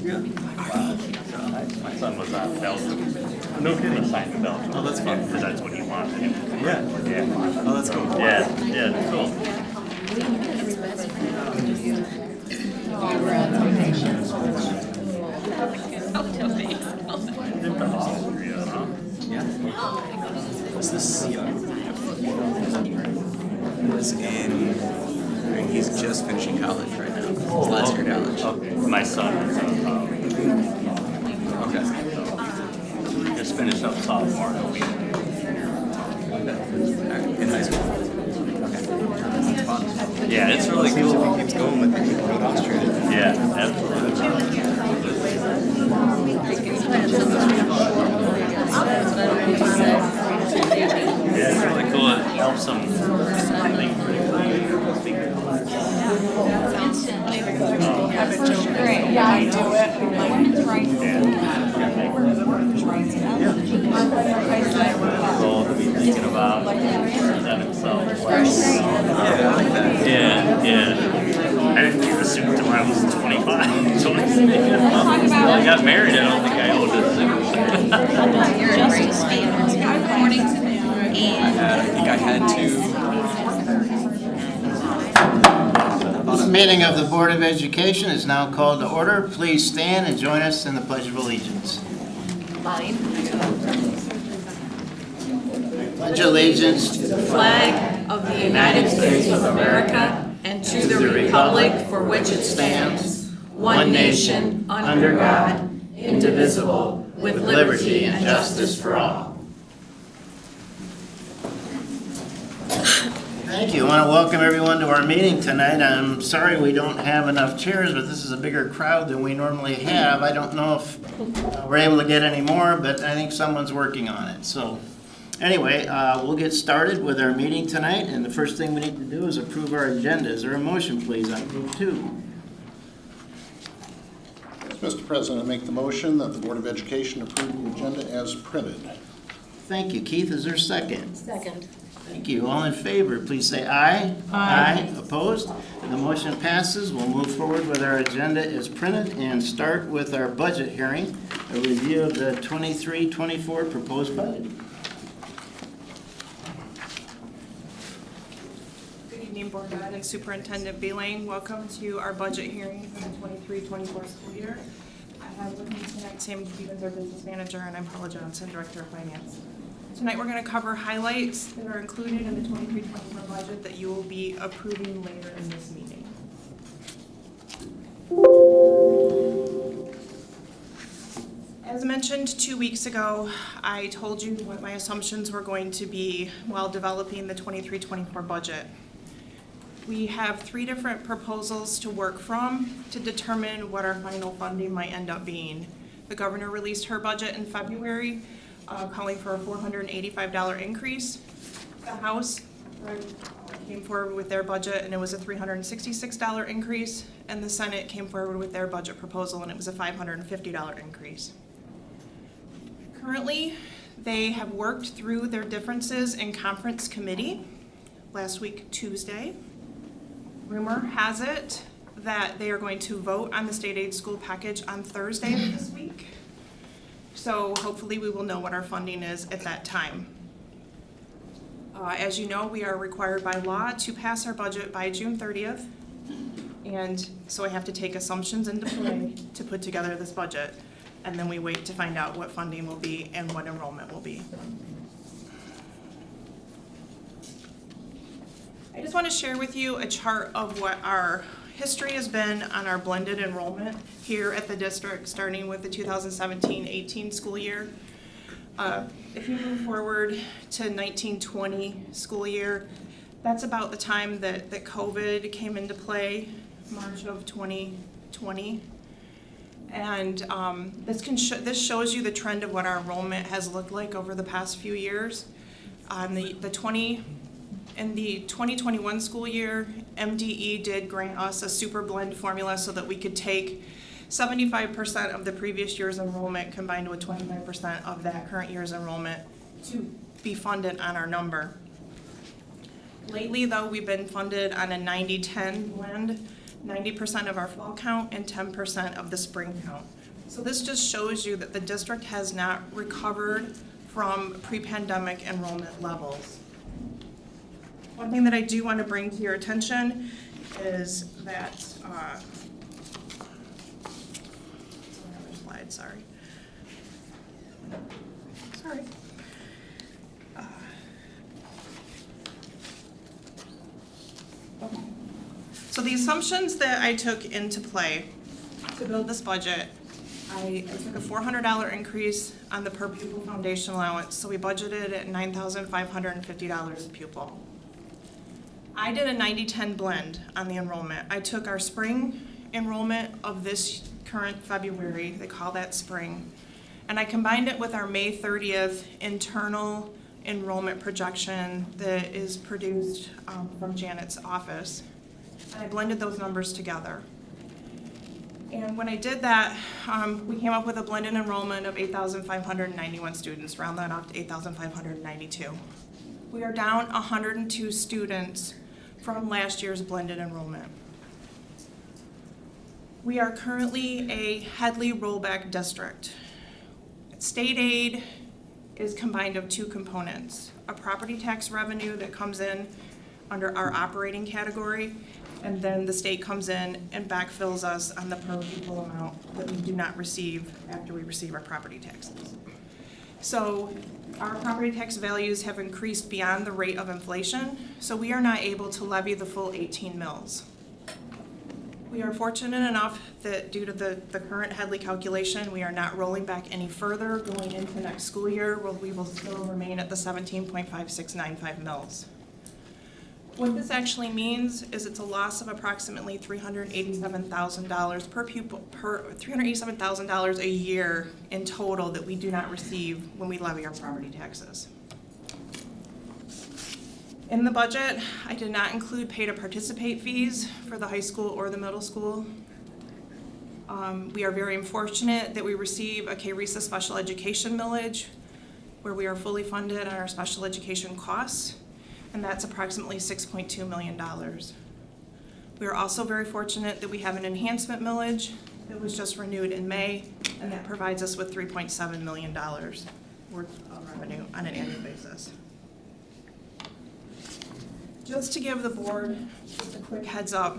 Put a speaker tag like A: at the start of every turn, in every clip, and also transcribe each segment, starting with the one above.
A: Yeah.
B: My son was on Belgium. No kidding. He signed for Belgium.
A: Oh, that's fun.
B: Because that's what he wanted.
A: Yeah.
B: Yeah.
A: Oh, that's cool.
B: Yeah, cool.
A: Yeah. What's this? Was in. He's just finishing college right now. His last year of college.
B: Okay. My son is
A: Okay.
B: just finished up sophomore. He'll be
A: In high school. Okay. That's fun.
B: Yeah, it's really
A: Seems
B: cool.
A: if he keeps going with it, he can go to Austria.
B: Yeah, absolutely. Yeah, it's really cool. It helps them think critically.
C: Great. Yeah, I do it.
B: So to be thinking about that himself.
A: Yeah.
B: Yeah. I didn't even assume until I was 25. 26. Until I got married, I don't think I owned it.
A: I think I had to.
D: This meeting of the Board of Education is now called to order. Please stand and join us in the Pledge of Allegiance. Pledge allegiance to the
C: Flag of the United States of America and to the republic for which it stands, one nation, under God, indivisible, with liberty and justice for all.
D: Thank you. I want to welcome everyone to our meeting tonight. I'm sorry we don't have enough chairs, but this is a bigger crowd than we normally have. I don't know if we're able to get any more, but I think someone's working on it. So anyway, we'll get started with our meeting tonight, and the first thing we need to do is approve our agenda. Is there a motion, please, on group 2?
E: Yes, Mr. President, I make the motion that the Board of Education approve the agenda as printed.
D: Thank you. Keith, is there a second?
C: Second.
D: Thank you. All in favor, please say aye. Aye. Opposed? The motion passes. We'll move forward with our agenda as printed and start with our budget hearing, a review of the 23-24 proposed budget.
F: Good evening, Board Ed and Superintendent Beeling. Welcome to our budget hearing for the 23-24 school year. I have with me tonight Sam Stevens, our business manager, and I'm Paula Johnson, director of finance. Tonight we're going to cover highlights that are included in the 23-24 budget that you will be approving later in this meeting. As mentioned 2 weeks ago, I told you what my assumptions were going to be while developing the 23-24 budget. We have 3 different proposals to work from to determine what our final funding might end up being. The governor released her budget in February, calling for a $485 increase. The House came forward with their budget and it was a $366 increase, and the Senate came forward with their budget proposal and it was a $550 increase. Currently, they have worked through their differences in conference committee last week, Tuesday. Rumor has it that they are going to vote on the state aid school package on Thursday of this week. So hopefully we will know what our funding is at that time. As you know, we are required by law to pass our budget by June 30th. And so I have to take assumptions into play to put together this budget. And then we wait to find out what funding will be and what enrollment will be. I just want to share with you a chart of what our history has been on our blended enrollment here at the district, starting with the 2017-18 school year. If you move forward to 19-20 school year, that's about the time that COVID came into play, March of 2020. And this shows you the trend of what our enrollment has looked like over the past few years. In the 2021 school year, MDE did grant us a super blend formula so that we could take 75% of the previous year's enrollment combined with 25% of that current year's enrollment to be funded on our number. Lately, though, we've been funded on a 90-10 blend. 90% of our fall count, and 10% of the spring count. So this just shows you that the district has not recovered from pre-pandemic enrollment levels. One thing that I do want to bring to your attention is that, another slide, sorry. Sorry. Okay. So the assumptions that I took into play to build this budget, I took a $400 increase on the per pupil foundation allowance, so we budgeted at $9,550 a pupil. I did a 90-10 blend on the enrollment. I took our spring enrollment of this current February, they call that spring, and I combined it with our May 30th internal enrollment projection that is produced from Janet's office. And I blended those numbers together. And when I did that, we came up with a blended enrollment of 8,591 students, round that off to 8,592. We are down 102 students from last year's blended enrollment. We are currently a Headley rollback district. State aid is combined of two components: a property tax revenue that comes in under our operating category, and then the state comes in and backfills us on the per pupil amount that we do not receive after we receive our property taxes. So our property tax values have increased beyond the rate of inflation, so we are not able to levy the full 18 mills. We are fortunate enough that due to the current Headley calculation, we are not rolling back any further going into next school year, where we will still remain at the 17.5695 mills. What this actually means is it's a loss of approximately $387,000 per pupil, $387,000 a year in total that we do not receive when we levy our property taxes. In the budget, I did not include pay to participate fees for the high school or the middle school. We are very fortunate that we receive a KRESA special education millage where we are fully funded on our special education costs, and that's approximately $6.2 million. We are also very fortunate that we have an enhancement millage that was just renewed in May, and that provides us with $3.7 million worth of revenue on an annual basis. Just to give the board just a quick heads up,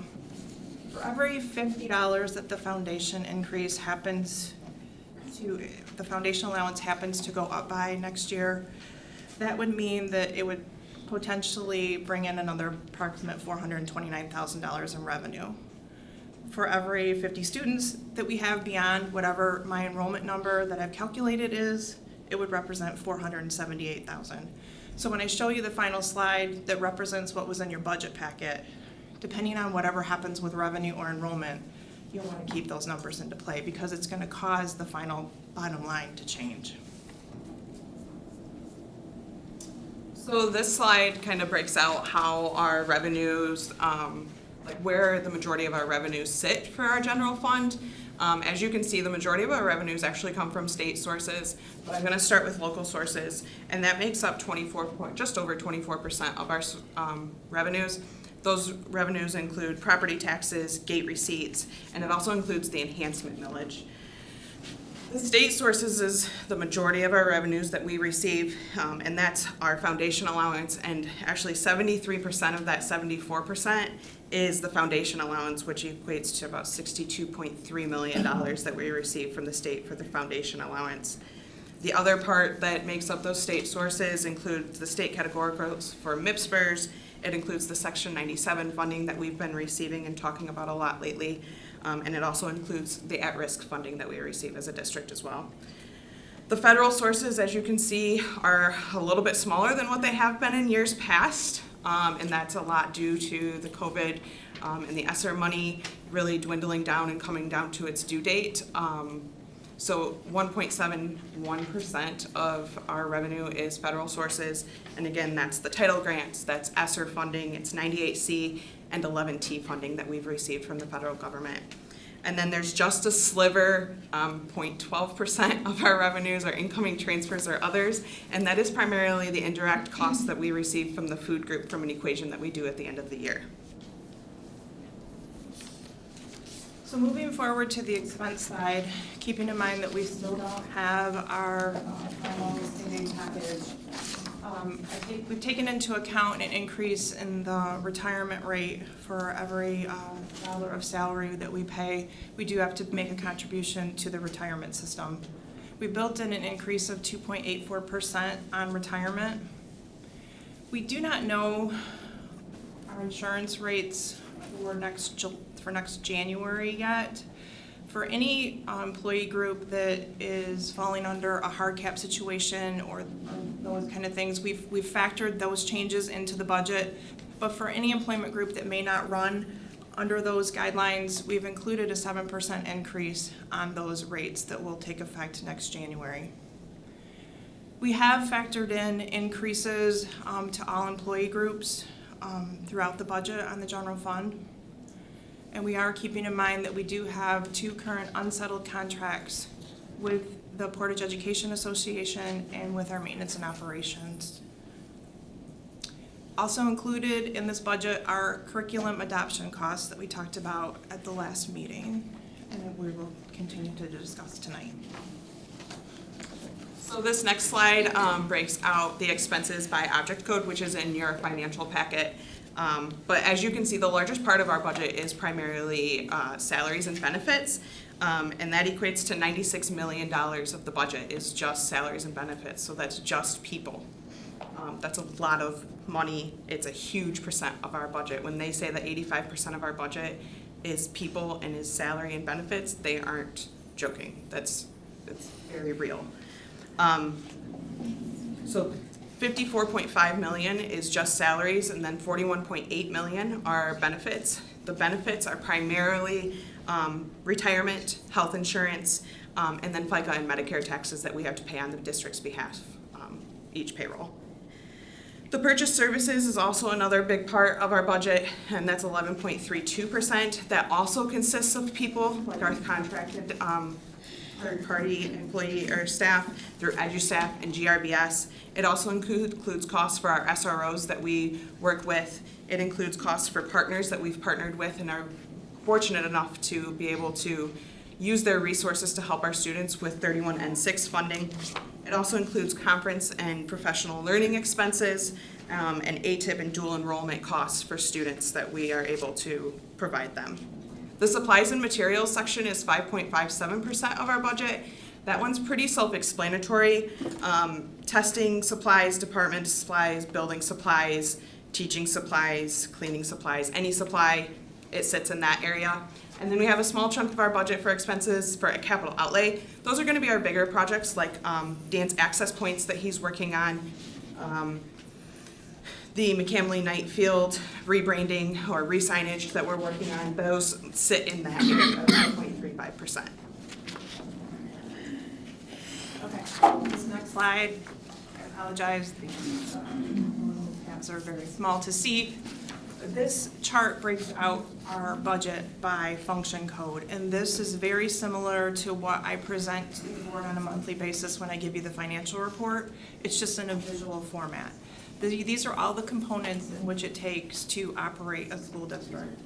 F: for every $50 that the foundation increase happens to, the foundation allowance happens to go up by next year, that would mean that it would potentially bring in another approximate $429,000 in revenue. For every 50 students that we have beyond whatever my enrollment number that I've calculated is, it would represent $478,000. So when I show you the final slide that represents what was in your budget packet, depending on whatever happens with revenue or enrollment, you'll want to keep those numbers into play because it's going to cause the final bottom line to change.
G: So this slide kind of breaks out how our revenues, like where the majority of our revenues sit for our general fund. As you can see, the majority of our revenues actually come from state sources, but I'm going to start with local sources, and that makes up just over 24% of our revenues. Those revenues include property taxes, gate receipts, and it also includes the enhancement millage. The state sources is the majority of our revenues that we receive, and that's our foundation allowance, and actually 73% of that 74% is the foundation allowance, which equates to about $62.3 million that we receive from the state for the foundation allowance. The other part that makes up those state sources includes the state categoricals for MIPSPERS. It includes the Section 97 funding that we've been receiving and talking about a lot lately. And it also includes the at-risk funding that we receive as a district as well. The federal sources, as you can see, are a little bit smaller than what they have been in years past, and that's a lot due to the COVID and the ESSER money really dwindling down and coming down to its due date. So 1.71% of our revenue is federal sources, and again, that's the title grants, that's ESSER funding, it's 98C and 11T funding that we've received from the federal government. And then there's just a sliver, 0.12% of our revenues are incoming transfers or others, and that is primarily the indirect costs that we receive from the food group from an equation that we do at the end of the year.
F: So moving forward to the expense side, keeping in mind that we still don't have our final savings package, I think we've taken into account an increase in the retirement rate for every dollar of salary that we pay. We do have to make a contribution to the retirement system. We built in an increase of 2.84% on retirement. We do not know our insurance rates for next January yet. For any employee group that is falling under a hard cap situation or those kind of things, we've factored those changes into the budget. But for any employment group that may not run under those guidelines, we've included a 7% increase on those rates that will take effect next January. We have factored in increases to all employee groups throughout the budget on the general fund. And we are keeping in mind that we do have 2 current unsettled contracts with the Portage Education Association and with our maintenance and operations. Also included in this budget are curriculum adoption costs that we talked about at the last meeting, and we will continue to discuss tonight.
G: So this next slide breaks out the expenses by object code, which is in your financial packet. But as you can see, the largest part of our budget is primarily salaries and benefits, and that equates to $96 million of the budget is just salaries and benefits, so that's just people. That's a lot of money. It's a huge percent of our budget. When they say that 85% of our budget is people and is salary and benefits, they aren't joking. That's very real. So 54.5 million is just salaries, and then 41.8 million are benefits. The benefits are primarily retirement, health insurance, and then FICA and Medicare taxes that we have to pay on the district's behalf, each payroll. The purchase services is also another big part of our budget, and that's 11.32%. That also consists of people, like our contracted third-party employee or staff through EduStaff and GRBS. It also includes costs for our SROs that we work with. It includes costs for partners that we've partnered with and are fortunate enough to be able to use their resources to help our students with 31N6 funding. It also includes conference and professional learning expenses and ATIP and dual enrollment costs for students that we are able to provide them. The supplies and materials section is 5.57% of our budget. That one's pretty self-explanatory. Testing supplies, department supplies, building supplies, teaching supplies, cleaning supplies, any supply, it sits in that area. And then we have a small chunk of our budget for expenses for a capital outlay. Those are going to be our bigger projects like Dan's access points that he's working on, the McCamley Knight Field rebranding or re-signage that we're working on. Those sit in that area of 5.35%.
F: Okay, this next slide, I apologize, these tabs are very small to see. This chart breaks out our budget by function code, and this is very similar to what I present to the board on a monthly basis when I give you the financial report. It's just in a visual format. These are all the components in which it takes to operate a school district.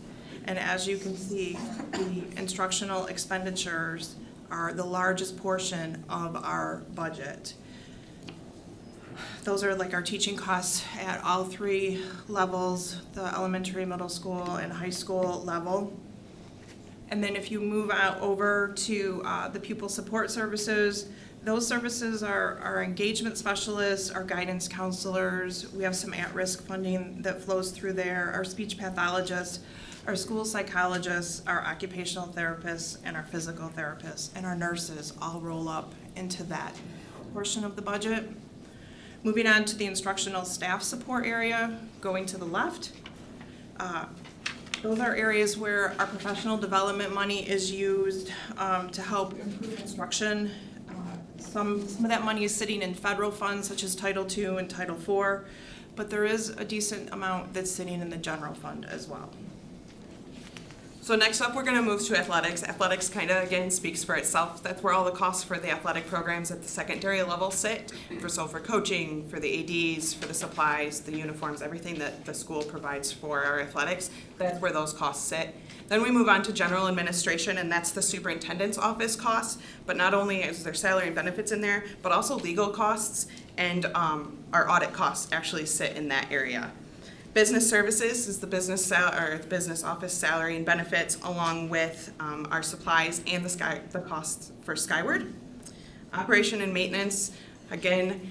F: And as you can see, the instructional expenditures are the largest portion of our budget. Those are like our teaching costs at all 3 levels, the elementary, middle school, and high school level. And then if you move out over to the pupil support services, those services are our engagement specialists, our guidance counselors. We have some at-risk funding that flows through there, our speech pathologists, our school psychologists, our occupational therapists, and our physical therapists, and our nurses all roll up into that portion of the budget. Moving on to the instructional staff support area, going to the left. Those are areas where our professional development money is used to help improve instruction. Some of that money is sitting in federal funds such as Title II and Title IV, but there is a decent amount that's sitting in the general fund as well.
G: So next up, we're gonna move to athletics. Athletics kind of, again, speaks for itself. That's where all the costs for the athletic programs at the secondary level sit. For coaching, for the ADs, for the supplies, the uniforms, everything that the school provides for our athletics, that's where those costs sit. Then we move on to general administration, and that's the superintendent's office costs. But not only is there salary and benefits in there, but also legal costs and our audit costs actually sit in that area. Business services is the business office salary and benefits, along with our supplies and the costs for Skyward. Operation and maintenance, again,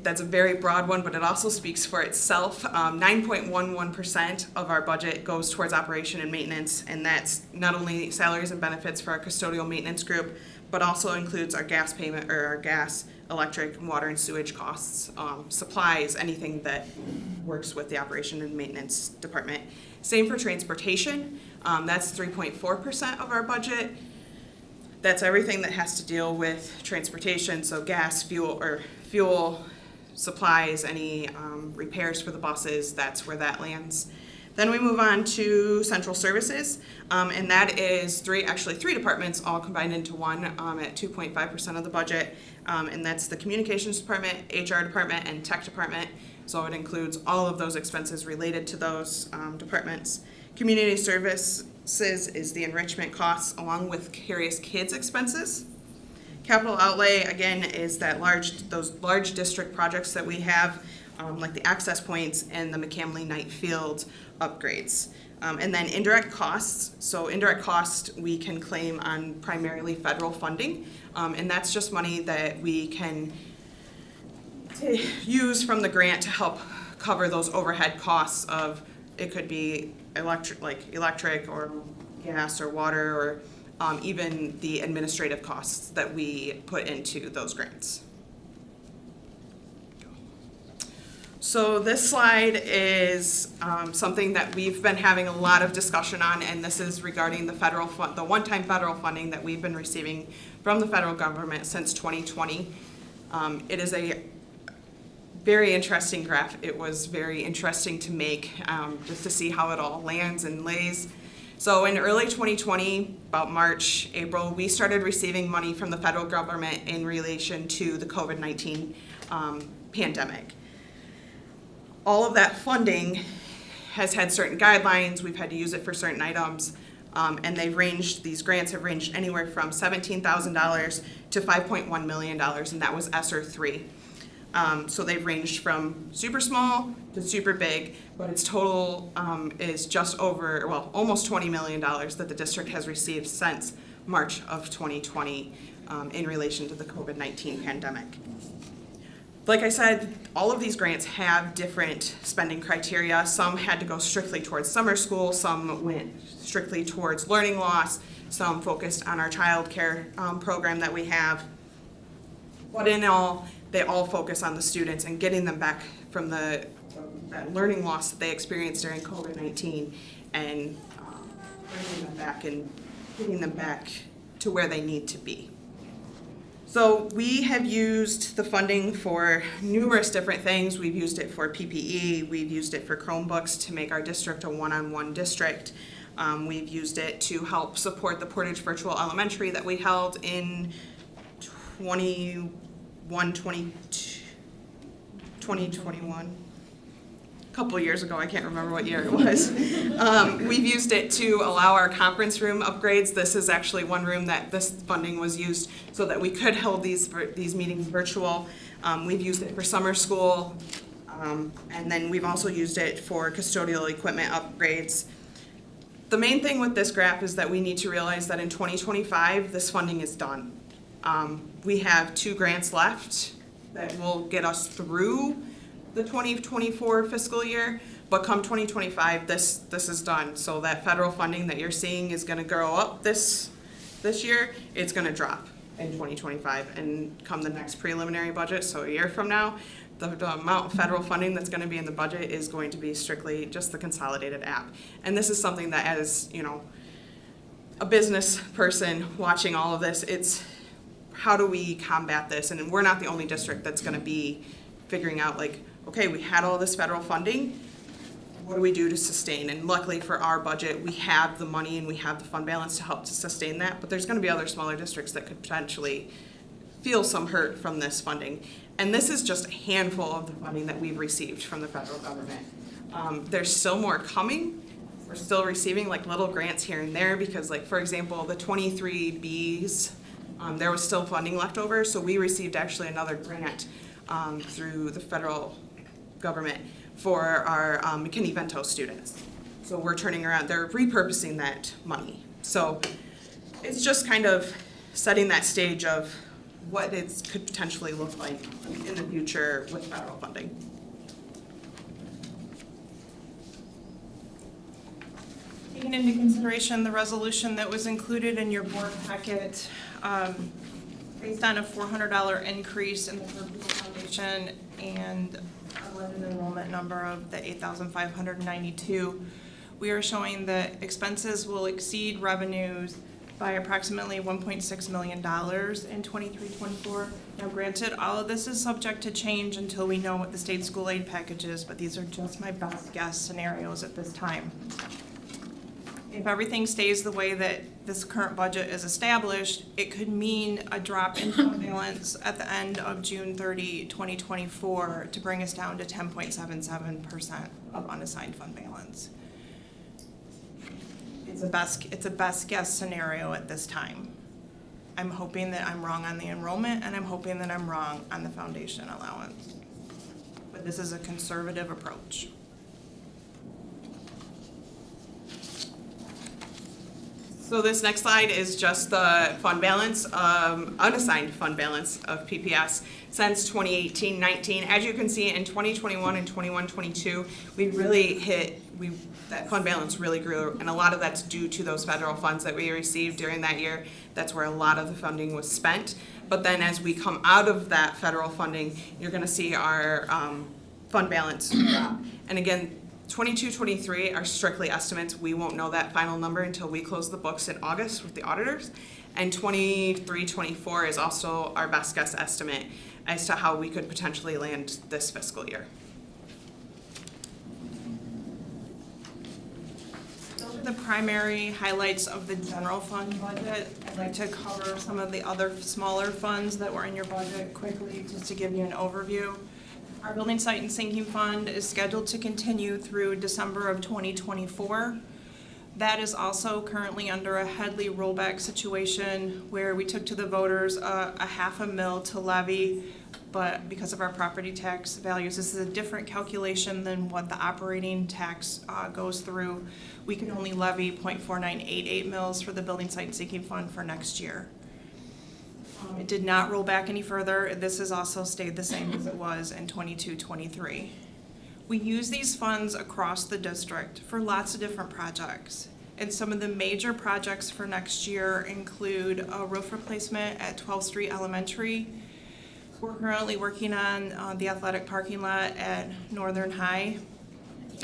G: that's a very broad one, but it also speaks for itself. 9.11% of our budget goes towards operation and maintenance, and that's not only salaries and benefits for our custodial maintenance group, but also includes our gas payment, or our gas, electric, water and sewage costs, supplies, anything that works with the operation and maintenance department. Same for transportation. That's 3.4% of our budget. That's everything that has to deal with transportation, so gas, fuel, supplies, any repairs for the buses, that's where that lands. Then we move on to central services, and that is three departments all combined into one at 2.5% of the budget, and that's the communications department, HR department, and tech department. So it includes all of those expenses related to those departments. Community services is the enrichment costs along with Curious Kids expenses. Capital outlay, again, is those large district projects that we have, like the access points and the McCamley Knight Field upgrades. And then indirect costs. So indirect cost we can claim on primarily federal funding, and that's just money that we can use from the grant to help cover those overhead costs of, it could be electric or gas or water, or even the administrative costs that we put into those grants. So this slide is something that we've been having a lot of discussion on, and this is regarding the the one-time federal funding that we've been receiving from the federal government since 2020. It is a very interesting graph. It was very interesting to make, just to see how it all lands and lays. So in early 2020, about March, April, we started receiving money from the federal government in relation to the COVID-19 pandemic. All of that funding has had certain guidelines. We've had to use it for certain items, and these grants have ranged anywhere from $17,000 to $5.1 million, and that was ESSER 3. So they've ranged from super small to super big, but its total is just over, well, almost $20 million that the district has received since March of 2020 in relation to the COVID-19 pandemic. Like I said, all of these grants have different spending criteria. Some had to go strictly towards summer school, some went strictly towards learning loss, some focused on our child care program that we have. But in all, they all focus on the students and getting them back from that learning loss that they experienced during COVID-19 and bringing them back and getting them back to where they need to be. So we have used the funding for numerous different things. We've used it for PPE, we've used it for Chromebooks to make our district a one-on-one district. We've used it to help support the Portage Virtual Elementary that we held in 2021. A couple of years ago, I can't remember what year it was. We've used it to allow our conference room upgrades. This is actually one room that this funding was used so that we could hold these meetings virtual. We've used it for summer school, and then we've also used it for custodial equipment upgrades. The main thing with this graph is that we need to realize that in 2025, this funding is done. We have 2 grants left that will get us through the 2024 fiscal year, but come 2025, this is done. So that federal funding that you're seeing is gonna grow up this year, it's gonna drop in 2025, and come the next preliminary budget, so a year from now, the amount of federal funding that's gonna be in the budget is going to be strictly just the consolidated app. And this is something that, as you know, a business person watching all of this, it's how do we combat this? And we're not the only district that's gonna be figuring out, like, okay, we had all this federal funding, what do we do to sustain? And luckily for our budget, we have the money and we have the fund balance to help to sustain that, but there's gonna be other smaller districts that could potentially feel some hurt from this funding. And this is just a handful of the funding that we've received from the federal government. There's still more coming. We're still receiving like little grants here and there because, like, for example, the 23Bs, there was still funding left over, so we received actually another grant through the federal government for our McKinney-Vento students. So we're turning around, they're repurposing that money. So it's just kind of setting that stage of what it could potentially look like in the future with federal funding.
F: Taking into consideration the resolution that was included in your board packet, based on a $400 increase in the per pupil foundation and a limited enrollment number of the 8,592, we are showing that expenses will exceed revenues by approximately $1.6 million in 23-24. Now granted, all of this is subject to change until we know what the state school aid package is, but these are just my best guess scenarios at this time. If everything stays the way that this current budget is established, it could mean a drop in fund balance at the end of June 30, 2024 to bring us down to 10.77% of unassigned fund balance. It's a best guess scenario at this time. I'm hoping that I'm wrong on the enrollment, and I'm hoping that I'm wrong on the foundation allowance. But this is a conservative approach.
G: So this next slide is just the fund balance, unassigned fund balance of PPS since 2018-19. As you can see, in 2021 and 21-22, we really that fund balance really grew, and a lot of that's due to those federal funds that we received during that year. That's where a lot of the funding was spent. But then as we come out of that federal funding, you're gonna see our fund balance drop. And again, 22-23 are strictly estimates. We won't know that final number until we close the books in August with the auditors. And 23-24 is also our best guess estimate as to how we could potentially land this fiscal year.
F: Those are the primary highlights of the general fund budget. I'd like to cover some of the other smaller funds that were in your budget quickly, just to give you an overview. Our building site and sinking fund is scheduled to continue through December of 2024. That is also currently under a Headley rollback situation where we took to the voters a $500,000 to levy, but because of our property tax values, this is a different calculation than what the operating tax goes through. We can only levy 0.4988 mils for the building site and sinking fund for next year. It did not roll back any further. This has also stayed the same as it was in 22-23. We use these funds across the district for lots of different projects. And some of the major projects for next year include a roof replacement at 12th Street Elementary. We're currently working on the athletic parking lot at Northern High,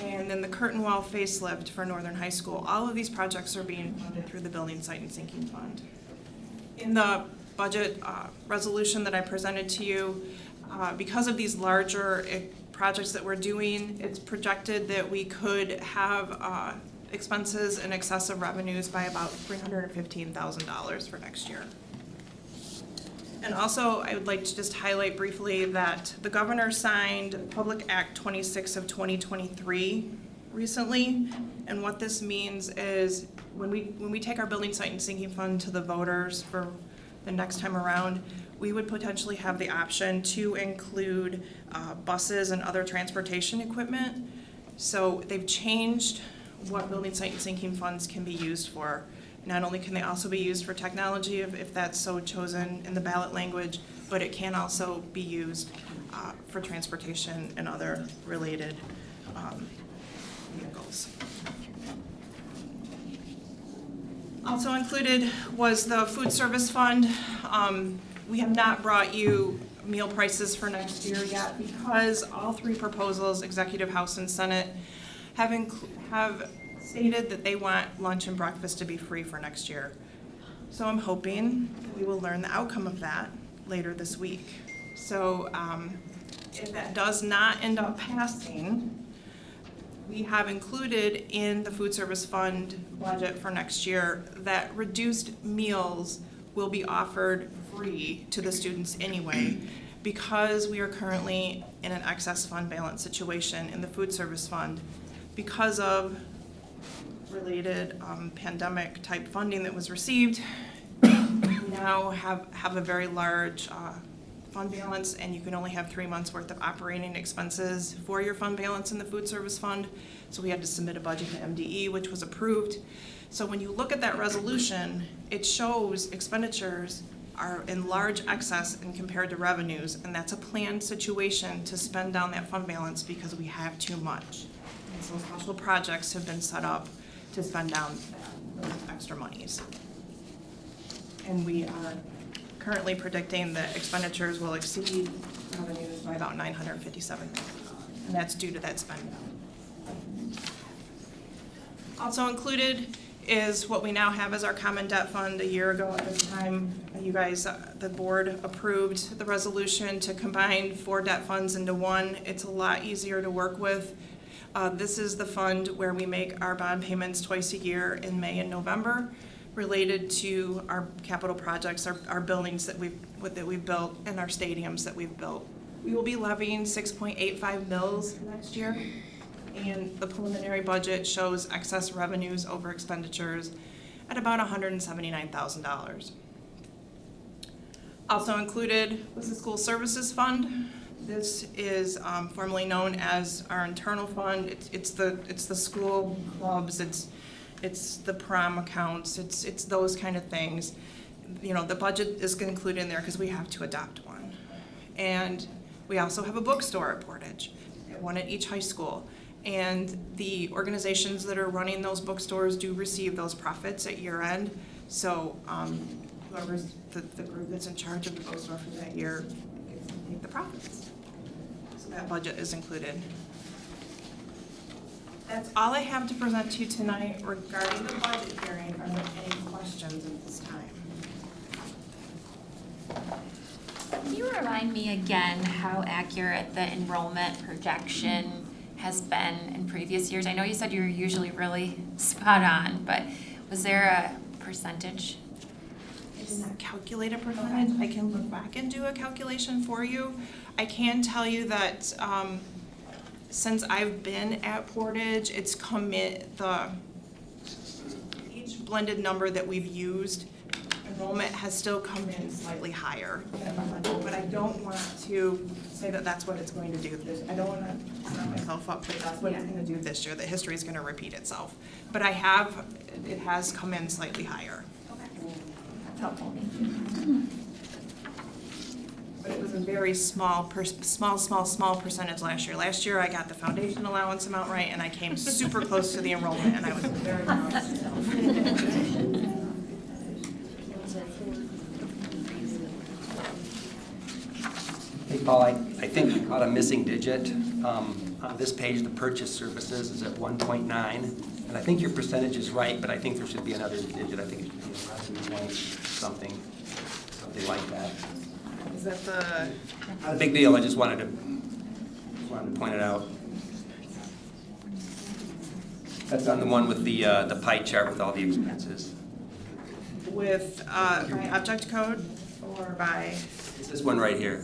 F: and then the curtain wall facelift for Northern High School. All of these projects are being funded through the building site and sinking fund. In the budget resolution that I presented to you, because of these larger projects that we're doing, it's projected that we could have expenses in excess of revenues by about $315,000 for next year. And also, I would like to just highlight briefly that the governor signed Public Act 26 of 2023 recently, and what this means is when we take our building site and sinking fund to the voters for the next time around, we would potentially have the option to include buses and other transportation equipment. So they've changed what building site and sinking funds can be used for. Not only can they also be used for technology if that's so chosen in the ballot language, but it can also be used for transportation and other related vehicles. Also included was the food service fund. We have not brought you meal prices for next year yet because all three proposals, Executive, House, and Senate, have stated that they want lunch and breakfast to be free for next year. So I'm hoping that we will learn the outcome of that later this week. So if that does not end up passing, we have included in the food service fund budget for next year that reduced meals will be offered free to the students anyway, because we are currently in an excess fund balance situation in the food service fund because of related pandemic type funding that was received. We now have a very large fund balance, and you can only have 3 months worth of operating expenses for your fund balance in the food service fund. So we had to submit a budget to MDE, which was approved. So when you look at that resolution, it shows expenditures are in large excess in compared to revenues, and that's a planned situation to spend down that fund balance because we have too much. And so special projects have been set up to spend down those extra monies. And we are currently predicting that expenditures will exceed revenues by about $957,000, and that's due to that spend down. Also included is what we now have as our common debt fund. A year ago at this time, you guys, the board approved the resolution to combine 4 debt funds into one. It's a lot easier to work with. This is the fund where we make our bond payments twice a year in May and November related to our capital projects, our buildings that we've built and our stadiums that we've built. We will be levying 6.85 mils next year, and the preliminary budget shows excess revenues over expenditures at about $179,000. Also included was the school services fund. This is formerly known as our internal fund. It's the school clubs. It's the prom accounts. It's those kind of things. You know, the budget is included in there because we have to adopt one. And we also have a bookstore at Portage, one at each high school. And the organizations that are running those bookstores do receive those profits at year end. So whoever's the group that's in charge of the bookstore for that year gets to take the profits. So that budget is included. That's all I have to present to you tonight regarding the budget hearing. Are there any questions at this time?
H: Can you remind me again how accurate the enrollment projection has been in previous years? I know you said you're usually really spot on, but was there a percentage?
F: I did not calculate a percentage. I can look back and do a calculation for you. I can tell you that since I've been at Portage, it's come in, each blended number that we've used, enrollment has still come in slightly higher than the budget, but I don't want to say that that's what it's going to do. I don't want to set myself up that that's what it's going to do this year, that history is going to repeat itself. But it has come in slightly higher.
H: Okay. That's helpful, thank you.
F: But it was a very small percentage last year. Last year I got the foundation allowance amount right, and I came super close to the enrollment, and I was very proud of myself.
I: Hey, Paul, I think I caught a missing digit. On this page, the purchase services is at 1.9, and I think your percentage is right, but I think there should be another digit. I think it should be less than point something like that.
F: Is that the?
I: Not a big deal. I just wanted to point it out. That's on the one with the pie chart with all the expenses.
F: With by object code or by?
I: It's this one right here.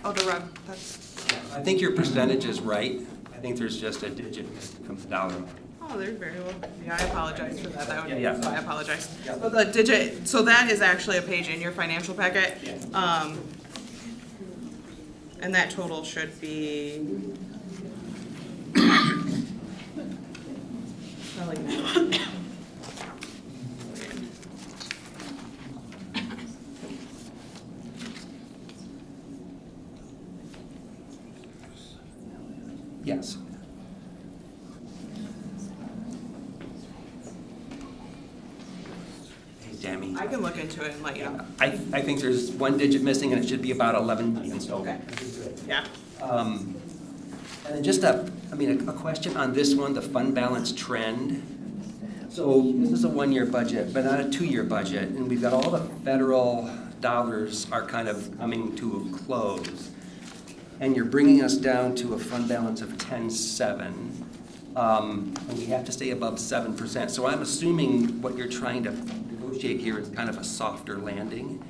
F: Oh, the rev. That's.
I: I think your percentage is right. I think there's just a digit missing from the dollar amount.
F: Oh, there's very well. Yeah, I apologize for that. That would,
I: Yeah.
F: So I apologize.
I: Yeah.
F: So the digit. So that is actually a page in your financial packet.
I: Yeah.
F: And that total should be.
I: Yes. Hey, Tammy.
F: I can look into it and let you know.
I: I think there's one digit missing, and it should be about 11 million. So.
F: Okay. Yeah.
I: And then just a question on this one, the fund balance trend. So this is a one-year budget, but not a two-year budget, and we've got all the federal dollars are kind of coming to a close. and you're bringing us down to a fund balance of 10.7. And we have to stay above 7%. So I'm assuming what you're trying to negotiate here is kind of a softer landing.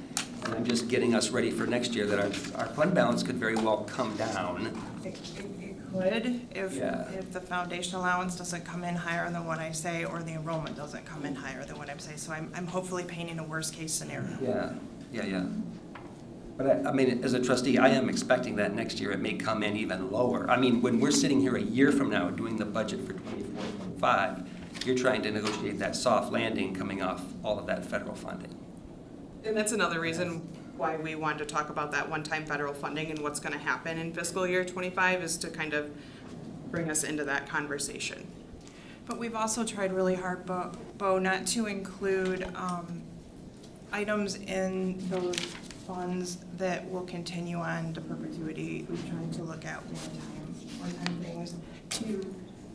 I: And I'm just getting us ready for next year that our fund balance could very well come down.
F: It could if
I: Yeah.
F: the foundation allowance doesn't come in higher than what I say, or the enrollment doesn't come in higher than what I'm saying. So I'm hopefully painting a worst case scenario.
I: Yeah. But I mean, as a trustee, I am expecting that next year it may come in even lower. I mean, when we're sitting here a year from now doing the budget for 24-25, you're trying to negotiate that soft landing coming off all of that federal funding.
G: And that's another reason why we wanted to talk about that one-time federal funding and what's gonna happen in fiscal year 25 is to kind of bring us into that conversation.
F: But we've also tried really hard, Bo, not to include items in those funds that will continue on to perpetuity. We've tried to look at one-time things to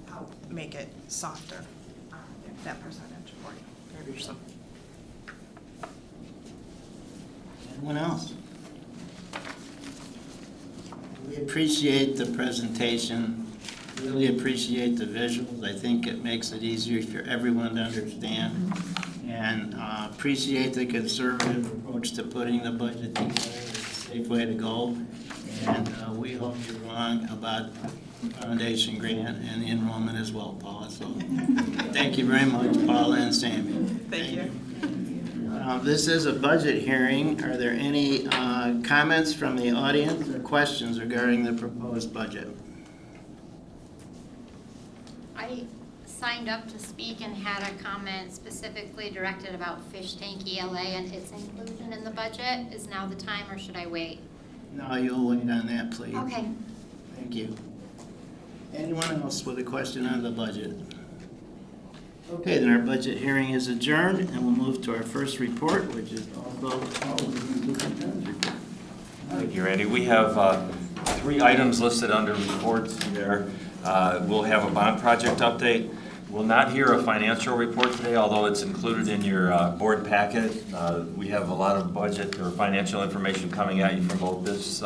F: help make it softer, that percentage for you.
G: Maybe some.
D: Anyone else? We appreciate the presentation, really appreciate the visuals. I think it makes it easier for everyone to understand. And appreciate the conservative approach to putting the budget together. It's a safe way to go. And we hope you're wrong about the foundation grant and the enrollment as well, Paula. So thank you very much, Paula and Sammy.
G: Thank you.
D: This is a budget hearing. Are there any comments from the audience or questions regarding the proposed budget?
J: I signed up to speak and had a comment specifically directed about fish tank ELA and its inclusion in the budget. Is now the time, or should I wait?
D: No, you'll wait on that, please.
J: Okay.
D: Thank you. Anyone else with a question on the budget? Okay, then our budget hearing is adjourned, and we'll move to our first report, which is also the superintendent's report.
K: Thank you, Randy. We have 3 items listed under reports there. We'll have a bond project update. We'll not hear a financial report today, although it's included in your board packet. We have a lot of budget or financial information coming at you from both this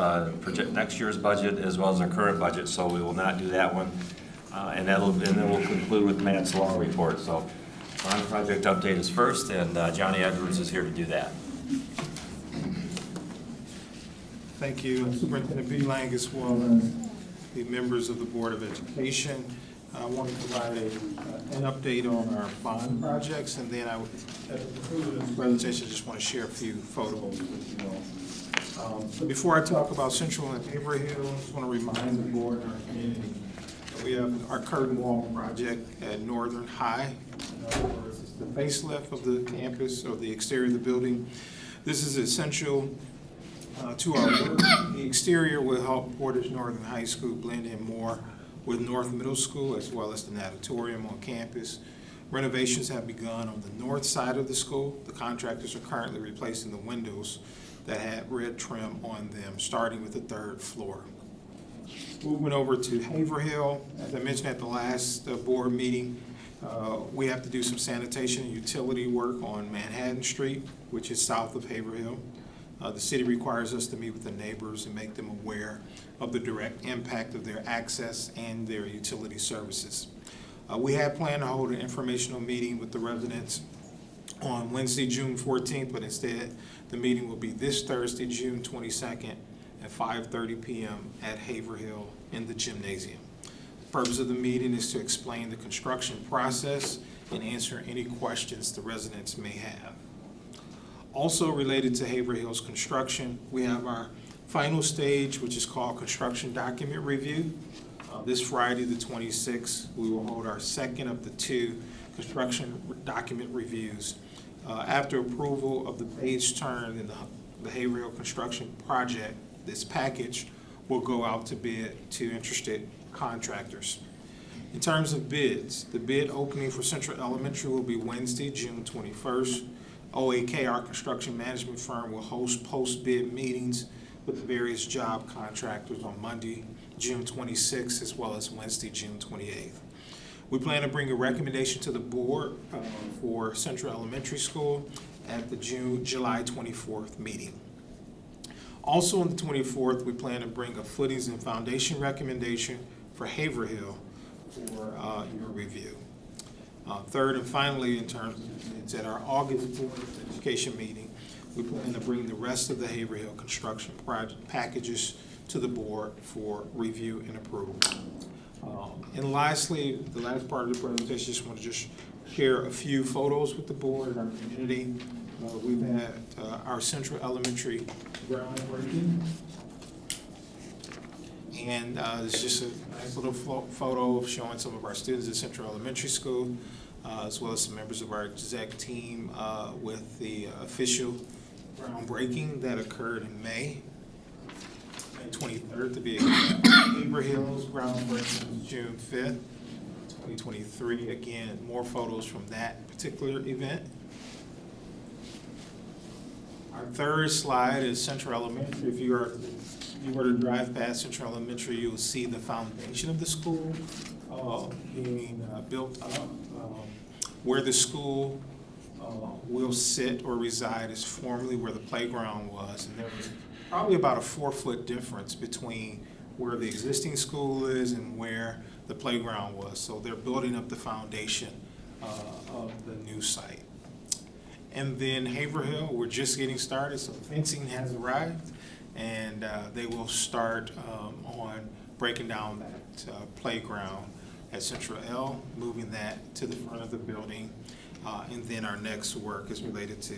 K: next year's budget as well as our current budget, so we will not do that one. And then we'll conclude with Matt's law report. So bond project update is first, and Johnny Edwards is here to do that.
L: Thank you, Superintendent Lang, as well as the members of the Board of Education. I want to provide an update on our bond projects, and then at the conclusion of this presentation, I just want to share a few photos with you all. So before I talk about Central and Haverhill, I just want to remind the board and our community that we have our curtain wall project at Northern High. In other words, it's the facelift of the campus or the exterior of the building. This is essential to our work. The exterior will help Portage Northern High School blend in more with North Middle School as well as the natatorium on campus. Renovations have begun on the north side of the school. The contractors are currently replacing the windows that had red trim on them, starting with the 3rd floor. Moving over to Haverhill, as I mentioned at the last board meeting, we have to do some sanitation and utility work on Manhattan Street, which is south of Haverhill. The city requires us to meet with the neighbors and make them aware of the direct impact of their access and their utility services. We had planned to hold an informational meeting with the residents on Wednesday, June 14th, but instead the meeting will be this Thursday, June 22nd at 5:30 p.m. at Haverhill in the gymnasium. The purpose of the meeting is to explain the construction process and answer any questions the residents may have. Also related to Haverhill's construction, we have our final stage, which is called construction document review. This Friday, the 26th, we will hold our second of the 2 construction document reviews. After approval of the page turn in the Haverhill construction project, this package will go out to bid to interested contractors. In terms of bids, the bid opening for Central Elementary will be Wednesday, June 21st. OAK, our construction management firm, will host post-bid meetings with the various job contractors on Monday, June 26th, as well as Wednesday, June 28th. We plan to bring a recommendation to the board for Central Elementary School at the July 24th meeting. Also on the 24th, we plan to bring a footings and foundation recommendation for Haverhill for your review. Third and finally, in terms of, it's at our August Board of Education meeting, we plan to bring the rest of the Haverhill construction project packages to the board for review and approval. And lastly, the last part of the presentation, just want to share a few photos with the board and our community. We've had our Central Elementary groundbreaking. And it's just a nice little photo of showing some of our students at Central Elementary School, as well as some members of our exec team with the official groundbreaking that occurred in May 23rd to be exact. Haverhill's groundbreaking was June 5th, 2023. Again, more photos from that particular event. Our third slide is Central Elementary. If you were to drive past Central Elementary, you'll see the foundation of the school being built up. Where the school will sit or reside is formerly where the playground was, and there was probably about a 4-foot difference between where the existing school is and where the playground was. So they're building up the foundation of the new site. And then Haverhill, we're just getting started, so fencing has arrived, and they will start on breaking down that playground at Central L, moving that to the front of the building, and then our next work is related to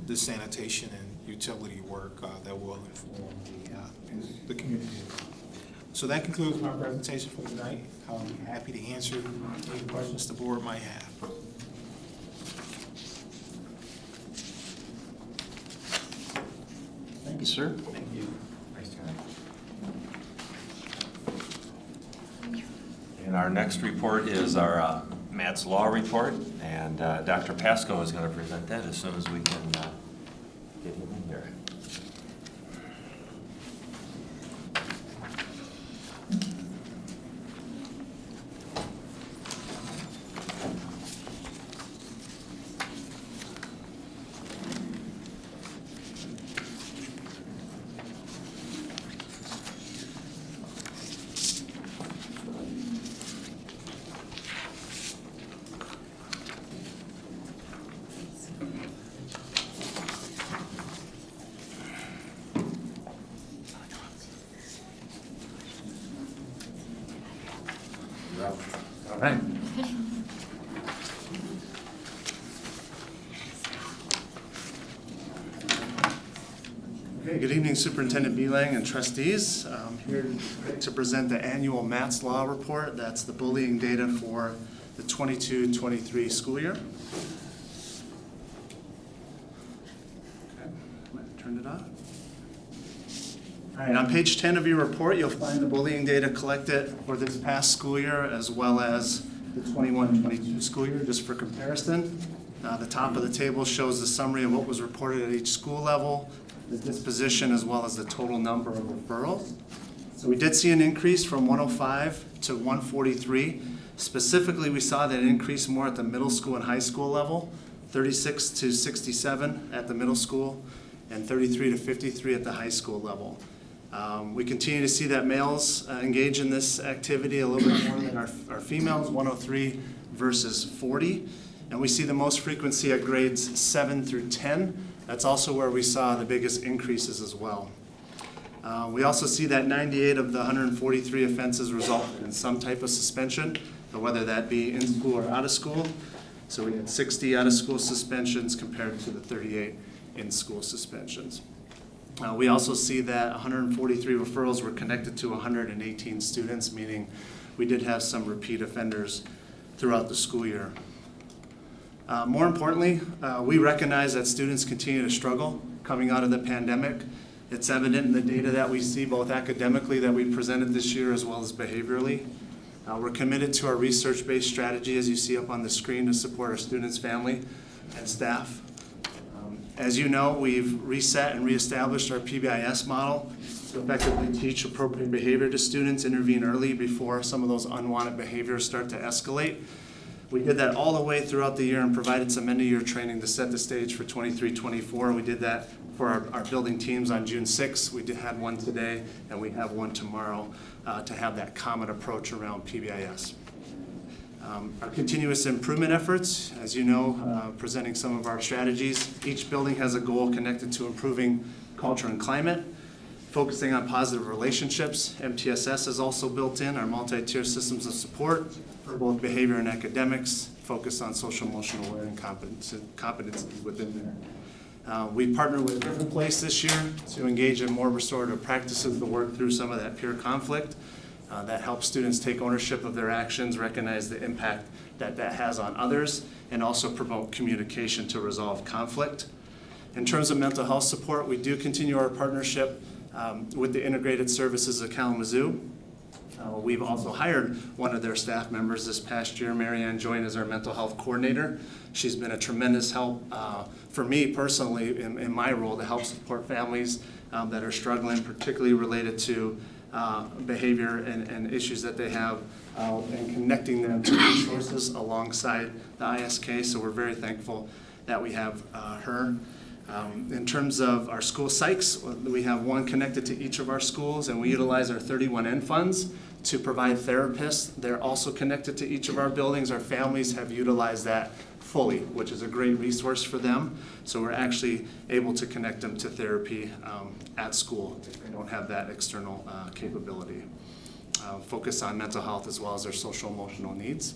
L: the sanitation and utility work that will inform the community. So that concludes my presentation for tonight. I'll be happy to answer any questions the board might have.
E: Thank you, sir.
L: Thank you.
K: And our next report is our Matt's Law report, and Dr. Pasco is going to present that as soon as we can get him in here.
B: All right.
M: Okay, good evening, Superintendent Belang and trustees. I'm here to present the annual Matt's Law report. That's the bullying data for the 22-23 school year. Okay, I'm going to turn it off. All right, on page 10 of your report, you'll find the bullying data collected for this past school year as well as the 21-22 school year, just for comparison. The top of the table shows the summary of what was reported at each school level, the disposition, as well as the total number of referrals. So we did see an increase from 105 to 143. Specifically, we saw that increase more at the middle school and high school level, 36 to 67 at the middle school, and 33 to 53 at the high school level. We continue to see that males engage in this activity a little bit more than our females, 103 versus 40. And we see the most frequency at grades 7 through 10. That's also where we saw the biggest increases as well. We also see that 98 of the 143 offenses result in some type of suspension, whether that be in school or out of school. So we had 60 out of school suspensions compared to the 38 in school suspensions. We also see that 143 referrals were connected to 118 students, meaning we did have some repeat offenders throughout the school year. More importantly, we recognize that students continue to struggle coming out of the pandemic. It's evident in the data that we see both academically that we presented this year as well as behaviorally. We're committed to our research-based strategy, as you see up on the screen, to support our students, family, and staff. As you know, we've reset and reestablished our PBIS model to effectively teach appropriate behavior to students, intervene early before some of those unwanted behaviors start to escalate. We did that all the way throughout the year and provided some end-of-year training to set the stage for 23-24. We did that for our building teams on June 6th. We had one today, and we have one tomorrow to have that common approach around PBIS. Our continuous improvement efforts, as you know, presenting some of our strategies. Each building has a goal connected to improving culture and climate, focusing on positive relationships. MTSS is also built in, our multi-tier systems of support for both behavior and academics, focused on social emotional learning competency within there. We partnered with Different Place this year to engage in more restorative practices to work through some of that peer conflict. That helps students take ownership of their actions, recognize the impact that that has on others, and also promote communication to resolve conflict. In terms of mental health support, we do continue our partnership with the Integrated Services of Kalamazoo. We've also hired one of their staff members this past year. Marianne joined as our mental health coordinator. She's been a tremendous help for me personally in my role to help support families that are struggling, particularly related to behavior and issues that they have, and connecting them to resources alongside the ISK. So we're very thankful that we have her. In terms of our school psychs, we have one connected to each of our schools, and we utilize our 31N funds to provide therapists. They're also connected to each of our buildings. Our families have utilized that fully, which is a great resource for them. So we're actually able to connect them to therapy at school if they don't have that external capability. Focus on mental health as well as their social emotional needs.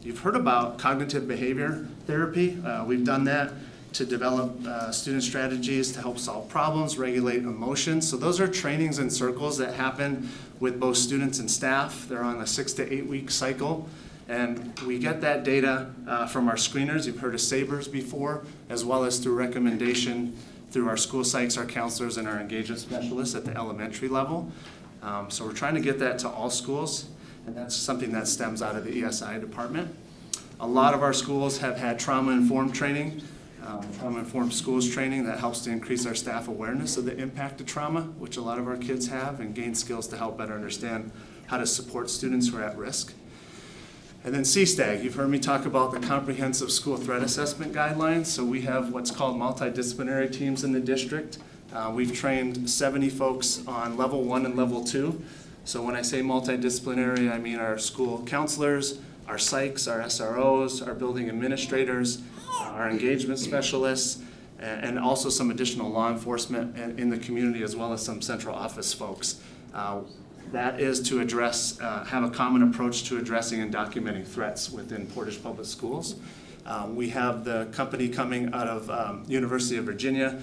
M: You've heard about cognitive behavior therapy. We've done that to develop student strategies to help solve problems, regulate emotions. So those are trainings and circles that happen with both students and staff. They're on a 6 to 8 week cycle. And we get that data from our screeners. You've heard of SABRS before, as well as through recommendation through our school psychs, our counselors, and our engagement specialists at the elementary level. So we're trying to get that to all schools, and that's something that stems out of the ESI department. A lot of our schools have had trauma-informed training, trauma-informed schools training that helps to increase our staff awareness of the impact of trauma, which a lot of our kids have, and gain skills to help better understand how to support students who are at risk. And then CSTAG, you've heard me talk about the comprehensive school threat assessment guidelines. So we have what's called multidisciplinary teams in the district. We've trained 70 folks on level 1 and level 2. So when I say multidisciplinary, I mean our school counselors, our psychs, our SROs, our building administrators, our engagement specialists, and also some additional law enforcement in the community, as well as some central office folks. That is to address, have a common approach to addressing and documenting threats within Portage Public Schools. We have the company coming out of University of Virginia,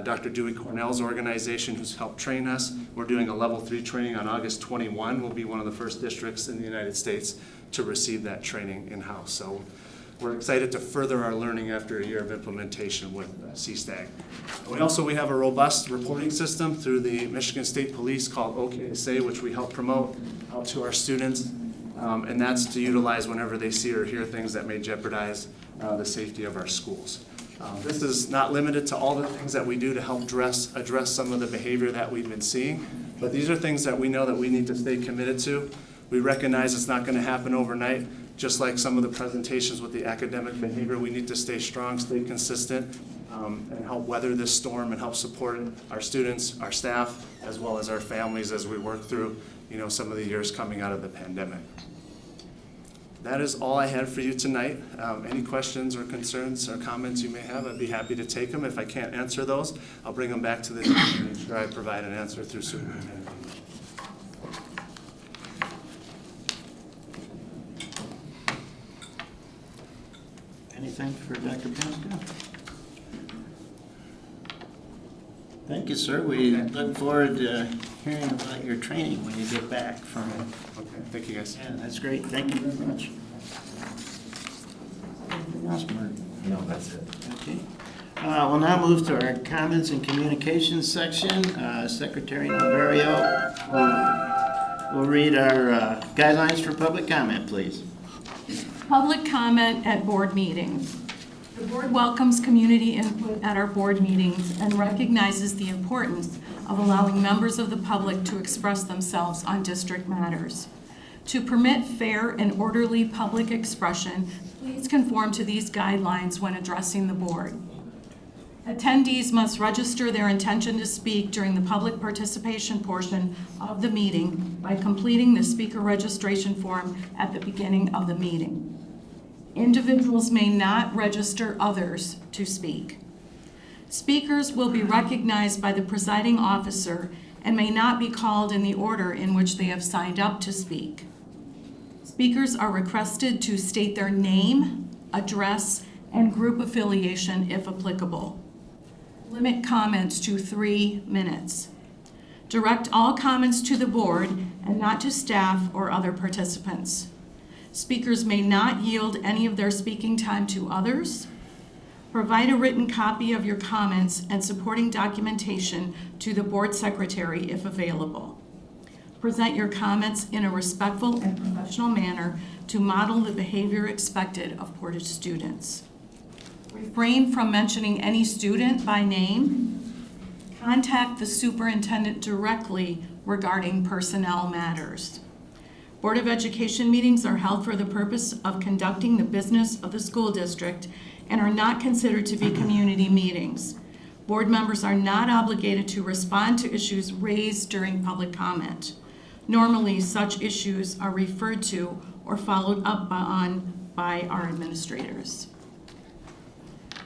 M: Dr. Dewey Cornell's organization, who's helped train us. We're doing a level 3 training on August 21. We'll be one of the first districts in the United States to receive that training in-house. So we're excited to further our learning after a year of implementation with CSTAG. We have a robust reporting system through the Michigan State Police called OKSA, which we help promote out to our students, and that's to utilize whenever they see or hear things that may jeopardize the safety of our schools. This is not limited to all the things that we do to help address some of the behavior that we've been seeing, but these are things that we know that we need to stay committed to. We recognize it's not going to happen overnight. Just like some of the presentations with the academic behavior, we need to stay strong, stay consistent, and help weather this storm and help support our students, our staff, as well as our families as we work through, some of the years coming out of the pandemic. That is all I had for you tonight. Any questions or concerns or comments you may have, I'd be happy to take them. If I can't answer those, I'll bring them back to the team and make sure I provide an answer through superintendent.
D: Anything for Dr. Pinska? Thank you, sir. We look forward to hearing about your training when you get back from it.
M: Okay, thank you guys.
D: Yeah, that's great. Thank you very much. Anything else, Mark?
K: No, that's it.
D: Okay. We'll now move to our comments and communications section. Secretary Navarro will read our guidelines for public comment, please.
C: Public comment at board meetings. The board welcomes community input at our board meetings and recognizes the importance of allowing members of the public to express themselves on district matters. To permit fair and orderly public expression, please conform to these guidelines when addressing the board. Attendees must register their intention to speak during the public participation portion of the meeting by completing the speaker registration form at the beginning of the meeting. Individuals may not register others to speak. Speakers will be recognized by the presiding officer and may not be called in the order in which they have signed up to speak. Speakers are requested to state their name, address, and group affiliation if applicable. Limit comments to 3 minutes. Direct all comments to the board and not to staff or other participants. Speakers may not yield any of their speaking time to others. Provide a written copy of your comments and supporting documentation to the board secretary if available. Present your comments in a respectful and professional manner to model the behavior expected of Portage students. Refrain from mentioning any student by name. Contact the superintendent directly regarding personnel matters. Board of Education meetings are held for the purpose of conducting the business of the school district and are not considered to be community meetings. Board members are not obligated to respond to issues raised during public comment. Normally, such issues are referred to or followed up on by our administrators.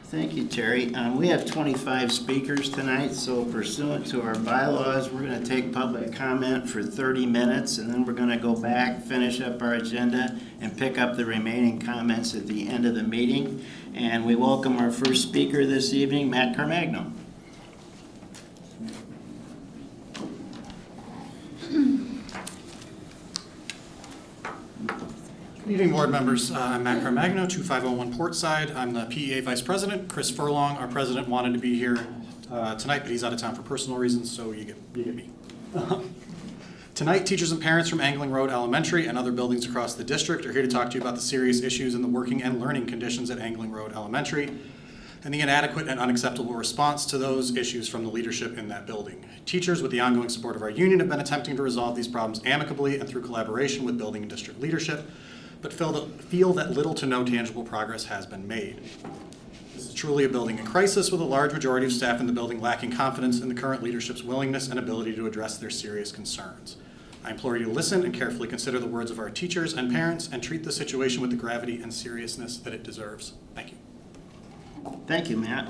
D: Thank you, Terry. We have 25 speakers tonight, so pursuant to our bylaws, we're going to take public comment for 30 minutes, and then we're going to go back, finish up our agenda, and pick up the remaining comments at the end of the meeting. And we welcome our first speaker this evening, Matt Carmichael.
N: Good evening, board members. I'm Matt Carmichael, 2501 Portside. I'm the PEA Vice President. Chris Furlong, our president, wanted to be here tonight, but he's out of town for personal reasons, so you get me. Tonight, teachers and parents from Angling Road Elementary and other buildings across the district are here to talk to you about the serious issues in the working and learning conditions at Angling Road Elementary and the inadequate and unacceptable response to those issues from the leadership in that building. Teachers, with the ongoing support of our union, have been attempting to resolve these problems amicably and through collaboration with building and district leadership, but feel that little to no tangible progress has been made. This is truly a building in crisis, with a large majority of staff in the building lacking confidence in the current leadership's willingness and ability to address their serious concerns. I implore you to listen and carefully consider the words of our teachers and parents and treat the situation with the gravity and seriousness that it deserves. Thank you.
D: Thank you, Matt.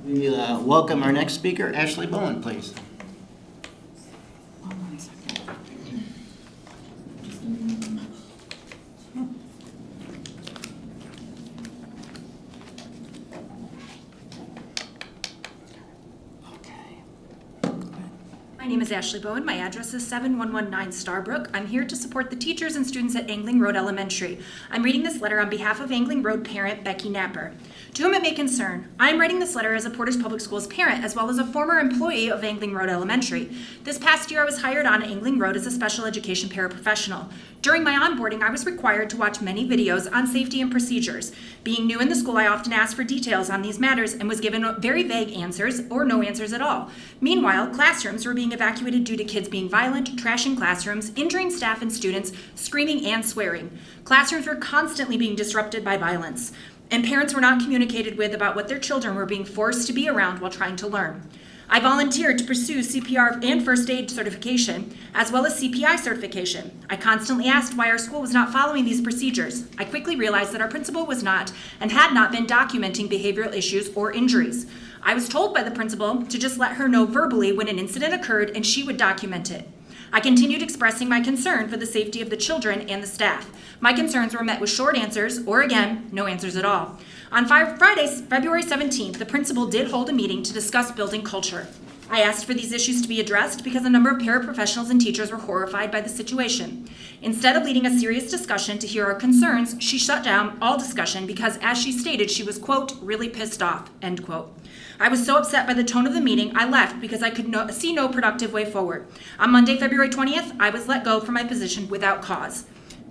D: We welcome our next speaker, Ashley Bowen, please.
O: My name is Ashley Bowen. My address is 7119 Starbrook. I'm here to support the teachers and students at Angling Road Elementary. I'm reading this letter on behalf of Angling Road parent Becky Napper. To whom it may concern, I am writing this letter as a Portage Public Schools parent as well as a former employee of Angling Road Elementary. This past year I was hired on Angling Road as a special education paraprofessional. During my onboarding, I was required to watch many videos on safety and procedures. Being new in the school, I often asked for details on these matters and was given very vague answers or no answers at all. Meanwhile, classrooms were being evacuated due to kids being violent, trashing classrooms, injuring staff and students, screaming and swearing. Classrooms were constantly being disrupted by violence, and parents were not communicated with about what their children were being forced to be around while trying to learn. I volunteered to pursue CPR and first aid certification, as well as CPI certification. I constantly asked why our school was not following these procedures. I quickly realized that our principal was not and had not been documenting behavioral issues or injuries. I was told by the principal to just let her know verbally when an incident occurred and she would document it. I continued expressing my concern for the safety of the children and the staff. My concerns were met with short answers, or again, no answers at all. On Friday, February 17th, the principal did hold a meeting to discuss building culture. I asked for these issues to be addressed because a number of paraprofessionals and teachers were horrified by the situation. Instead of leading a serious discussion to hear our concerns, she shut down all discussion because, as she stated, she was, quote, really pissed off, end quote. I was so upset by the tone of the meeting, I left because I could see no productive way forward. On Monday, February 20th, I was let go from my position without cause.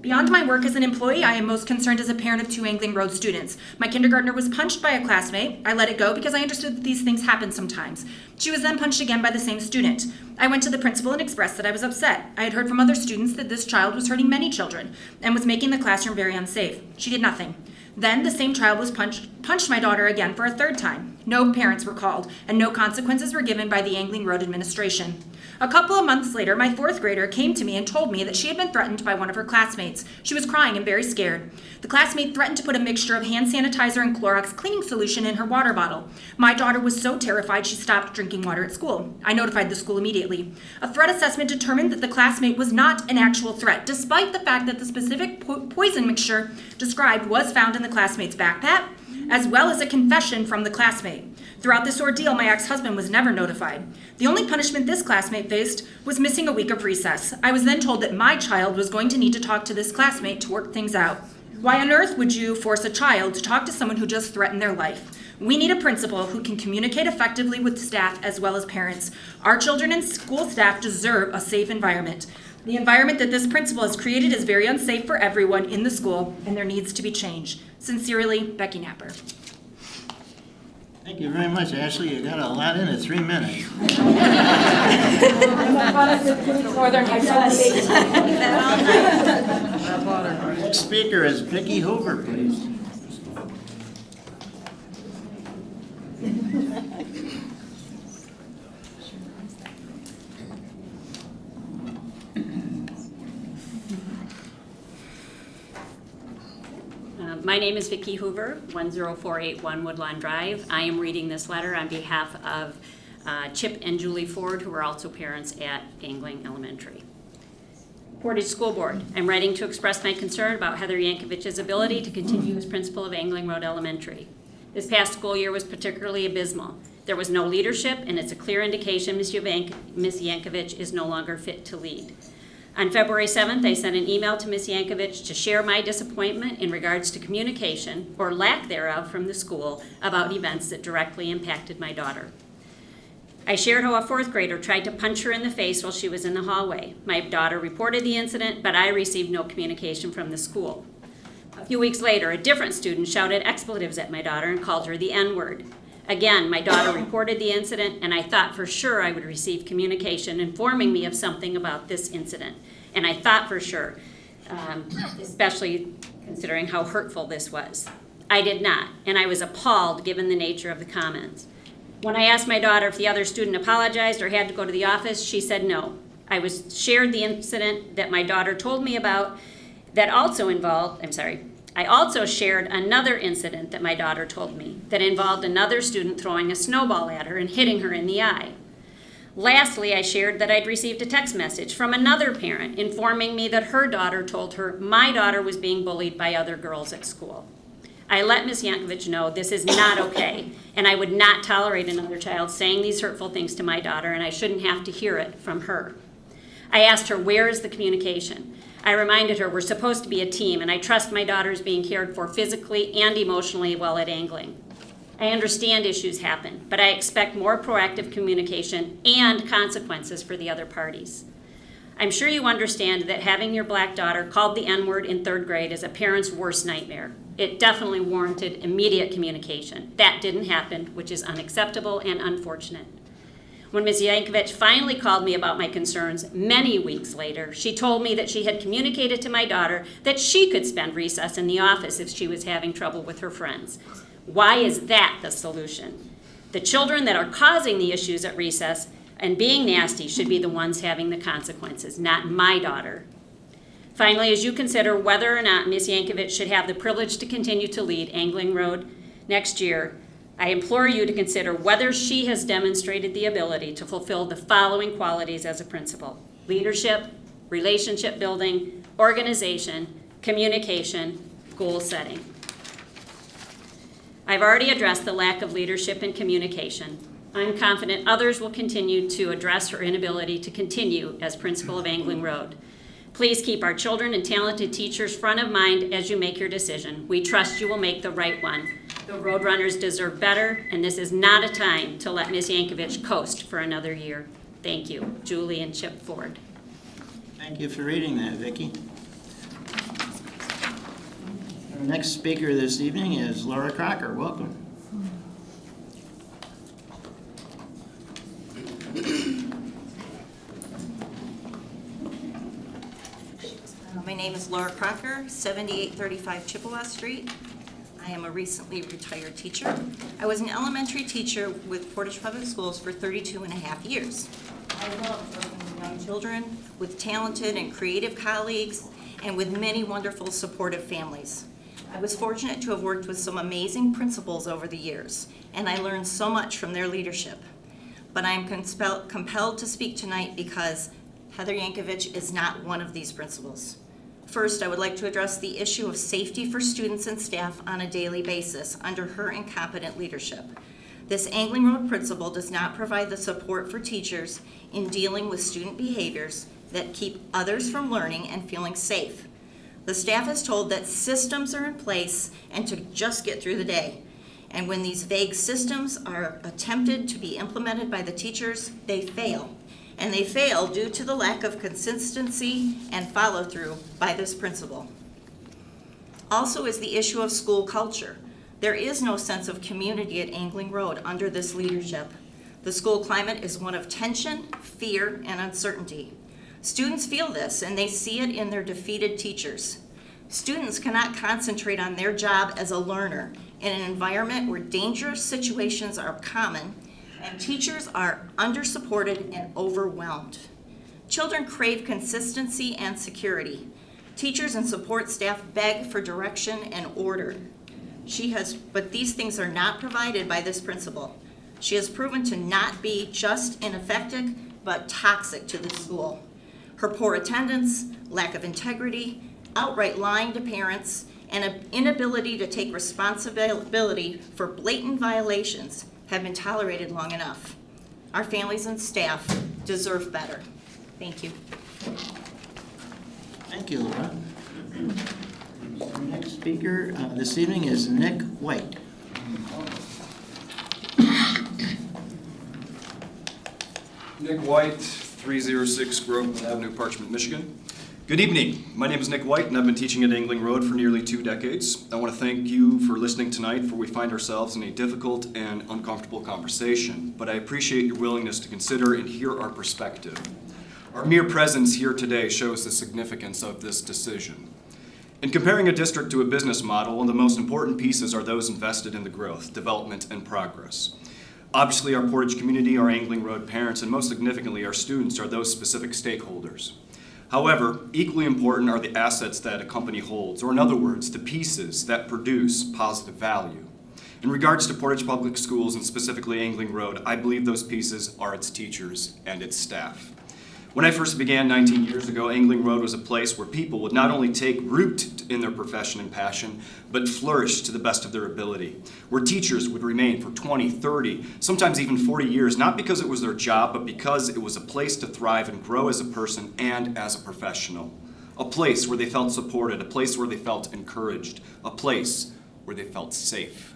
O: Beyond my work as an employee, I am most concerned as a parent of 2 Angling Road students. My kindergartner was punched by a classmate. I let it go because I understood that these things happen sometimes. She was then punched again by the same student. I went to the principal and expressed that I was upset. I had heard from other students that this child was hurting many children and was making the classroom very unsafe. She did nothing. Then the same child was punched my daughter again for a 3rd time. No parents were called, and no consequences were given by the Angling Road administration. A couple of months later, my 4th grader came to me and told me that she had been threatened by one of her classmates. She was crying and very scared. The classmate threatened to put a mixture of hand sanitizer and Clorox cleaning solution in her water bottle. My daughter was so terrified she stopped drinking water at school. I notified the school immediately. A threat assessment determined that the classmate was not an actual threat, despite the fact that the specific poison mixture described was found in the classmate's backpack, as well as a confession from the classmate. Throughout this ordeal, my ex-husband was never notified. The only punishment this classmate faced was missing a week of recess. I was then told that my child was going to need to talk to this classmate to work things out. Why on earth would you force a child to talk to someone who just threatened their life? We need a principal who can communicate effectively with staff as well as parents. Our children and school staff deserve a safe environment. The environment that this principal has created is very unsafe for everyone in the school, and there needs to be change. Sincerely, Becky Napper.
D: Thank you very much, Ashley. You got a lot in 3 minutes. Next speaker is Vicki Hoover, please.
P: My name is Vicki Hoover, 10481 Woodlawn Drive. I am reading this letter on behalf of Chip and Julie Ford, who are also parents at Angling Elementary. Portage School Board. I'm writing to express my concern about Heather Yankovic's ability to continue as principal of Angling Road Elementary. This past school year was particularly abysmal. There was no leadership, and it's a clear indication Ms. Yankovic is no longer fit to lead. On February 7th, I sent an email to Ms. Yankovic to share my disappointment in regards to communication, or lack thereof, from the school about events that directly impacted my daughter. I shared how a 4th grader tried to punch her in the face while she was in the hallway. My daughter reported the incident, but I received no communication from the school. A few weeks later, a different student shouted expletives at my daughter and called her the N-word. Again, my daughter reported the incident, and I thought for sure I would receive communication informing me of something about this incident. And I thought for sure, especially considering how hurtful this was. I did not, and I was appalled given the nature of the comments. When I asked my daughter if the other student apologized or had to go to the office, she said no. I shared the incident that my daughter told me about that also involved, I also shared another incident that my daughter told me that involved another student throwing a snowball at her and hitting her in the eye. Lastly, I shared that I'd received a text message from another parent informing me that her daughter told her my daughter was being bullied by other girls at school. I let Ms. Yankovic know this is not okay, and I would not tolerate another child saying these hurtful things to my daughter, and I shouldn't have to hear it from her. I asked her, where is the communication? I reminded her we're supposed to be a team, and I trust my daughter is being cared for physically and emotionally while at Angling. I understand issues happen, but I expect more proactive communication and consequences for the other parties. I'm sure you understand that having your black daughter called the N-word in 3rd grade is a parent's worst nightmare. It definitely warranted immediate communication. That didn't happen, which is unacceptable and unfortunate. When Ms. Yankovic finally called me about my concerns many weeks later, she told me that she had communicated to my daughter that she could spend recess in the office if she was having trouble with her friends. Why is that the solution? The children that are causing the issues at recess and being nasty should be the ones having the consequences, not my daughter. Finally, as you consider whether or not Ms. Yankovic should have the privilege to continue to lead Angling Road next year, I implore you to consider whether she has demonstrated the ability to fulfill the following qualities as a principal: leadership, relationship building, organization, communication, goal setting. I've already addressed the lack of leadership and communication. I'm confident others will continue to address her inability to continue as principal of Angling Road. Please keep our children and talented teachers front of mind as you make your decision. We trust you will make the right one. The Roadrunners deserve better, and this is not a time to let Ms. Yankovic coast for another year. Thank you, Julie and Chip Ford.
D: Thank you for reading that, Vicki. Our next speaker this evening is Laura Crocker. Welcome.
Q: My name is Laura Crocker, 7835 Chippewa Street. I am a recently retired teacher. I was an elementary teacher with Portage Public Schools for 32 and a half years. I love working with young children, with talented and creative colleagues, and with many wonderful supportive families. I was fortunate to have worked with some amazing principals over the years, and I learned so much from their leadership. But I am compelled to speak tonight because Heather Yankovich is not one of these principals. First, I would like to address the issue of safety for students and staff on a daily basis under her incompetent leadership. This Angling Road principal does not provide the support for teachers in dealing with student behaviors that keep others from learning and feeling safe. The staff is told that systems are in place and to just get through the day. And when these vague systems are attempted to be implemented by the teachers, they fail. And they fail due to the lack of consistency and follow-through by this principal. Also is the issue of school culture. There is no sense of community at Angling Road under this leadership. The school climate is one of tension, fear, and uncertainty. Students feel this, and they see it in their defeated teachers. Students cannot concentrate on their job as a learner in an environment where dangerous situations are common and teachers are under-supported and overwhelmed. Children crave consistency and security. Teachers and support staff beg for direction and order. But these things are not provided by this principal. She has proven to not be just ineffective, but toxic to the school. Her poor attendance, lack of integrity, outright lying to parents, and an inability to take responsibility for blatant violations have been tolerated long enough. Our families and staff deserve better. Thank you.
D: Thank you, Laura. Our next speaker this evening is Nick White.
R: Nick White, 306 Grove Avenue, Parchment, Michigan. Good evening. My name is Nick White, and I've been teaching at Angling Road for nearly 2 decades. I want to thank you for listening tonight, for we find ourselves in a difficult and uncomfortable conversation, but I appreciate your willingness to consider and hear our perspective. Our mere presence here today shows the significance of this decision. In comparing a district to a business model, one of the most important pieces are those invested in the growth, development, and progress. Obviously, our Portage community, our Angling Road parents, and most significantly, our students are those specific stakeholders. However, equally important are the assets that a company holds, or in other words, the pieces that produce positive value. In regards to Portage Public Schools, and specifically Angling Road, I believe those pieces are its teachers and its staff. When I first began 19 years ago, Angling Road was a place where people would not only take root in their profession and passion, but flourish to the best of their ability. Where teachers would remain for 20, 30, sometimes even 40 years, not because it was their job, but because it was a place to thrive and grow as a person and as a professional. A place where they felt supported, a place where they felt encouraged, a place where they felt safe.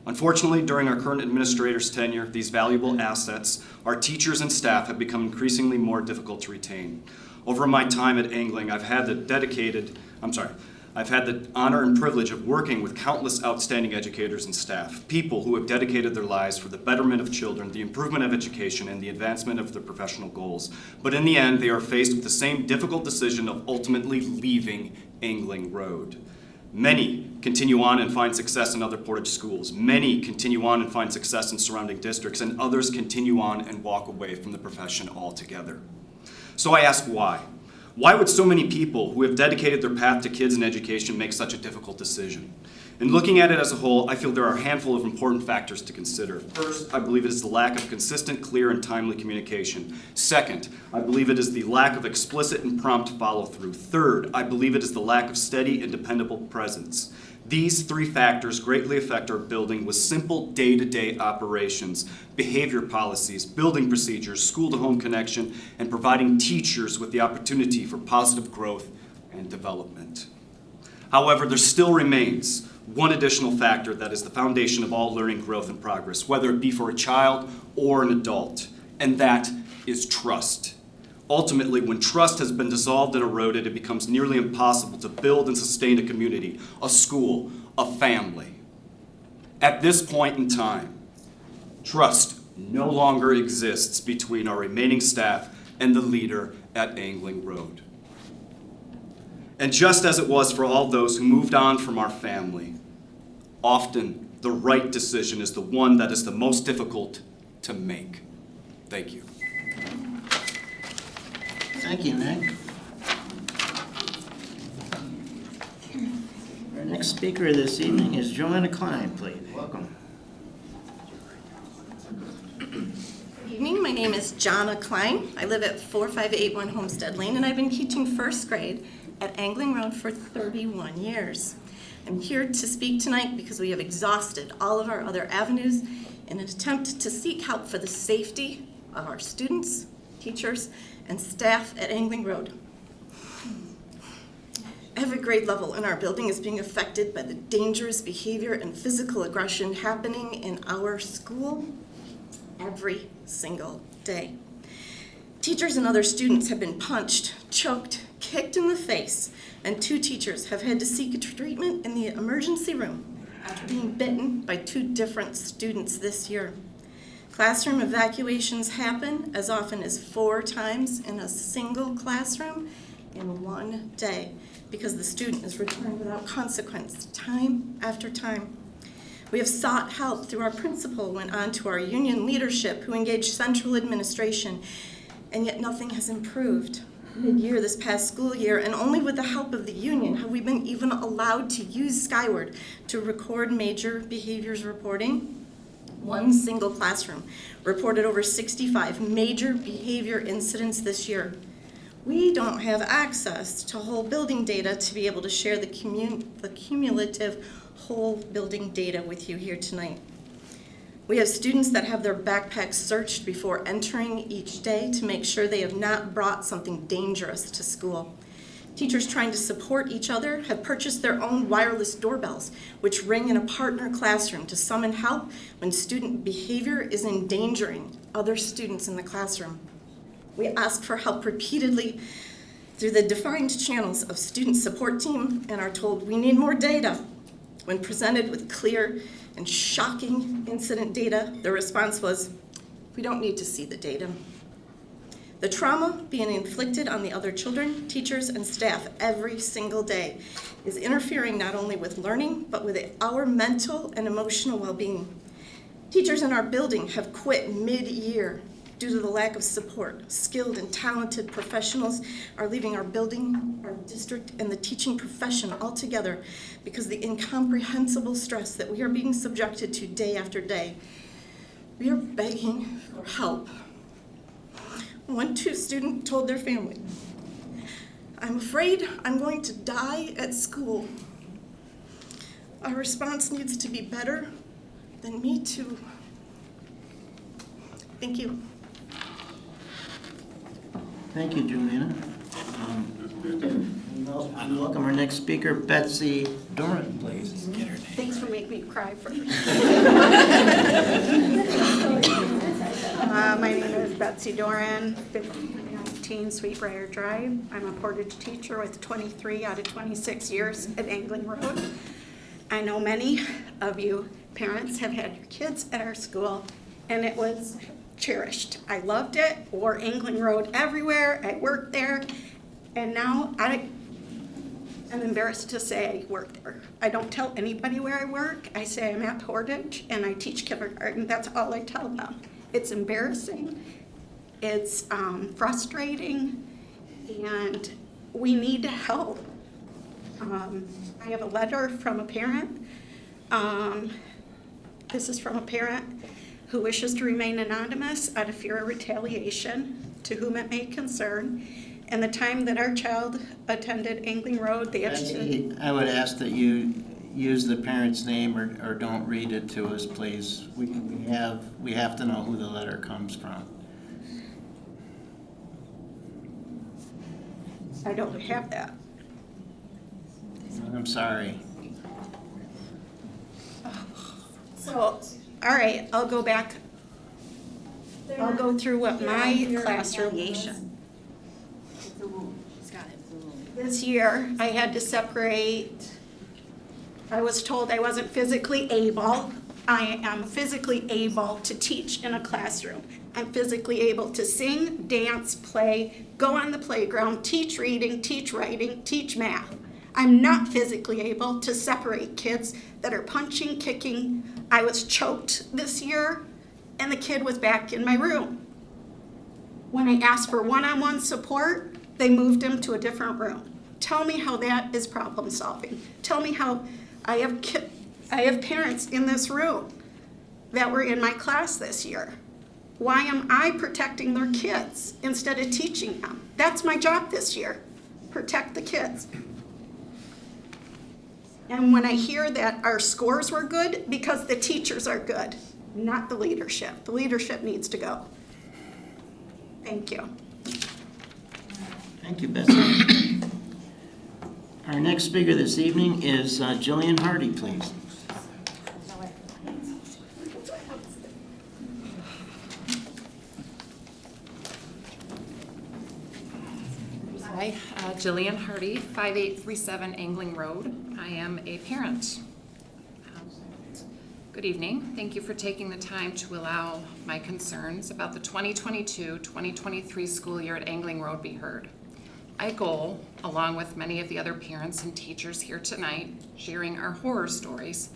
R: Unfortunately, during our current administrator's tenure, these valuable assets, our teachers and staff, have become increasingly more difficult to retain. Over my time at Angling, I've had the honor and privilege of working with countless outstanding educators and staff, people who have dedicated their lives for the betterment of children, the improvement of education, and the advancement of their professional goals. But in the end, they are faced with the same difficult decision of ultimately leaving Angling Road. Many continue on and find success in other Portage schools. Many continue on and find success in surrounding districts, and others continue on and walk away from the profession altogether. So I ask why? Why would so many people who have dedicated their path to kids and education make such a difficult decision? In looking at it as a whole, I feel there are a handful of important factors to consider. First, I believe it is the lack of consistent, clear, and timely communication. Second, I believe it is the lack of explicit and prompt follow-through. Third, I believe it is the lack of steady and dependable presence. These 3 factors greatly affect our building with simple day-to-day operations, behavior policies, building procedures, school-to-home connection, and providing teachers with the opportunity for positive growth and development. However, there still remains one additional factor that is the foundation of all learning, growth, and progress, whether it be for a child or an adult, and that is trust. Ultimately, when trust has been dissolved and eroded, it becomes nearly impossible to build and sustain a community, a school, a family. At this point in time, trust no longer exists between our remaining staff and the leader at Angling Road. And just as it was for all those who moved on from our family, often the right decision is the one that is the most difficult to make. Thank you.
D: Thank you, Nick. Our next speaker this evening is Jonah Klein, please. Welcome.
S: Good evening. My name is Jonah Klein. I live at 4581 Homestead Lane, and I've been teaching first grade at Angling Road for 31 years. I'm here to speak tonight because we have exhausted all of our other avenues in an attempt to seek help for the safety of our students, teachers, and staff at Angling Road. Every grade level in our building is being affected by the dangerous behavior and physical aggression happening in our school every single day. Teachers and other students have been punched, choked, kicked in the face, and 2 teachers have had to seek treatment in the emergency room after being bitten by 2 different students this year. Classroom evacuations happen as often as 4 times in a single classroom in one day because the student is returned without consequence time after time. We have sought help through our principal, went on to our union leadership who engaged central administration, and yet nothing has improved. Mid-year this past school year, and only with the help of the union have we been even allowed to use Skyward to record major behaviors reporting. One single classroom reported over 65 major behavior incidents this year. We don't have access to whole building data to be able to share the cumulative whole building data with you here tonight. We have students that have their backpacks searched before entering each day to make sure they have not brought something dangerous to school. Teachers trying to support each other have purchased their own wireless doorbells, which ring in a partner classroom to summon help when student behavior is endangering other students in the classroom. We ask for help repeatedly through the defined channels of student support team and are told we need more data. When presented with clear and shocking incident data, the response was, we don't need to see the data. The trauma being inflicted on the other children, teachers, and staff every single day is interfering not only with learning, but with our mental and emotional well-being. Teachers in our building have quit mid-year due to the lack of support. Skilled and talented professionals are leaving our building, our district, and the teaching profession altogether because of the incomprehensible stress that we are being subjected to day after day. We are begging for help. One student told their family, I'm afraid I'm going to die at school. Our response needs to be better than me too. Thank you.
D: Thank you, Juliana. Welcome our next speaker, Betsy Doran, please.
T: Thanks for making me cry for my name is Betsy Doran, 1519 Sweetbriar Drive. I'm a Portage teacher with 23 out of 26 years at Angling Road. I know many of you parents have had your kids at our school, and it was cherished. I loved it, wore Angling Road everywhere. I worked there, and now I'm embarrassed to say I work there. I don't tell anybody where I work. I say I'm at Portage, and I teach kindergarten. That's all I tell them. It's embarrassing. It's frustrating, and we need help. I have a letter from a parent. This is from a parent who wishes to remain anonymous out of fear of retaliation, to whom it may concern. And the time that our child attended Angling Road,
D: I would ask that you use the parent's name or don't read it to us, please. We have to know who the letter comes from.
T: I don't have that.
D: I'm sorry.
T: So, all right, I'll go back. I'll go through what my classroom was. This year, I had to separate, I was told I wasn't physically able. I am physically able to teach in a classroom. I'm physically able to sing, dance, play, go on the playground, teach reading, teach writing, teach math. I'm not physically able to separate kids that are punching, kicking. I was choked this year, and the kid was back in my room. When I asked for one-on-one support, they moved him to a different room. Tell me how that is problem solving. Tell me how I have parents in this room that were in my class this year. Why am I protecting their kids instead of teaching them? That's my job this year, protect the kids. And when I hear that our scores were good, because the teachers are good, not the leadership. The leadership needs to go. Thank you.
D: Thank you, Betsy. Our next speaker this evening is Jillian Hardy, please.
U: Hi, Jillian Hardy, 5837 Angling Road. I am a parent. Good evening. Thank you for taking the time to allow my concerns about the 2022-2023 school year at Angling Road be heard. My goal, along with many of the other parents and teachers here tonight, sharing our horror stories,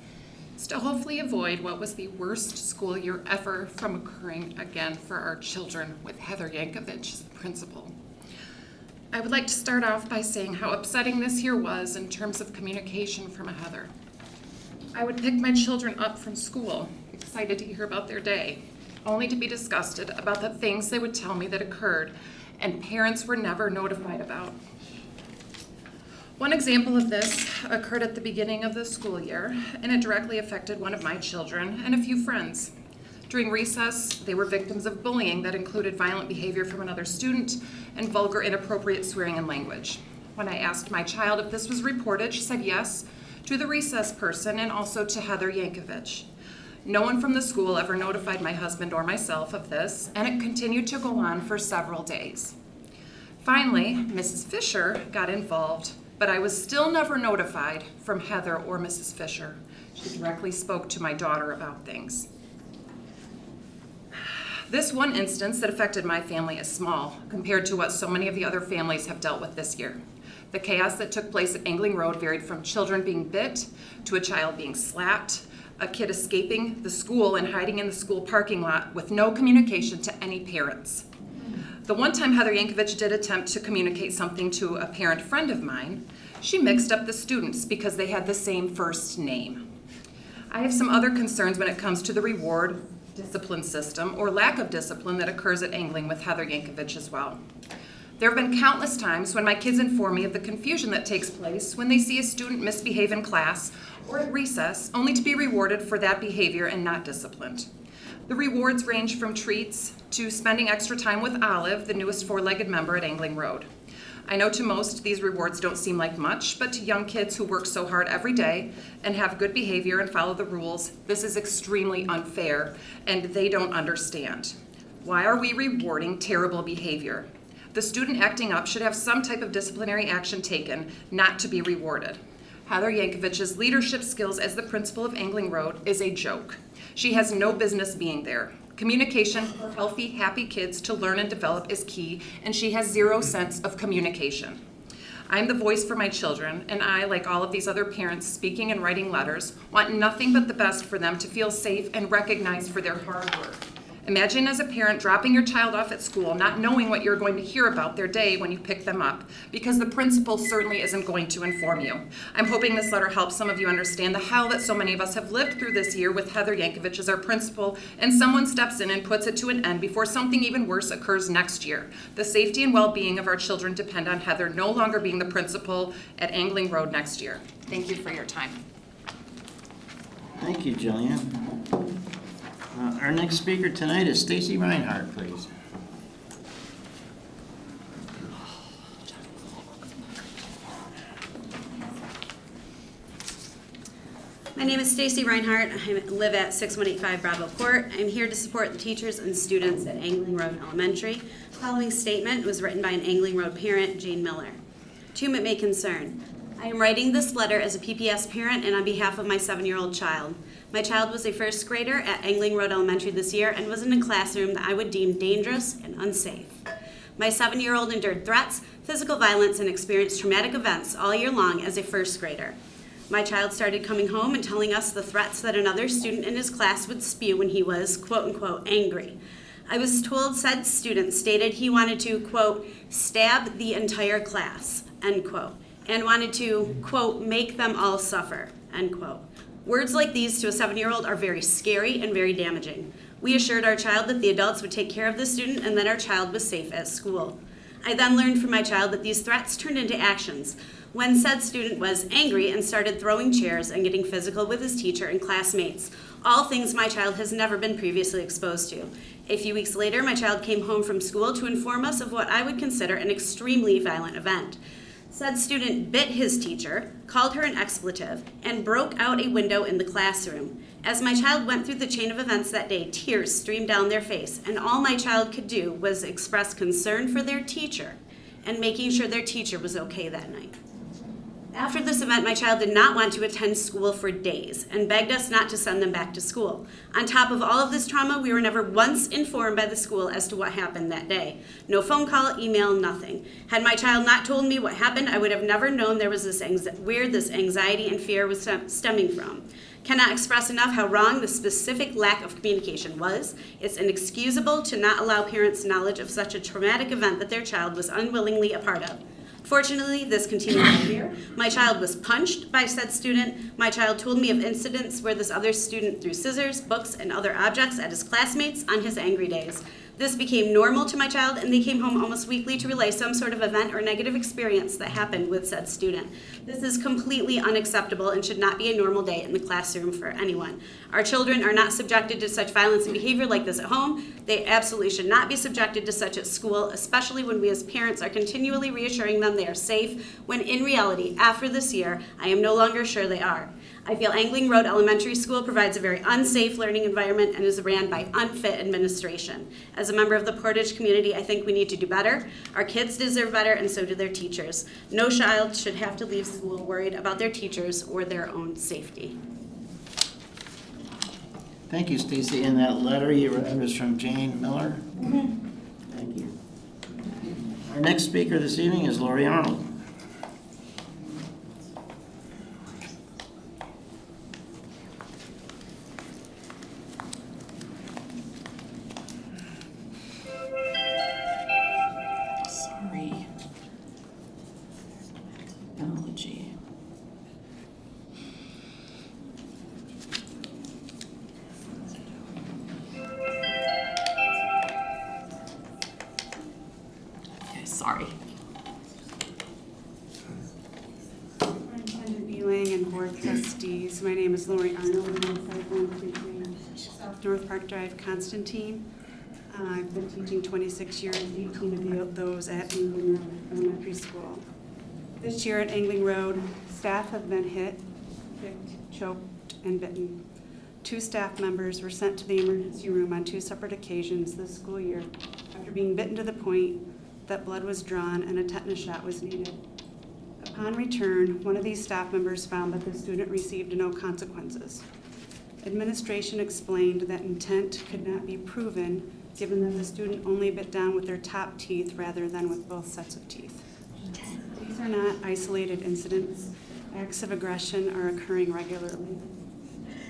U: is to hopefully avoid what was the worst school year ever from occurring again for our children with Heather Yankovich as the principal. I would like to start off by saying how upsetting this year was in terms of communication from Heather. I would pick my children up from school, excited to hear about their day, only to be disgusted about the things they would tell me that occurred and parents were never notified about. One example of this occurred at the beginning of the school year, and it directly affected one of my children and a few friends. During recess, they were victims of bullying that included violent behavior from another student and vulgar, inappropriate swearing and language. When I asked my child if this was reported, she said yes, to the recess person and also to Heather Yankovich. No one from the school ever notified my husband or myself of this, and it continued to go on for several days. Finally, Mrs. Fisher got involved, but I was still never notified from Heather or Mrs. Fisher. She directly spoke to my daughter about things. This one instance that affected my family is small compared to what so many of the other families have dealt with this year. The chaos that took place at Angling Road varied from children being bit to a child being slapped, a kid escaping the school and hiding in the school parking lot with no communication to any parents. The one time Heather Yankovich did attempt to communicate something to a parent friend of mine, she mixed up the students because they had the same first name. I have some other concerns when it comes to the reward discipline system or lack of discipline that occurs at Angling with Heather Yankovich as well. There have been countless times when my kids inform me of the confusion that takes place when they see a student misbehave in class or at recess, only to be rewarded for that behavior and not disciplined. The rewards range from treats to spending extra time with Olive, the newest four-legged member at Angling Road. I know to most these rewards don't seem like much, but to young kids who work so hard every day and have good behavior and follow the rules, this is extremely unfair, and they don't understand. Why are we rewarding terrible behavior? The student acting up should have some type of disciplinary action taken, not to be rewarded. Heather Yankovich's leadership skills as the principal of Angling Road is a joke. She has no business being there. Communication for healthy, happy kids to learn and develop is key, and she has zero sense of communication. I'm the voice for my children, and I, like all of these other parents speaking and writing letters, want nothing but the best for them to feel safe and recognized for their hard work. Imagine as a parent dropping your child off at school, not knowing what you're going to hear about their day when you pick them up, because the principal certainly isn't going to inform you. I'm hoping this letter helps some of you understand the hell that so many of us have lived through this year with Heather Yankovich as our principal, and someone steps in and puts it to an end before something even worse occurs next year. The safety and well-being of our children depend on Heather no longer being the principal at Angling Road next year. Thank you for your time.
D: Thank you, Jillian. Our next speaker tonight is Stacy Reinhardt, please.
A: My name is Stacy Reinhardt. I live at 6185 Bravo Court. I'm here to support the teachers and students at Angling Road Elementary. The following statement was written by an Angling Road parent, Jane Miller. To whom it may concern. I am writing this letter as a PPS parent and on behalf of my 7-year-old child. My child was a first grader at Angling Road Elementary this year and was in a classroom that I would deem dangerous and unsafe. My 7-year-old endured threats, physical violence, and experienced traumatic events all year long as a first grader. My child started coming home and telling us the threats that another student in his class would spew when he was, quote unquote, angry. I was told said student stated he wanted to, quote, stab the entire class, end quote, and wanted to, quote, make them all suffer, end quote. Words like these to a 7-year-old are very scary and very damaging. We assured our child that the adults would take care of the student and that our child was safe at school. I then learned from my child that these threats turned into actions when said student was angry and started throwing chairs and getting physical with his teacher and classmates, all things my child has never been previously exposed to. A few weeks later, my child came home from school to inform us of what I would consider an extremely violent event. Said student bit his teacher, called her an expletive, and broke out a window in the classroom. As my child went through the chain of events that day, tears streamed down their face, and all my child could do was express concern for their teacher and making sure their teacher was okay that night. After this event, my child did not want to attend school for days and begged us not to send them back to school. On top of all of this trauma, we were never once informed by the school as to what happened that day. No phone call, email, nothing. Had my child not told me what happened, I would have never known there was where this anxiety and fear was stemming from. Cannot express enough how wrong the specific lack of communication was. It's inexcusable to not allow parents knowledge of such a traumatic event that their child was unwillingly a part of. Fortunately, this continued all year. My child was punched by said student. My child told me of incidents where this other student threw scissors, books, and other objects at his classmates on his angry days. This became normal to my child, and they came home almost weekly to relay some sort of event or negative experience that happened with said student. This is completely unacceptable and should not be a normal day in the classroom for anyone. Our children are not subjected to such violence and behavior like this at home. They absolutely should not be subjected to such at school, especially when we as parents are continually reassuring them they are safe, when in reality, after this year, I am no longer sure they are. I feel Angling Road Elementary School provides a very unsafe learning environment and is ran by unfit administration. As a member of the Portage community, I think we need to do better. Our kids deserve better, and so do their teachers. No child should have to leave school worried about their teachers or their own safety.
D: Thank you, Stacy. In that letter you read was from Jane Miller. Thank you. Our next speaker this evening is Lori Arnold.
V: Sorry.
T: Superintendent Ewing and board trustees, my name is Lori Arnold, and I'm 5133 South North Park Drive, Constantine. I've been teaching 26 years, 18 of those at Angling Road Elementary School. This year at Angling Road, staff have been hit, kicked, choked, and bitten. 2 staff members were sent to the emergency room on 2 separate occasions this school year after being bitten to the point that blood was drawn and a tetanus shot was needed. Upon return, one of these staff members found that the student received no consequences. Administration explained that intent could not be proven given that the student only bit down with their top teeth rather than with both sets of teeth. These are not isolated incidents. Acts of aggression are occurring regularly.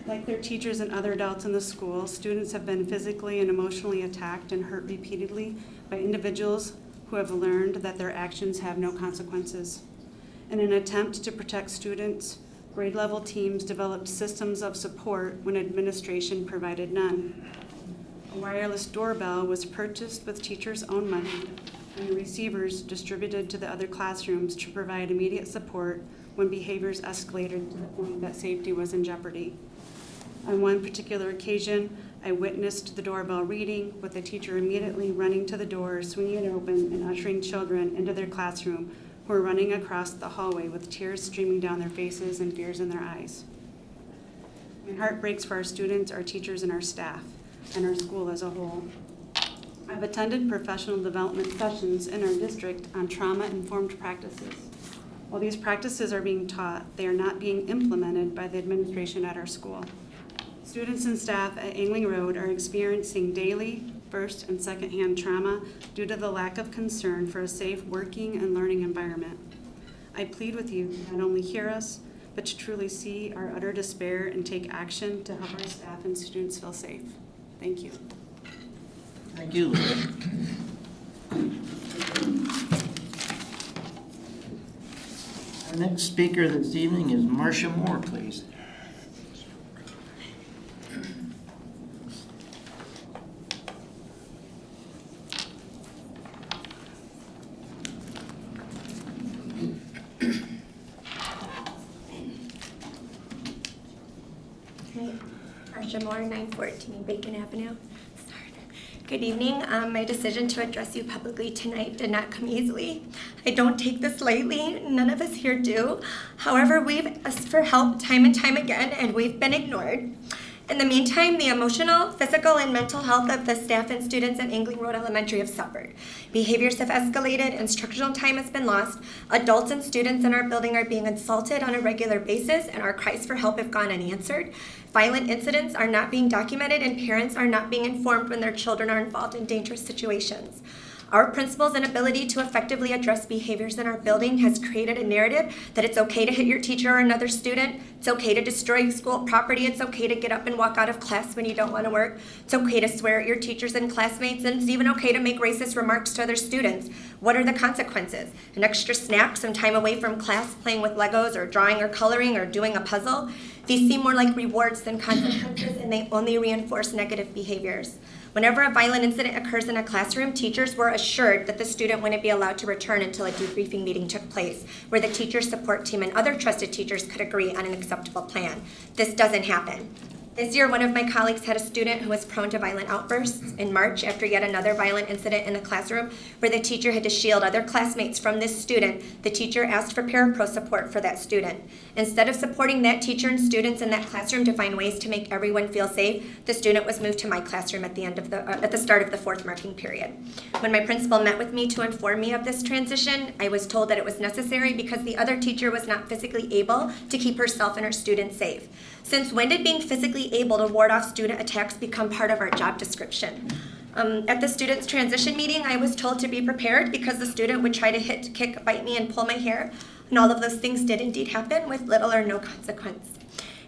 T: Like their teachers and other adults in the school, students have been physically and emotionally attacked and hurt repeatedly by individuals who have learned that their actions have no consequences. In an attempt to protect students, grade level teams developed systems of support when administration provided none. A wireless doorbell was purchased with teachers' own money and receivers distributed to the other classrooms to provide immediate support when behaviors escalated to the point that safety was in jeopardy. On one particular occasion, I witnessed the doorbell ringing, with the teacher immediately running to the door, swinging it open, and ushering children into their classroom who were running across the hallway with tears streaming down their faces and fears in their eyes. My heart breaks for our students, our teachers, and our staff, and our school as a whole. I've attended professional development sessions in our district on trauma-informed practices. While these practices are being taught, they are not being implemented by the administration at our school. Students and staff at Angling Road are experiencing daily first and secondhand trauma due to the lack of concern for a safe working and learning environment. I plead with you to not only hear us, but to truly see our utter despair and take action to help our staff and students feel safe. Thank you.
D: Thank you, Laura. Our next speaker this evening is Marcia Moore, please.
H: Marcia Moore, 914 Bacon Avenue. Good evening. My decision to address you publicly tonight did not come easily. I don't take this lightly. None of us here do. However, we've asked for help time and time again, and we've been ignored. In the meantime, the emotional, physical, and mental health of the staff and students at Angling Road Elementary have suffered. Behaviors have escalated, instructional time has been lost, adults and students in our building are being insulted on a regular basis, and our cries for help have gone unanswered. Violent incidents are not being documented, and parents are not being informed when their children are involved in dangerous situations. Our principal's inability to effectively address behaviors in our building has created a narrative that it's okay to hit your teacher or another student, it's okay to destroy school property, it's okay to get up and walk out of class when you don't want to work, it's okay to swear at your teachers and classmates, and it's even okay to make racist remarks to other students. What are the consequences? An extra snack, some time away from class playing with Legos or drawing or coloring or doing a puzzle? These seem more like rewards than consequences, and they only reinforce negative behaviors. Whenever a violent incident occurs in a classroom, teachers were assured that the student wouldn't be allowed to return until a debriefing meeting took place, where the teacher support team and other trusted teachers could agree on an acceptable plan. This doesn't happen. This year, one of my colleagues had a student who was prone to violent outbursts. In March, after yet another violent incident in the classroom where the teacher had to shield other classmates from this student, the teacher asked for parapro support for that student. Instead of supporting that teacher and students in that classroom to find ways to make everyone feel safe, the student was moved to my classroom at the start of the fourth marking period. When my principal met with me to inform me of this transition, I was told that it was necessary because the other teacher was not physically able to keep herself and her students safe. Since when did being physically able to ward off student attacks become part of our job description? At the students' transition meeting, I was told to be prepared because the student would try to hit, kick, bite me, and pull my hair. And all of those things did indeed happen with little or no consequence.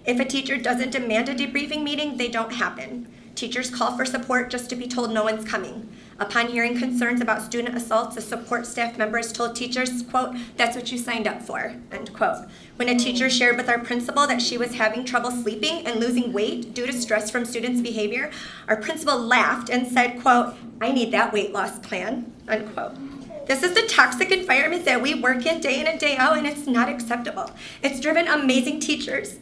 H: If a teacher doesn't demand a debriefing meeting, they don't happen. Teachers call for support just to be told no one's coming. Upon hearing concerns about student assaults, a support staff member has told teachers, quote, "That's what you signed up for," end quote. When a teacher shared with our principal that she was having trouble sleeping and losing weight due to stress from students' behavior, our principal laughed and said, quote, "I need that weight loss plan," unquote. This is the toxic environment that we work in day and day out, and it's not acceptable. It's driven amazing teachers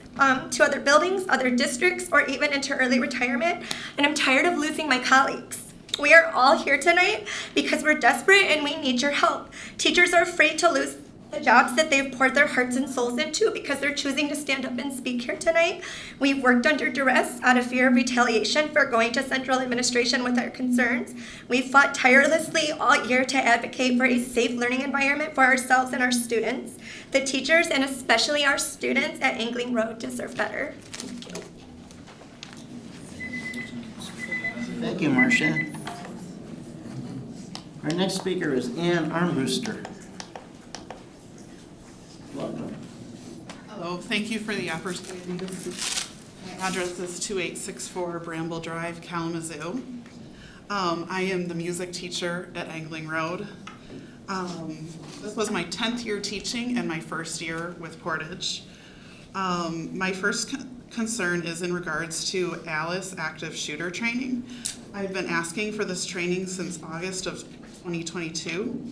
H: to other buildings, other districts, or even into early retirement, and I'm tired of losing my colleagues. We are all here tonight because we're desperate and we need your help. Teachers are afraid to lose the jobs that they've poured their hearts and souls into because they're choosing to stand up and speak here tonight. We've worked under duress out of fear of retaliation for going to central administration with our concerns. We've fought tirelessly all year to advocate for a safe learning environment for ourselves and our students. The teachers and especially our students at Angling Road deserve better. Thank you.
D: Thank you, Marcia. Our next speaker is Ann Armbruster. Welcome.
V: Hello, thank you for the opportunity to speak. My address is 2864 Bramble Drive, Kalamazoo. I am the music teacher at Angling Road. This was my 10th year teaching and my first year with Portage. My first concern is in regards to Alice active shooter training. I've been asking for this training since August of 2022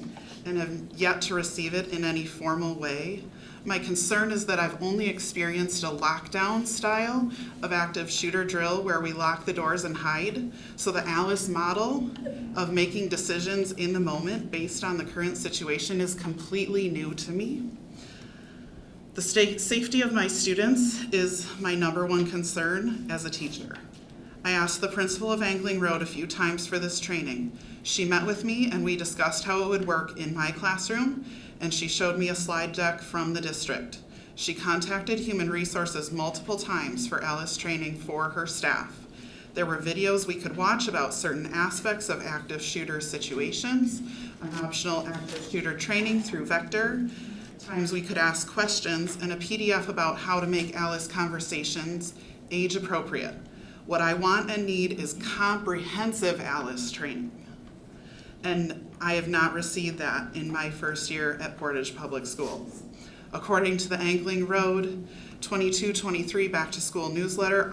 V: and have yet to receive it in any formal way. My concern is that I've only experienced a lockdown style of active shooter drill where we lock the doors and hide. So the Alice model of making decisions in the moment based on the current situation is completely new to me. The safety of my students is my #1 concern as a teacher. I asked the principal of Angling Road a few times for this training. She met with me and we discussed how it would work in my classroom, and she showed me a slide deck from the district. She contacted Human Resources multiple times for ALICE training for her staff. There were videos we could watch about certain aspects of active shooter situations, an optional active shooter training through Vector, times we could ask questions, and a PDF about how to make ALICE conversations age appropriate. What I want and need is comprehensive ALICE training. And I have not received that in my first year at Portage Public Schools. According to the Angling Road 22-23 Back to School newsletter,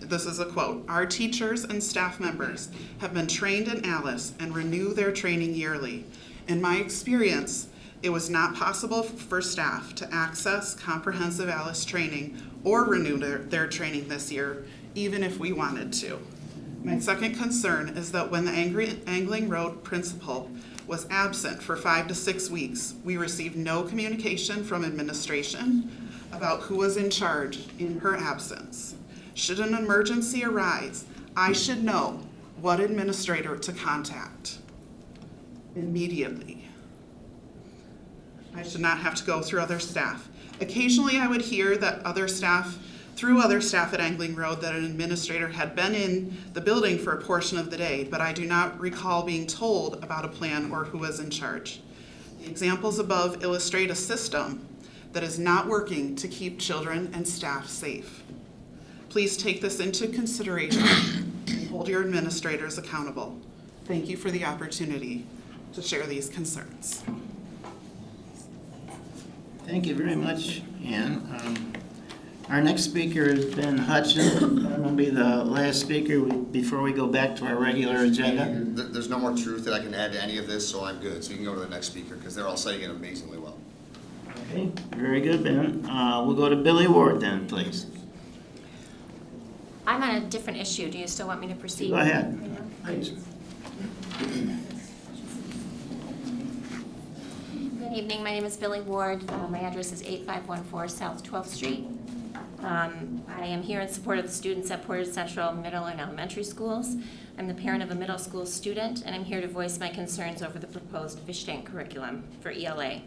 V: this is a quote, "Our teachers and staff members have been trained in ALICE and renew their training yearly. In my experience, it was not possible for staff to access comprehensive ALICE training or renew their training this year, even if we wanted to. My second concern is that when the Angling Road principal was absent for 5 to 6 weeks, we received no communication from administration about who was in charge in her absence. Should an emergency arise, I should know what administrator to contact immediately. I should not have to go through other staff. Occasionally I would hear that through other staff at Angling Road, that an administrator had been in the building for a portion of the day, but I do not recall being told about a plan or who was in charge. The examples above illustrate a system that is not working to keep children and staff safe. Please take this into consideration and hold your administrators accountable. Thank you for the opportunity to share these concerns."
D: Thank you very much, Ann. Our next speaker is Ben Hudson. That will be the last speaker before we go back to our regular agenda.
F: There's no more truth that I can add to any of this, so I'm good. So you can go to the next speaker because they're all saying it amazingly well.
D: Okay, very good, Ben. We'll go to Billy Ward then, please.
I: I'm on a different issue. Do you still want me to proceed?
D: Go ahead. Please.
I: Good evening. My name is Billy Ward. My address is 8514 South 12th Street. I am here in support of the students at Portage Central Middle and Elementary Schools. I'm the parent of a middle school student, and I'm here to voice my concerns over the proposed fish tank curriculum for ELA.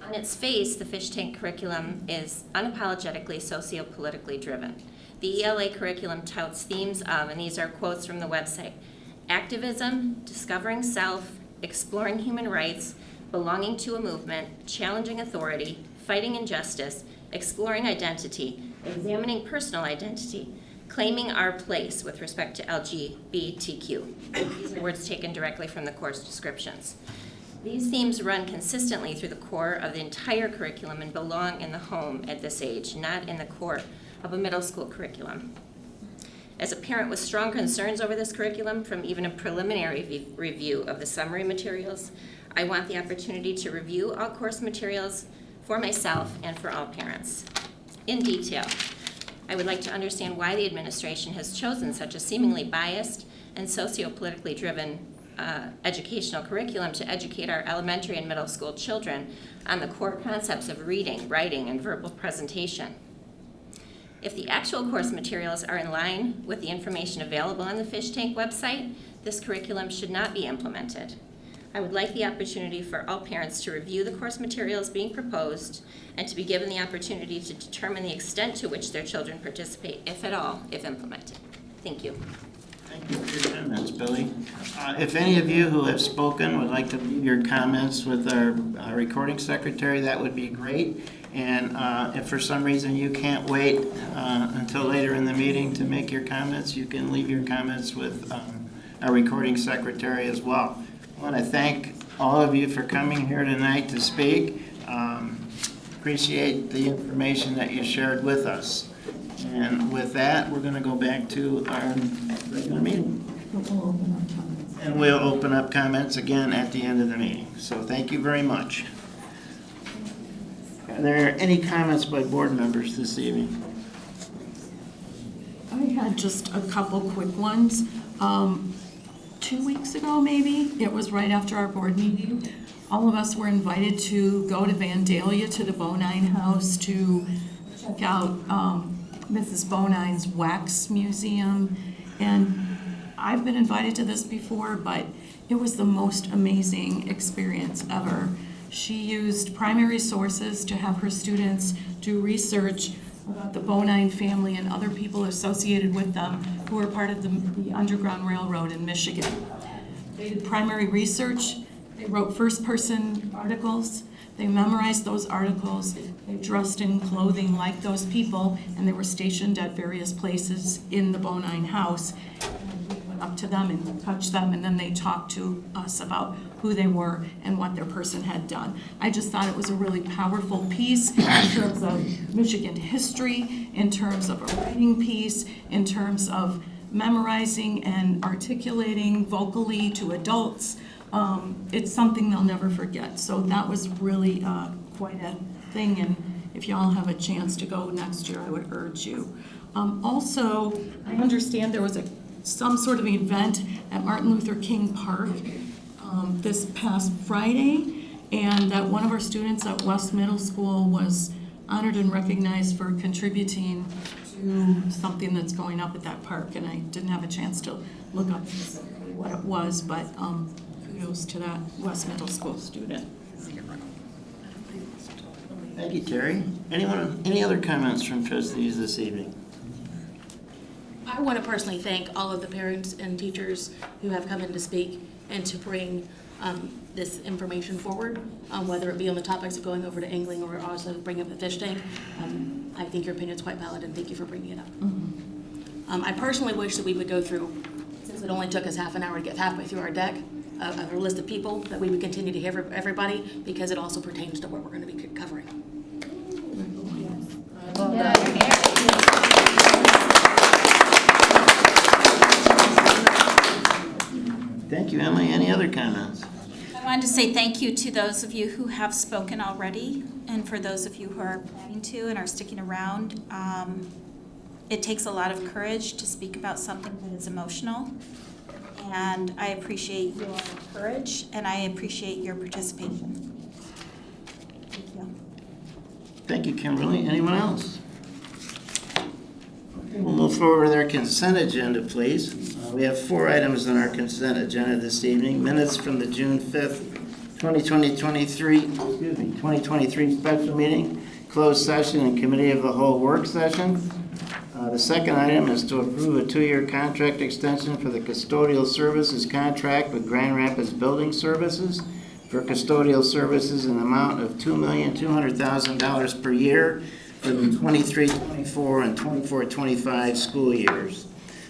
I: On its face, the fish tank curriculum is unapologetically socio-politically driven. The ELA curriculum touts themes of, and these are quotes from the website, activism, discovering self, exploring human rights, belonging to a movement, challenging authority, fighting injustice, exploring identity, examining personal identity, claiming our place with respect to LGBTQ. These are words taken directly from the course descriptions. These themes run consistently through the core of the entire curriculum and belong in the home at this age, not in the core of a middle school curriculum. As a parent with strong concerns over this curriculum from even a preliminary review of the summary materials, I want the opportunity to review all course materials for myself and for all parents. In detail, I would like to understand why the administration has chosen such a seemingly biased and socio-politically driven educational curriculum to educate our elementary and middle school children on the core concepts of reading, writing, and verbal presentation. If the actual course materials are in line with the information available on the Fish Tank website, this curriculum should not be implemented. I would like the opportunity for all parents to review the course materials being proposed and to be given the opportunity to determine the extent to which their children participate, if at all, if implemented. Thank you.
D: Thank you for your comments, Billy. If any of you who have spoken would like to leave your comments with our recording secretary, that would be great. And if for some reason you can't wait until later in the meeting to make your comments, you can leave your comments with our recording secretary as well. I want to thank all of you for coming here tonight to speak. Appreciate the information that you shared with us. And with that, we're going to go back to our regular meeting. And we'll open up comments again at the end of the meeting. So thank you very much. Are there any comments by board members this evening?
W: I had just a couple quick ones.
C: 2 weeks ago, maybe. It was right after our board meeting. All of us were invited to go to Vandalia to the Bowen house to check out Mrs. Bowen's wax museum. And I've been invited to this before, but it was the most amazing experience ever. She used primary sources to have her students do research about the Bowen family and other people associated with them who were part of the Underground Railroad in Michigan. They did primary research, they wrote first-person articles, they memorized those articles, they dressed in clothing like those people, and they were stationed at various places in the Bowen house. And we went up to them and touched them, and then they talked to us about who they were and what their person had done. I just thought it was a really powerful piece in terms of Michigan history, in terms of a writing piece, in terms of memorizing and articulating vocally to adults. It's something they'll never forget. So that was really quite a thing, and if y'all have a chance to go next year, I would urge you. Also, I understand there was some sort of event at Martin Luther King Park this past Friday, and that one of our students at West Middle School was honored and recognized for contributing to something that's going up at that park, and I didn't have a chance to look up specifically what it was, but kudos to that West Middle School student.
D: Thank you, Terry. Any other comments from trustees this evening?
G: I want to personally thank all of the parents and teachers who have come in to speak and to bring this information forward, whether it be on the topics of going over to angling or also bring up the fish tank. I think your opinion is quite valid, and thank you for bringing it up. I personally wish that we would go through, since it only took us half an hour to get halfway through our deck, a list of people, that we would continue to hear everybody, because it also pertains to what we're going to be covering.
D: Thank you, Emily. Any other comments?
J: I wanted to say thank you to those of you who have spoken already, and for those of you who are planning to and are sticking around. It takes a lot of courage to speak about something that is emotional, and I appreciate your courage and I appreciate your participation. Thank you.
D: Thank you, Kimberly. Anyone else? We'll move forward with our consent agenda, please. We have 4 items on our consent agenda this evening. Minutes from the June 5th, 2023 special meeting, closed session, and committee of the whole work session. The second item is to approve a 2-year contract extension for the custodial services contract with Grand Rapids Building Services for custodial services in the amount of $2,200,000 per year for the 23-24 and 24-25 school years.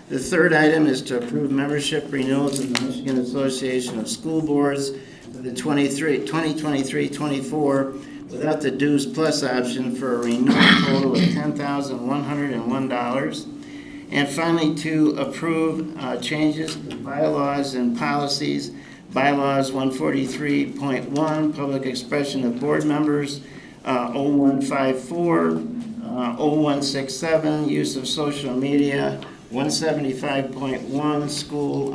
D: The third item is to approve membership renewals in the Michigan Association of School Boards for the 2023-24 without the dues plus option for a renewal total of $10,101. And finally, to approve changes to bylaws and policies. Bylaws 143.1, public expression of board members, 0154, 0167, use of social media, 175.1, school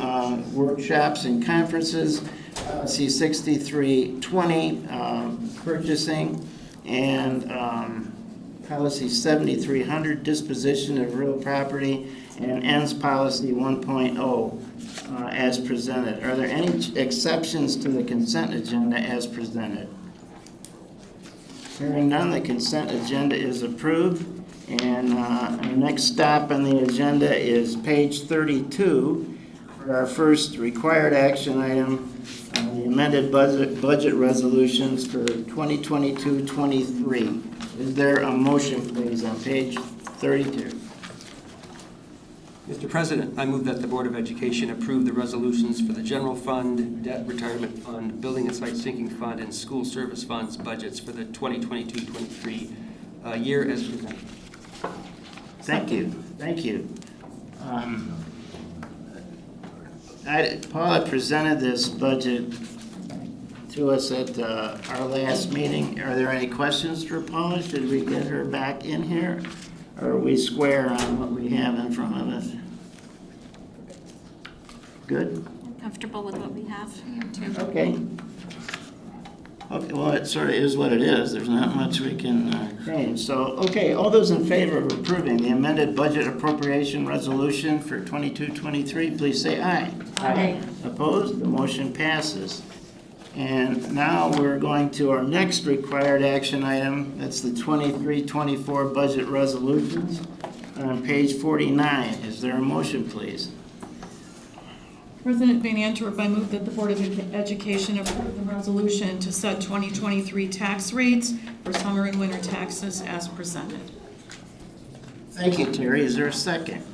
D: workshops and conferences, policy 6320, purchasing, and policy 7300, disposition of real property, and ends policy 1.0 as presented. Are there any exceptions to the consent agenda as presented? Hearing none, the consent agenda is approved. And our next stop on the agenda is page 32 for our first required action item, the amended budget resolutions for 2022-23. Is there a motion, please, on page 32?
W: Mr. President, I move that the Board of Education approve the resolutions for the General Fund, Debt Retirement Fund, Building and Site Sinking Fund, and School Service Funds budgets for the 2022-23 year as presented.
D: Thank you. Thank you. Paula presented this budget to us at our last meeting. Are there any questions for Paula? Should we get her back in here? Or are we square on what we have in front of us? Good?
J: comfortable with what we have.
D: Okay. Okay, well, it sort of is what it is. There's not much we can change. So, okay, all those in favor of approving the amended budget appropriation resolution for 22-23, please say aye.
J: Aye.
D: Opposed? The motion passes. And now we're going to our next required action item. That's the 23-24 budget resolutions on page 49. Is there a motion, please?
C: President Van Antwerp, I move that the Board of Education approve the resolution to set 2023 tax rates for summer and winter taxes as presented.
D: Thank you, Terry. Is there a second?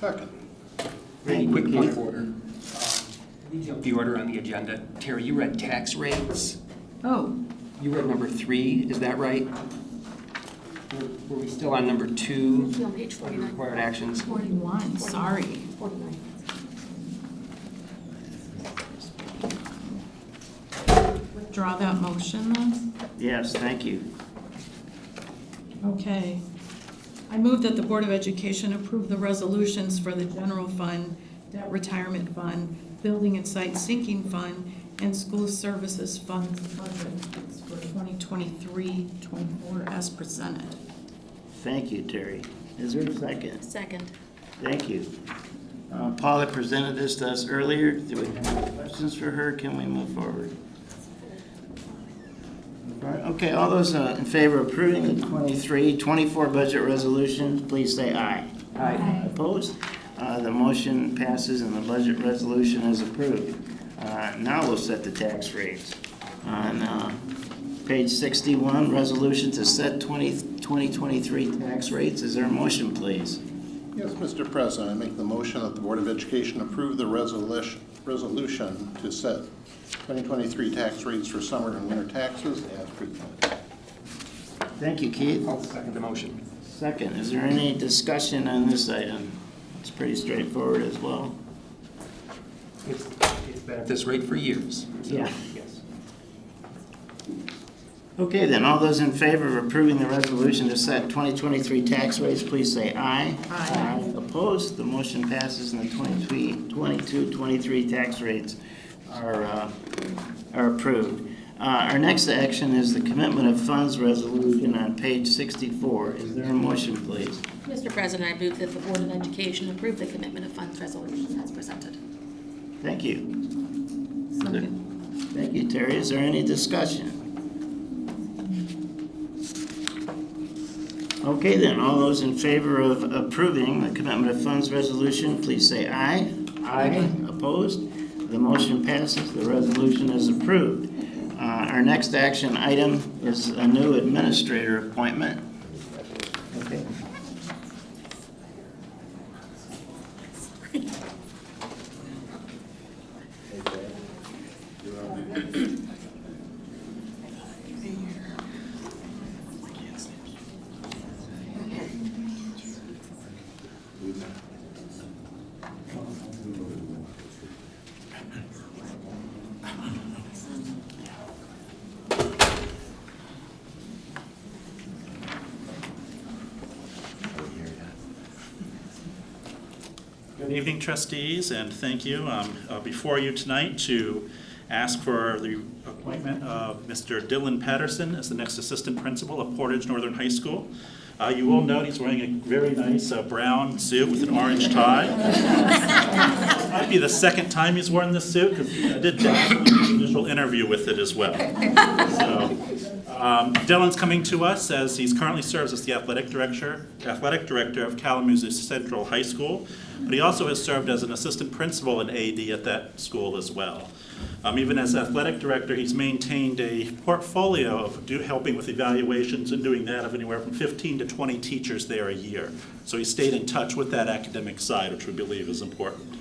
M: Second.
W: Quick point of order. We jumped the order on the agenda. Terry, you read tax rates.
C: Oh.
W: You read number 3, is that right? Were we still on number 2?
G: On page 49.
W: Required actions.
C: 41, sorry.
G: 49.
C: Withdraw that motion then?
D: Yes, thank you.
C: Okay. I move that the Board of Education approve the resolutions for the general fund, debt retirement fund, building and site sinking fund, and school services funds budgets for 2023-24 as presented.
D: Thank you, Terry. Is there a second?
G: Second.
D: Thank you. Paula presented this to us earlier. Do we have any questions for her? Can we move forward? All right, okay, all those in favor of approving the 23-24 budget resolutions, please say aye.
W: Aye.
D: Opposed? The motion passes and the budget resolution is approved. Now we'll set the tax rates. On page 61, resolution to set 2023 tax rates. Is there a motion, please?
B: Yes, Mr. President, I make the motion that the Board of Education approve the resolution to set 2023 tax rates for summer and winter taxes as presented.
D: Thank you, Keith.
W: I'll second the motion.
D: Second, is there any discussion on this item? It's pretty straightforward as well.
W: It's been at this rate for years. So,
D: Yeah.
W: Yes.
D: Okay, then, all those in favor of approving the resolution to set 2023 tax rates, please say aye.
C: Aye.
D: Opposed? The motion passes and the 22-23 tax rates are approved. Our next action is the commitment of funds resolution on page 64. Is there a motion, please?
G: Mr. President, I move that the Board of Education approve the commitment of funds resolution as presented.
D: Thank you.
C: Second.
D: Thank you, Terry. Is there any discussion? Okay, then, all those in favor of approving the commitment of funds resolution, please say aye. Aye. Opposed? The motion passes. The resolution is approved. Our next action item is a new administrator appointment. Okay.
E: Good evening, trustees, and thank you. Before you tonight to ask for the appointment of Mr. Dylan Patterson as the next assistant principal of Portage Northern High School. You will note he's wearing a very nice brown suit with an orange tie. Might be the second time he's worn this suit, because I did the initial interview with it as well. So, Dylan's coming to us as he currently serves as the athletic director of Kalamazoo Central High School, but he also has served as an assistant principal and AD at that school as well. Even as athletic director, he's maintained a portfolio of helping with evaluations and doing that of anywhere from 15 to 20 teachers there a year. So he stayed in touch with that academic side, which we believe is important.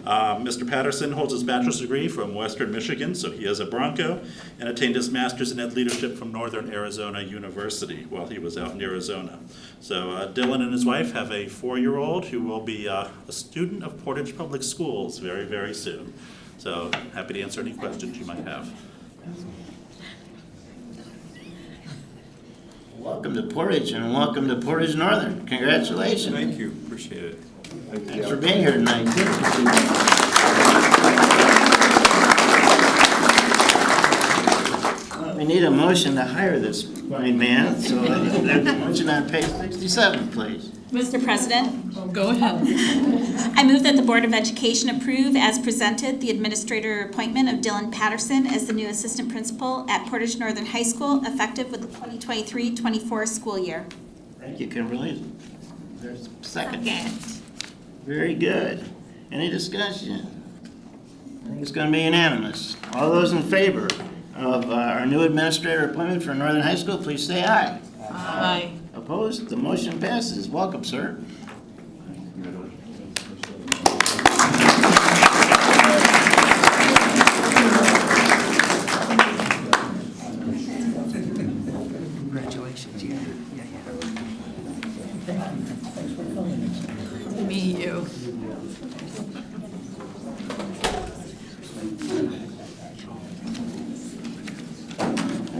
E: Mr. Patterson holds his bachelor's degree from Western Michigan, so he is a Bronco, and attained his master's in ed leadership from Northern Arizona University while he was out in Arizona. So Dylan and his wife have a 4-year-old who will be a student of Portage Public Schools very, very soon. So happy to answer any questions you might have.
D: Welcome to Portage and welcome to Portage Northern. Congratulations.
K: Thank you. Appreciate it.
D: Thanks for being here tonight. need a motion to hire this fine man, so there's a motion on page 67, please.
J: Mr. President,
C: Go ahead.
J: I move that the Board of Education approve as presented the administrator appointment of Dylan Patterson as the new assistant principal at Portage Northern High School, effective with the 2023-24 school year.
D: Thank you, Kimberly. There's a second. Very good. Any discussion? I think it's going to be unanimous. All those in favor of our new administrator appointment for Northern High School, please say aye.
C: Aye.
D: Opposed? The motion passes. Welcome, sir.
C: Congratulations. Yeah. Thanks for coming. Me, you.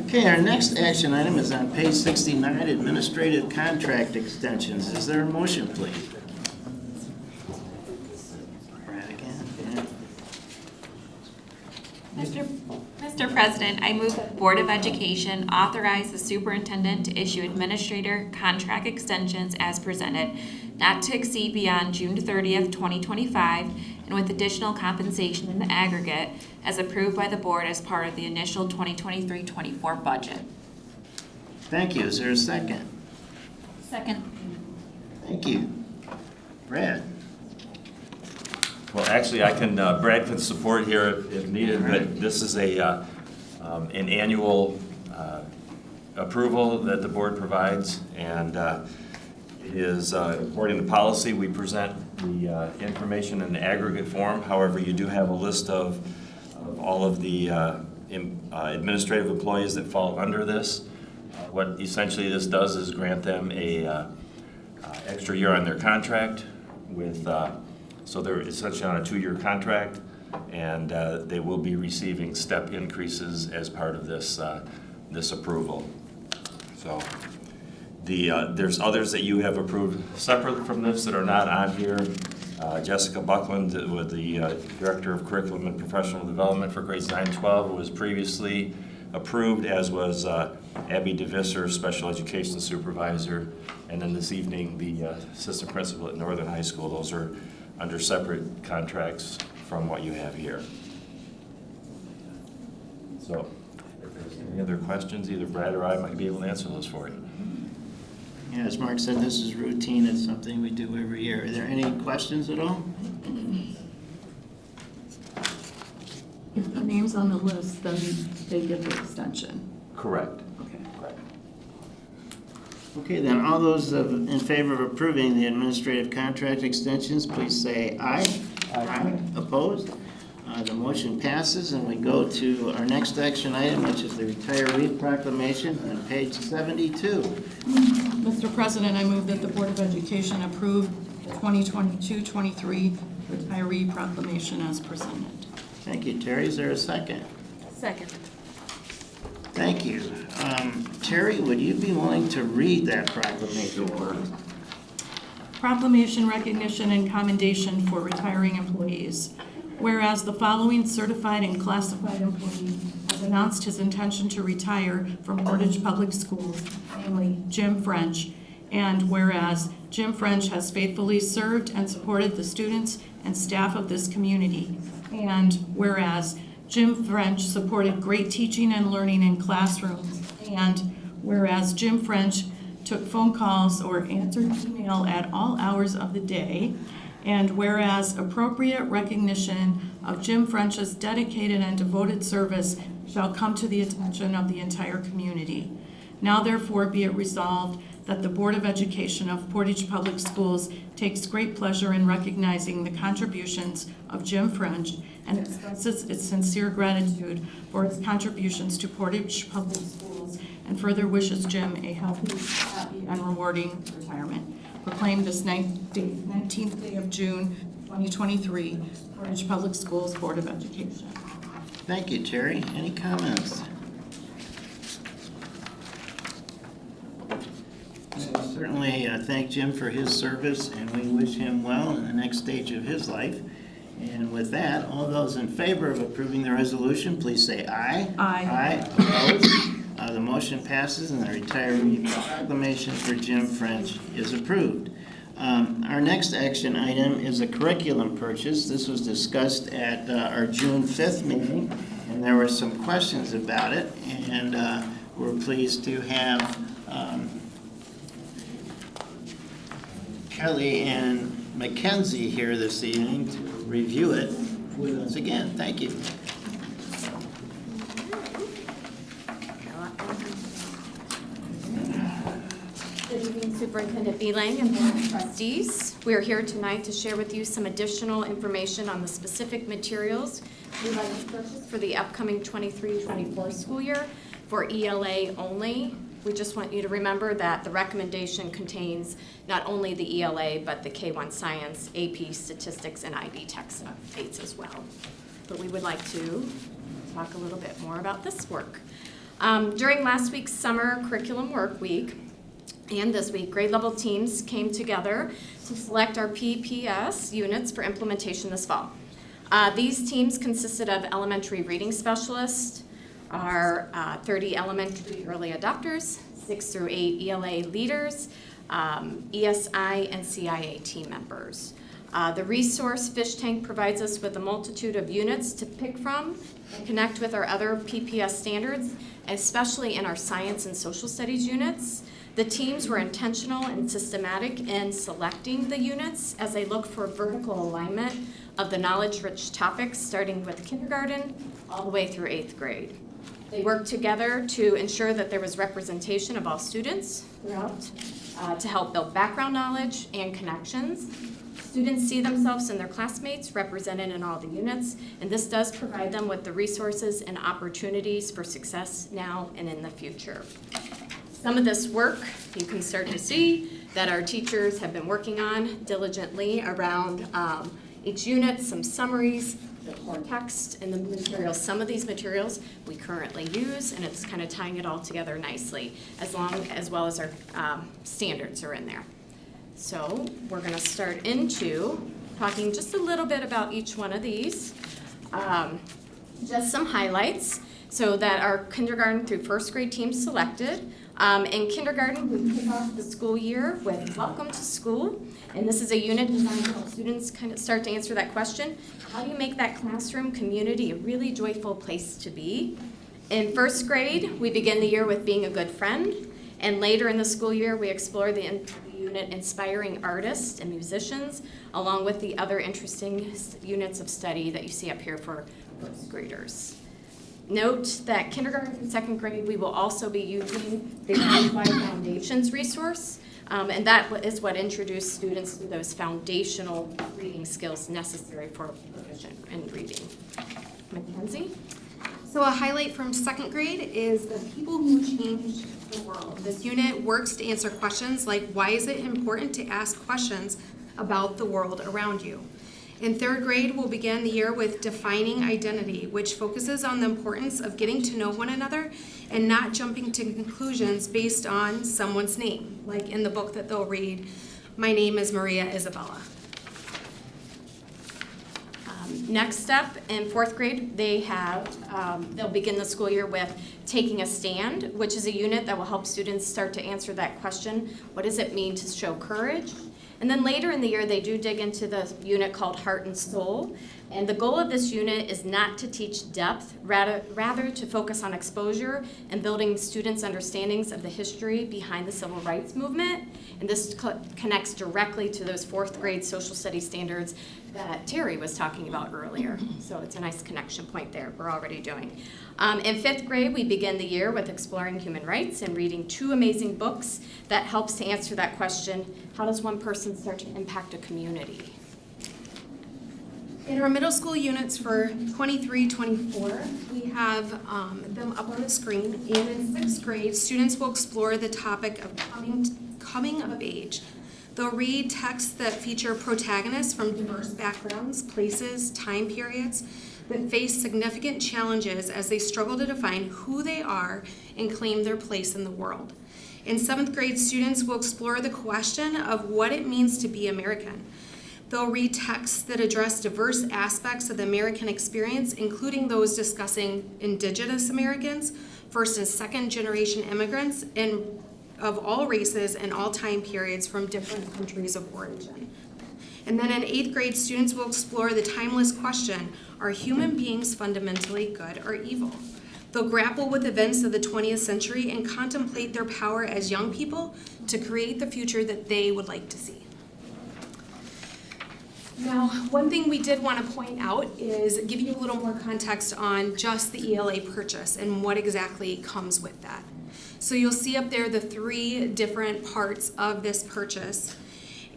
D: Okay, our next action item is on page 69, administrative contract extensions. Is there a motion, please? Brad again.
L: Mr. President, I move that the Board of Education authorize the superintendent to issue administrator contract extensions as presented, not to exceed beyond June 30th, 2025, and with additional compensation in the aggregate as approved by the board as part of the initial 2023-24 budget.
D: Thank you. Is there a second?
L: Second.
D: Thank you. Brad?
K: Well, actually, I can, Brad can support here if needed, but this is an annual approval that the board provides, and it is, according to policy, we present the information in aggregate form. However, you do have a list of all of the administrative employees that fall under this. What essentially this does is grant them a extra year on their contract with, so they're essentially on a 2-year contract, and they will be receiving step increases as part of this this approval. So there's others that you have approved separate from this that are not on here. Jessica Buckland, with the Director of Curriculum and Professional Development for grades 9-12, was previously approved, as was Abby DeVisser, Special Education Supervisor, and then this evening the Assistant Principal at Northern High School. Those are under separate contracts from what you have here. So, if there's any other questions, either Brad or I might be able to answer those for you.
D: Yeah, as Mark said, this is routine. It's something we do every year. Are there any questions at all?
C: If the name's on the list, then they get the extension.
K: Correct.
C: Okay.
K: Correct.
D: Okay, then all those in favor of approving the administrative contract extensions, please say aye. Aye. Opposed? The motion passes, and we go to our next action item, which is the retiree proclamation on page 72.
C: Mr. President, I move that the Board of Education approve the 2022-23 retiree proclamation as presented.
D: Thank you, Terry. Is there a second?
G: Second.
D: Thank you. Terry, would you be willing to read that proclamation for us?
C: Proclamation, recognition, and commendation for retiring employees. Whereas the following certified and classified employee has announced his intention to retire from Portage Public Schools, namely Jim French, and whereas Jim French has faithfully served and supported the students and staff of this community, and whereas Jim French supported great teaching and learning in classrooms, and whereas Jim French took phone calls or answered email at all hours of the day, and whereas appropriate recognition of Jim French's dedicated and devoted service shall come to the attention of the entire community. Now therefore be it resolved that the Board of Education of Portage Public Schools takes great pleasure in recognizing the contributions of Jim French and expresses its sincere gratitude for his contributions to Portage Public Schools, and further wishes Jim a healthy, happy, and rewarding retirement. Proclaimed this 19th day of June, 2023, Portage Public Schools Board of Education.
D: Thank you, Terry. Any comments? Certainly thank Jim for his service, and we wish him well in the next stage of his life. And with that, all those in favor of approving the resolution, please say aye.
C: Aye.
D: Aye. Opposed? The motion passes and the retiree proclamation for Jim French is approved. Our next action item is a curriculum purchase. This was discussed at our June 5th meeting, and there were some questions about it, and we're pleased to have Kelly and Mackenzie here this evening to review it with us again. Thank you.
N: Good evening, Superintendent Beelang and Board of Trustees. We are here tonight to share with you some additional information on the specific materials we'd like to purchase for the upcoming 23-24 school year for ELA only. We just want you to remember that the recommendation contains not only the ELA, but the K-1 Science, AP Statistics, and IB text updates as well. But we would like to talk a little bit more about this work. During last week's summer curriculum work week, and this week, grade level teams came together to select our PPS units for implementation this fall. These teams consisted of elementary reading specialists, our 30 elementary early adopters, 6 through 8 ELA leaders, ESI and CIA team members. The resource fish tank provides us with a multitude of units to pick from and connect with our other PPS standards, especially in our science and social studies units. The teams were intentional and systematic in selecting the units as they look for vertical alignment of the knowledge-rich topics starting with kindergarten all the way through 8th grade. They worked together to ensure that there was representation of all students throughout to help build background knowledge and connections. Students see themselves and their classmates represented in all the units, and this does provide them with the resources and opportunities for success now and in the future. Some of this work you can start to see that our teachers have been working on diligently around each unit, some summaries, the core text, and the materials. Some of these materials we currently use, and it's kind of tying it all together nicely, as well as our standards are in there. So we're going to start into talking just a little bit about each one of these. Just some highlights so that our kindergarten through 1st grade teams selected. In kindergarten, we kick off the school year with Welcome to School, and this is a unit designed to help students kind of start to answer that question. How do you make that classroom community a really joyful place to be? In 1st grade, we begin the year with Being a Good Friend, and later in the school year, we explore the unit Inspiring Artists and Musicians, along with the other interesting units of study that you see up here for 1st graders. Note that kindergarten and 2nd grade, we will also be using the Unified Foundations resource, and that is what introduced students to those foundational reading skills necessary for proficient in reading. Mackenzie?
O: So a highlight from 2nd grade is the people who changed the world. This unit works to answer questions like, why is it important to ask questions about the world around you? In 3rd grade, we'll begin the year with Defining Identity, which focuses on the importance of getting to know one another and not jumping to conclusions based on someone's name, like in the book that they'll read, My Name is Maria Isabella.
N: Next up, in 4th grade, they'll begin the school year with Taking a Stand, which is a unit that will help students start to answer that question, what does it mean to show courage? And then later in the year, they do dig into the unit called Heart and Soul. And the goal of this unit is not to teach depth, rather to focus on exposure and building students' understandings of the history behind the civil rights movement. And this connects directly to those 4th grade social studies standards that Terry was talking about earlier. So it's a nice connection point there we're already doing. In 5th grade, we begin the year with exploring human rights and reading 2 amazing books that helps to answer that question, how does one person start to impact a community?
O: In our middle school units for 23-24, we have them up on the screen. And in 6th grade, students will explore the topic of coming of age. They'll read texts that feature protagonists from diverse backgrounds, places, time periods, that face significant challenges as they struggle to define who they are and claim their place in the world. In 7th grade, students will explore the question of what it means to be American. They'll read texts that address diverse aspects of the American experience, including those discussing Indigenous Americans, first and second generation immigrants, and of all races and all time periods from different countries of origin. And then in 8th grade, students will explore the timeless question, are human beings fundamentally good or evil? They'll grapple with events of the 20th century and contemplate their power as young people to create the future that they would like to see. Now, one thing we did want to point out is give you a little more context on just the ELA purchase and what exactly comes with that. So you'll see up there the 3 different parts of this purchase.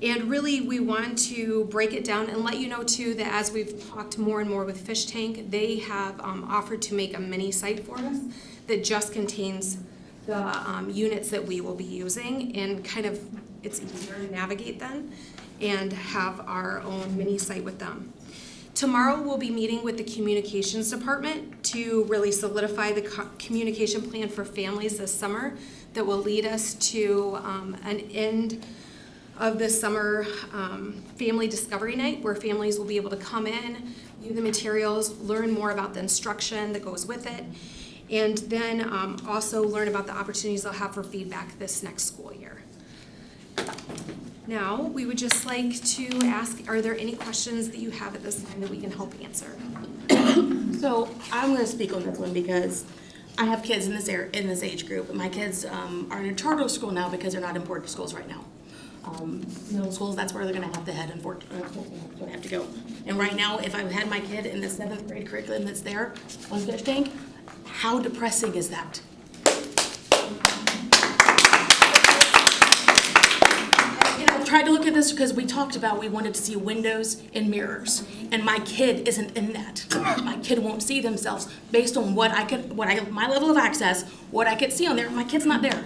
O: And really, we want to break it down and let you know, too, that as we've talked more and more with Fish Tank, they have offered to make a mini site for us that just contains the units that we will be using, and kind of it's easier to navigate then and have our own mini site with them. Tomorrow, we'll be meeting with the communications department to really solidify the communication plan for families this summer that will lead us to an end of this summer family discovery night, where families will be able to come in, view the materials, learn more about the instruction that goes with it, and then also learn about the opportunities they'll have for feedback this next school year. Now, we would just like to ask, are there any questions that you have at this time that we can help answer?
G: So I'm going to speak on this one because I have kids in this age group. My kids are in a charter school now because they're not in Portage schools right now. Middle schools, that's where they're going to have to head, unfortunately, they have to go. And right now, if I had my kid in the 7th grade curriculum that's there on Fish Tank, how depressing is that? And I've tried to look at this because we talked about we wanted to see windows and mirrors, and my kid isn't in that. My kid won't see themselves based on my level of access, what I could see on there. My kid's not there.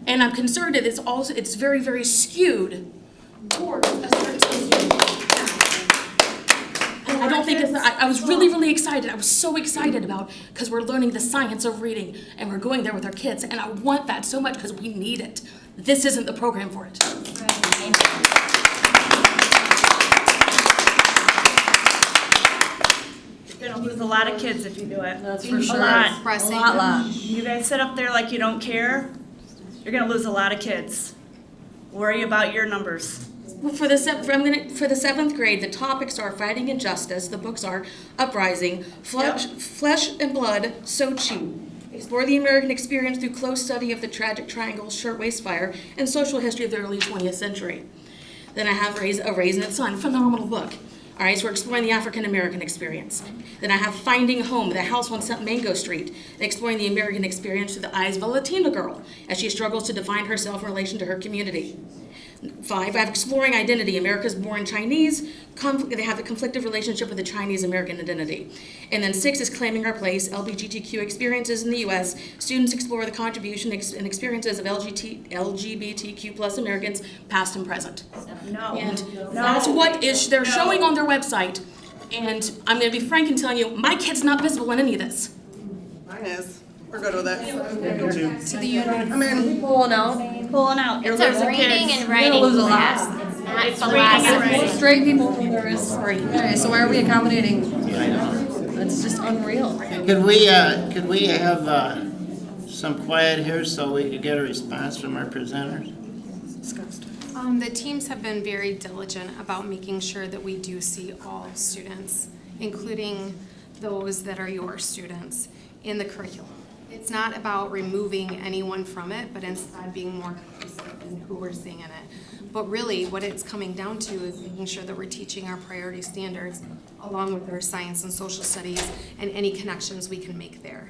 G: And I'm concerned that it's very, very skewed towards a certain student. I don't think I was really, really excited. I was so excited about, because we're learning the science of reading and we're going there with our kids, and I want that so much because we need it. This isn't the program for it.
P: You're gonna lose a lot of kids if you do it.
G: That's for sure.
P: A lot. You guys sit up there like you don't care. You're gonna lose a lot of kids. Worry about your numbers.
G: Well, for the 7th grade, the topics are fighting injustice. The books are Uprising, Flesh and Blood, So Cheap. Explore the American experience through close study of the tragic triangle, shirtwaist fire, and social history of the early 20th century. Then I have A Raisin in the Sun, phenomenal book. All right, so we're exploring the African American experience. Then I have Finding Home, the house on St. Mango Street, and exploring the American experience through the eyes of a Latina girl as she struggles to define herself in relation to her community. 5, I have Exploring Identity, America's Born Chinese. They have a conflicted relationship with the Chinese American identity. And then 6 is Claiming Our Place, LGBTQ experiences in the U.S. Students explore the contribution and experiences of LGBTQ plus Americans, past and present. That's what they're showing on their website. And I'm going to be frank and telling you, my kid's not visible in any of this.
S: Mine is. We're good with it.
O: To the unit.
S: I mean,
P: Pulling out.
I: It's a reading and writing class. It's not philosophy.
P: Straight people think there is free.
Q: Okay, so why are we accommodating? It's just unreal.
D: Could we have some quiet here so we could get a response from our presenters?
O: The teams have been very diligent about making sure that we do see all students, including those that are your students, in the curriculum. It's not about removing anyone from it, but instead being more inclusive in who we're seeing in it. But really, what it's coming down to is making sure that we're teaching our priority standards along with our science and social studies and any connections we can make there.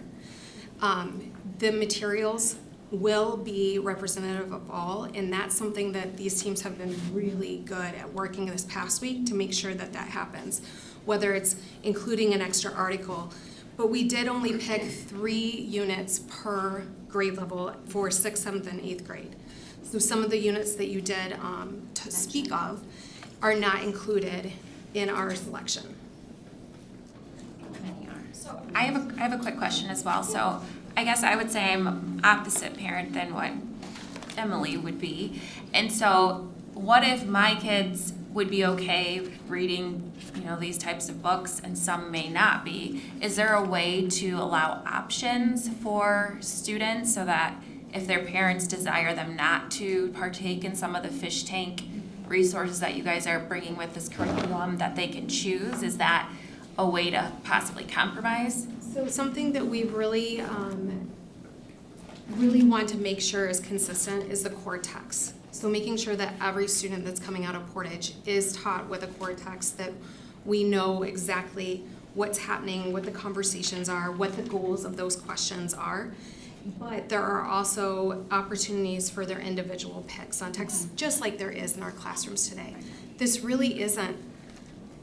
O: The materials will be representative of all, and that's something that these teams have been really good at working this past week to make sure that that happens, whether it's including an extra article. But we did only pick 3 units per grade level for 6th, 7th, and 8th grade. So some of the units that you did to speak of are not included in our selection.
L: So I have a quick question as well. So I guess I would say I'm opposite parent than what Emily would be. And so what if my kids would be okay reading, these types of books and some may not be. Is there a way to allow options for students so that if their parents desire them not to partake in some of the fish tank resources that you guys are bringing with this curriculum, that they can choose? Is that a way to possibly compromise?
O: So something that we really want to make sure is consistent is the core text. So making sure that every student that's coming out of Portage is taught with a core text, that we know exactly what's happening, what the conversations are, what the goals of those questions are. But there are also opportunities for their individual picks on text, just like there is in our classrooms today. This really isn't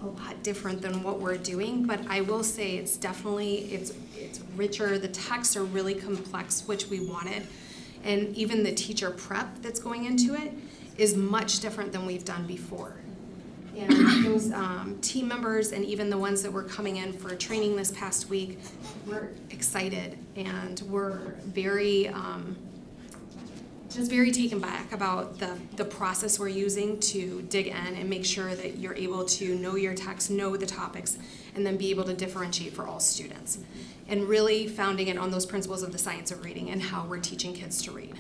O: a lot different than what we're doing, but I will say it's richer. The texts are really complex, which we wanted. And even the teacher prep that's going into it is much different than we've done before. And those team members and even the ones that were coming in for training this past week were excited and were very, just very taken back about the process we're using to dig in and make sure that you're able to know your text, know the topics, and then be able to differentiate for all students. And really founding it on those principles of the science of reading and how we're teaching kids to read.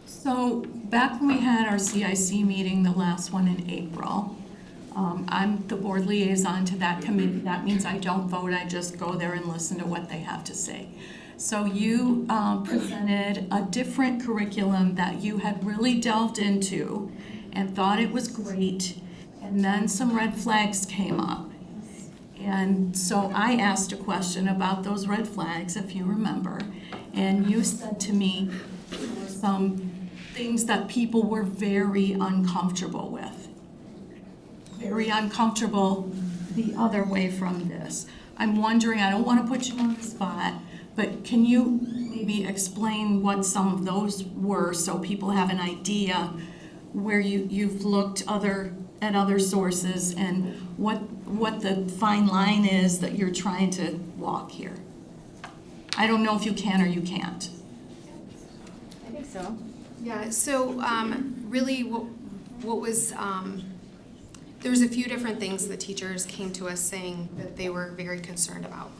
C: So back when we had our CIC meeting, the last one in April, I'm the board liaison to that committee. That means I don't vote, I just go there and listen to what they have to say. So you presented a different curriculum that you had really delved into and thought it was great, and then some red flags came up. And so I asked a question about those red flags, if you remember, and you said to me there were some things that people were very uncomfortable with. Very uncomfortable the other way from this. I'm wondering, I don't want to put you on the spot, but can you maybe explain what some of those were so people have an idea where you've looked at other sources and what the fine line is that you're trying to walk here? I don't know if you can or you can't.
O: I think so. Yeah, so really what was, there's a few different things that teachers came to us saying that they were very concerned about.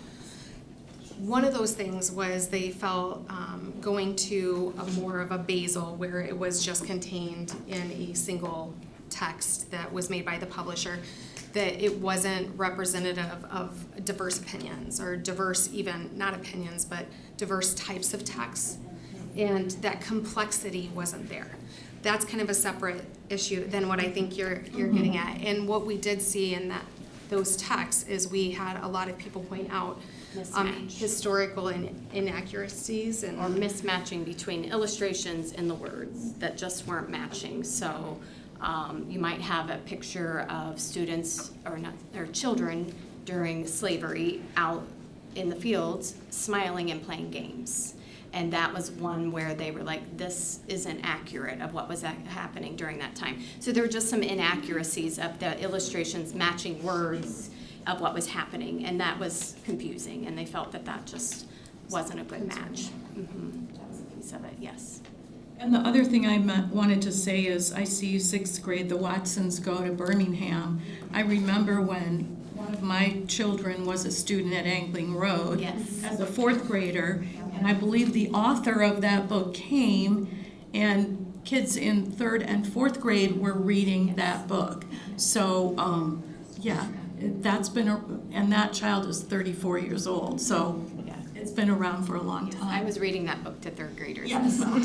O: One of those things was they felt going to a more of a basal where it was just contained in a single text that was made by the publisher, that it wasn't representative of diverse opinions or diverse, even not opinions, but diverse types of texts, and that complexity wasn't there. That's kind of a separate issue than what I think you're getting at. And what we did see in those texts is we had a lot of people point out historical inaccuracies and
N: or mismatching between illustrations and the words that just weren't matching. So you might have a picture of students or children during slavery out in the fields smiling and playing games. And that was one where they were like, this isn't accurate of what was happening during that time. So there were just some inaccuracies of the illustrations matching words of what was happening, and that was confusing, and they felt that that just wasn't a good match. That was a piece of it, yes.
C: And the other thing I wanted to say is I see 6th grade, the Watsons go to Birmingham. I remember when one of my children was a student at Angling Road as a 4th grader, and I believe the author of that book came, and kids in 3rd and 4th grade were reading that book. So, yeah, that's been, and that child is 34 years old, so it's been around for a long time.
N: I was reading that book to 3rd graders
C: Yes.
N: as well.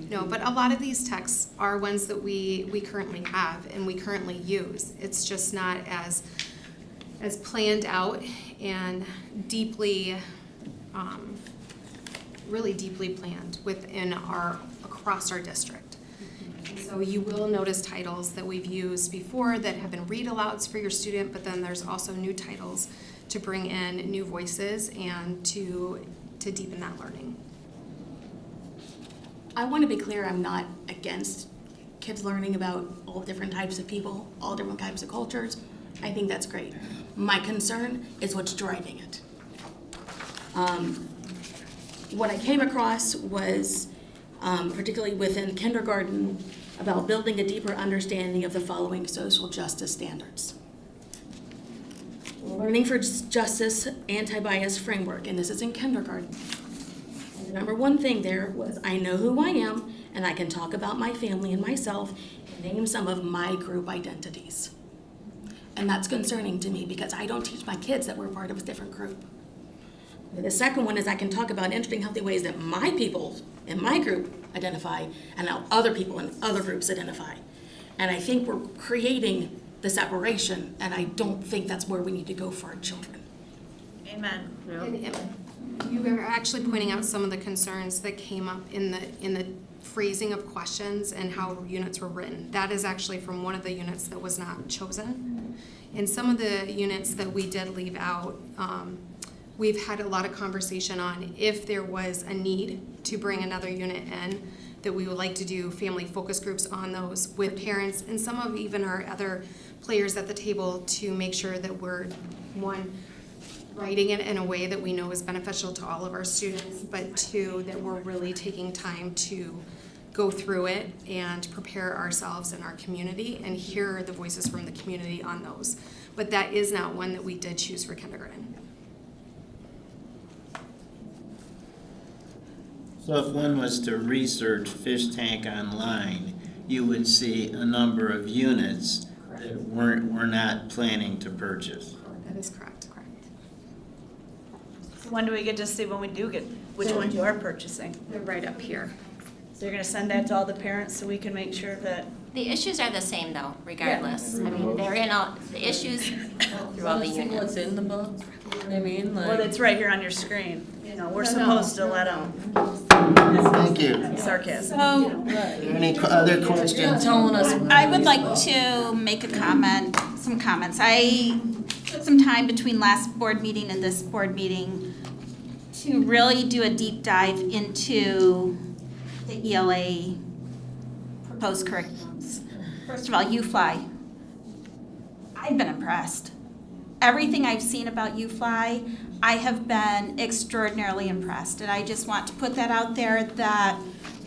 O: No, but a lot of these texts are ones that we currently have and we currently use. It's just not as planned out and deeply, really deeply planned within across our district. So you will notice titles that we've used before that have been read-alouds for your student, but then there's also new titles to bring in new voices and to deepen that learning.
G: I want to be clear, I'm not against kids learning about all different types of people, all different types of cultures. I think that's great. My concern is what's driving it. What I came across was, particularly within kindergarten, about building a deeper understanding of the following social justice standards. Learning for Justice Anti-Bias Framework, and this is in kindergarten. And the number one thing there was, I know who I am, and I can talk about my family and myself and name some of my group identities. And that's concerning to me because I don't teach my kids that we're part of a different group. And the second one is I can talk about interesting, healthy ways that my people in my group identify and how other people in other groups identify. And I think we're creating the separation, and I don't think that's where we need to go for our children.
P: Amen.
O: You were actually pointing out some of the concerns that came up in the phrasing of questions and how units were written. That is actually from one of the units that was not chosen. In some of the units that we did leave out, we've had a lot of conversation on if there was a need to bring another unit in, that we would like to do family focus groups on those with parents and some of even our other players at the table to make sure that we're, one, writing it in a way that we know is beneficial to all of our students, but two, that we're really taking time to go through it and prepare ourselves and our community and hear the voices from the community on those. But that is not one that we did choose for kindergarten.
D: So if one was to research fish tank online, you would see a number of units that we're not planning to purchase.
O: That is correct.
P: So when do we get to see when we do get, which ones you are purchasing?
O: They're right up here.
P: So you're gonna send that to all the parents so we can make sure that.
I: The issues are the same though, regardless. I mean, they're in all, the issues through all the units.
Q: What's in the book? You know what I mean? Like,
P: Well, it's right here on your screen. You know, we're supposed to let them.
D: Thank you.
P: Sarcasm.
J: So,
D: Any other questions?
Q: telling us.
J: I would like to make a comment, some comments. I took some time between last board meeting and this board meeting to really do a deep dive into the ELA proposed curriculums. First of all, UFly. I've been impressed. Everything I've seen about UFly, I have been extraordinarily impressed. And I just want to put that out there that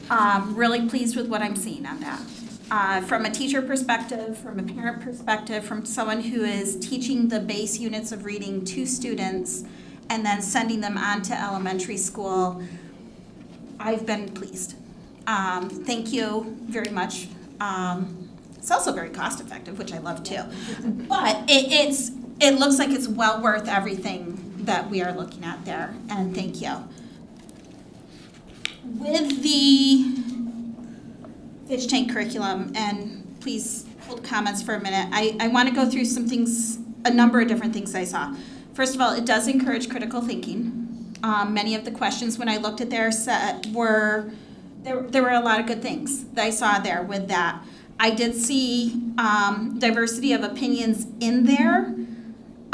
J: I'm really pleased with what I'm seeing on that. From a teacher perspective, from a parent perspective, from someone who is teaching the base units of reading to students and then sending them on to elementary school, I've been pleased. Thank you very much. It's also very cost effective, which I love too. But it looks like it's well worth everything that we are looking at there, and thank you. With the fish tank curriculum, and please hold comments for a minute, I want to go through some things, a number of different things I saw. First of all, it does encourage critical thinking. Many of the questions when I looked at their set were, there were a lot of good things that I saw there with that. I did see diversity of opinions in there.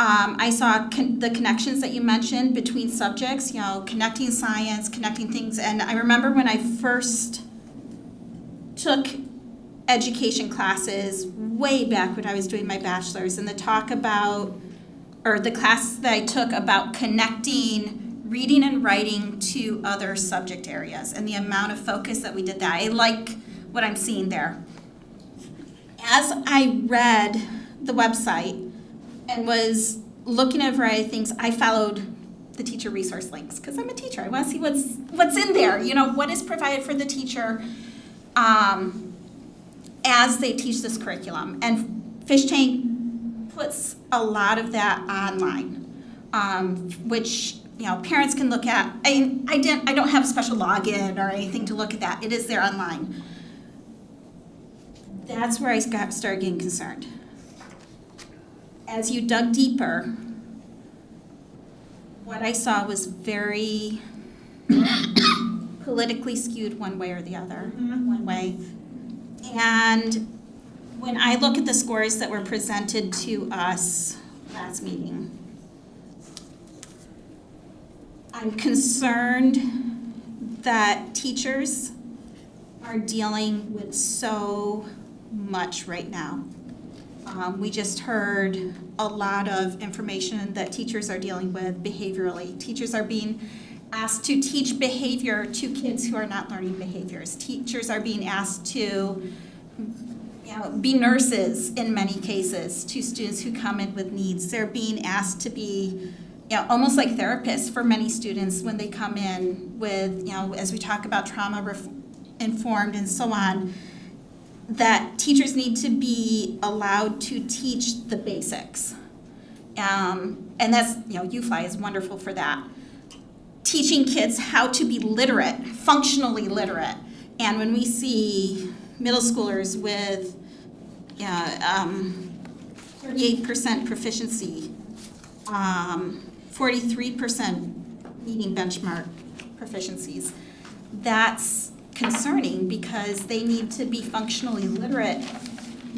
J: I saw the connections that you mentioned between subjects, you know, connecting science, connecting things. And I remember when I first took education classes way back when I was doing my bachelor's, and the talk about, or the class that I took about connecting reading and writing to other subject areas and the amount of focus that we did that. I like what I'm seeing there. As I read the website and was looking at a variety of things, I followed the teacher resource links because I'm a teacher. I want to see what's in there. You know, what is provided for the teacher as they teach this curriculum. And Fish Tank puts a lot of that online, which, you know, parents can look at. I don't have a special login or anything to look at that. It is there online. That's where I started getting concerned. As you dug deeper, what I saw was very politically skewed one way or the other, one way. And when I look at the scores that were presented to us last meeting, I'm concerned that teachers are dealing with so much right now. We just heard a lot of information that teachers are dealing with behaviorally. Teachers are being asked to teach behavior to kids who are not learning behaviors. Teachers are being asked to be nurses in many cases to students who come in with needs. They're being asked to be almost like therapists for many students when they come in with, as we talk about trauma informed and so on, that teachers need to be allowed to teach the basics. And that's, UFly is wonderful for that. Teaching kids how to be literate, functionally literate. And when we see middle schoolers with 38% proficiency, 43% meeting benchmark proficiencies, that's concerning because they need to be functionally literate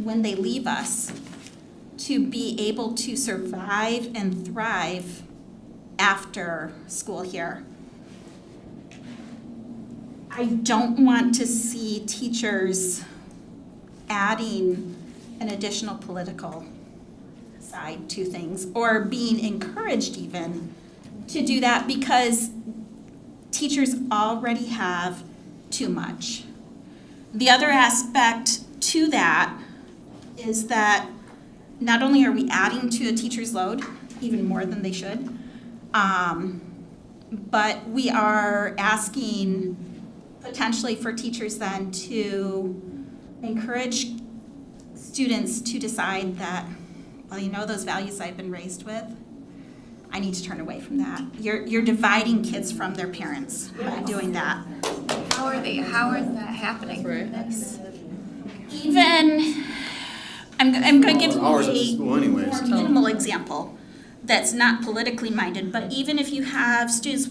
J: when they leave us to be able to survive and thrive after school here. I don't want to see teachers adding an additional political side to things or being encouraged even to do that because teachers already have too much. The other aspect to that is that not only are we adding to a teacher's load, even more than they should, but we are asking potentially for teachers then to encourage students to decide that, well, those values I've been raised with, I need to turn away from that. You're dividing kids from their parents by doing that.
L: How are that happening?
J: Even, I'm going to give
B: Hours
J: you
B: at the school anyways.
J: more minimal example that's not politically minded, but even if you have students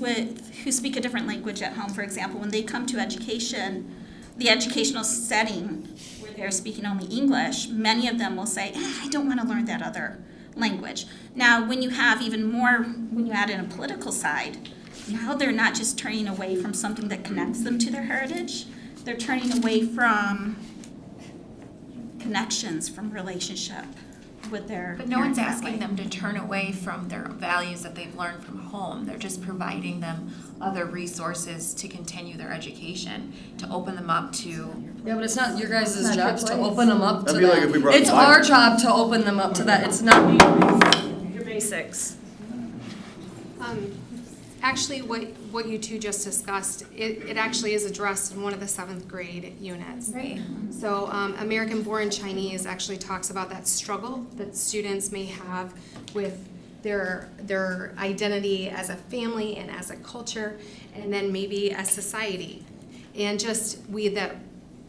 J: who speak a different language at home, for example, when they come to education, the educational setting where they're speaking only English, many of them will say, I don't want to learn that other language. Now, when you have even more, when you add in a political side, now they're not just turning away from something that connects them to their heritage, they're turning away from connections, from relationship with their
L: But no one's
J: parent
L: asking
J: family.
L: them to turn away from their values that they've learned from home. They're just providing them other resources to continue their education, to open them up to.
Q: Yeah, but it's not your guys' jobs to open them up to
F: That'd be like
Q: that.
F: if we brought
Q: It's
F: the Bible.
Q: our job to open them up to that. It's not
P: Your basics.
O: Actually, what you two just discussed, it actually is addressed in one of the 7th grade units.
L: Great.
O: So American-born Chinese actually talks about that struggle that students may have with their identity as a family and as a culture, and then maybe as society. And just that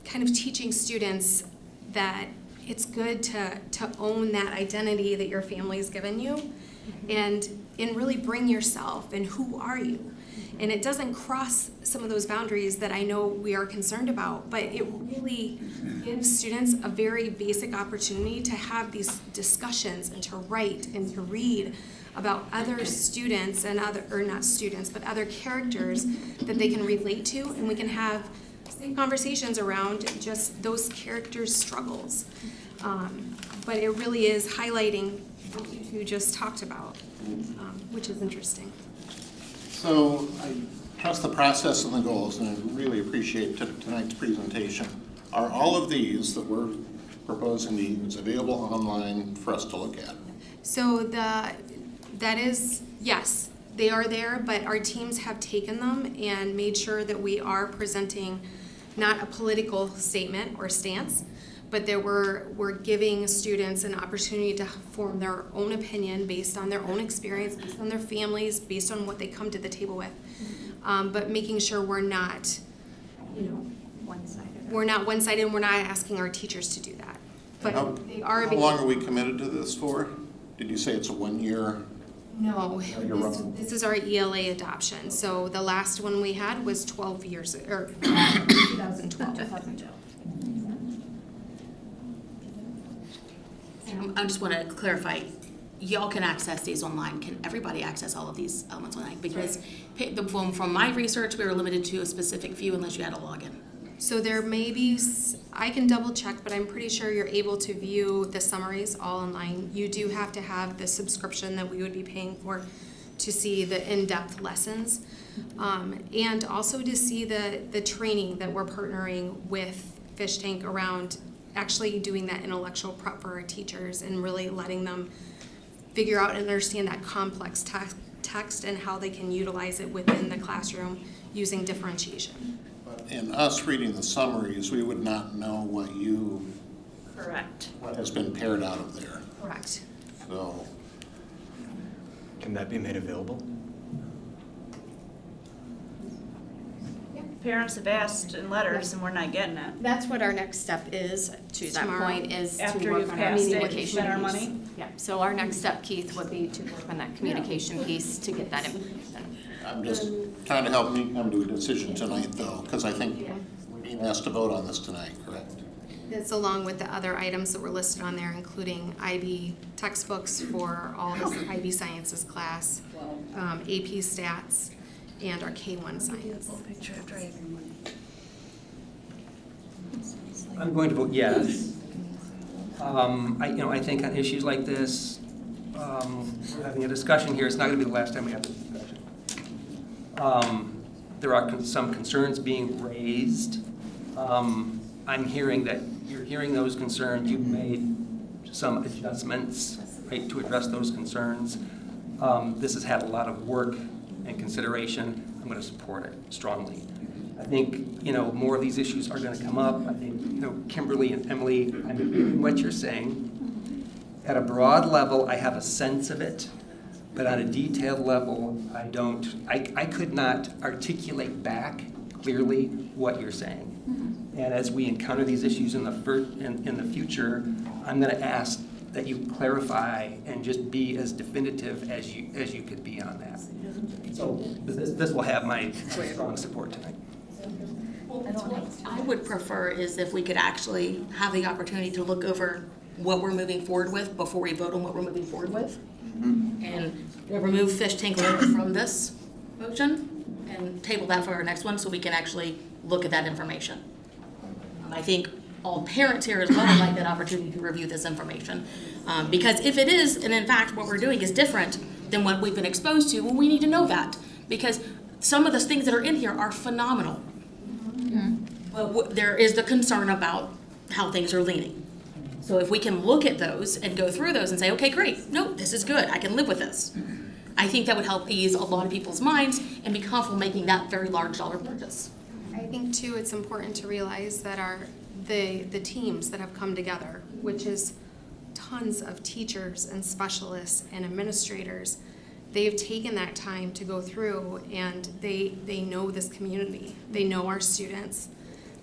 O: kind of teaching students that it's good to own that identity that your family's given you, and really bring yourself and who are you. And it doesn't cross some of those boundaries that I know we are concerned about, but it really gives students a very basic opportunity to have these discussions and to write and to read about other students and other characters that they can relate to, and we can have safe conversations around just those characters' struggles. But it really is highlighting what you two just talked about, which is interesting.
B: So I trust the process and the goals, and I really appreciate tonight's presentation. Are all of these that we're proposing to use available online for us to look at?
O: So that is, yes, they are there, but our teams have taken them and made sure that we are presenting not a political statement or stance, but that we're giving students an opportunity to form their own opinion based on their own experience, based on their families, based on what they come to the table with. But making sure we're not, one-sided. We're not one-sided, and we're not asking our teachers to do that. But they are.
B: How long are we committed to this for? Did you say it's a 1 year?
O: No, this is our ELA adoption. So the last one we had was 12 years, or 2012.
G: I just want to clarify, y'all can access these online. Can everybody access all of these elements online? Because from my research, we were limited to a specific few unless you had a login.
O: So there may be, I can double check, but I'm pretty sure you're able to view the summaries all online. You do have to have the subscription that we would be paying for to see the in-depth lessons, and also to see the training that we're partnering with Fish Tank around actually doing that intellectual prep for our teachers and really letting them figure out and understand that complex text and how they can utilize it within the classroom using differentiation.
B: But in us reading the summaries, we would not know
P: Correct.
B: what has been paired out of there.
O: Correct.
B: So,
A: Can that be made available?
P: Parents have asked in letters and we're not getting it.
N: That's what our next step is, to that
O: Tomorrow.
N: point, is to
P: After
N: work
P: you've
N: on our
P: passed it,
N: communication
P: spend our
N: piece.
P: money?
N: Yeah, so our next step, Keith, would be to work on that communication piece to get that information.
B: I'm just trying to help me come to a decision tonight, though, because I think we're being asked to vote on this tonight, correct?
O: It's along with the other items that were listed on there, including IB textbooks for all the IB Sciences class, AP Stats, and our K-1 Science.
W: I'm going to vote yes. I think on issues like this, we're having a discussion here. It's not going to be the last time we have this discussion. There are some concerns being raised. I'm hearing that you're hearing those concerns. You've made some adjustments, right, to address those concerns. This has had a lot of work and consideration. I'm going to support it strongly. I think, more of these issues are going to come up. I think, Kimberly and Emily, I'm hearing what you're saying. At a broad level, I have a sense of it, but on a detailed level, I don't. I could not articulate back clearly what you're saying. And as we encounter these issues in the future, I'm going to ask that you clarify and just be as definitive as you could be on that. So this will have my strong support tonight.
G: What I would prefer is if we could actually have the opportunity to look over what we're moving forward with before we vote on what we're moving forward with. And we'll remove fish tank litter from this motion and table that for our next one so we can actually look at that information. I think all parents here as well would like that opportunity to review this information. Because if it is, and in fact what we're doing is different than what we've been exposed to, well, we need to know that. Because some of the things that are in here are phenomenal. But there is the concern about how things are leaning. So if we can look at those and go through those and say, okay, great, no, this is good, I can live with this. I think that would help ease a lot of people's minds and be comfortable making that very large dollar purchase.
O: I think too, it's important to realize that the teams that have come together, which is tons of teachers and specialists and administrators, they've taken that time to go through and they know this community. They know our students.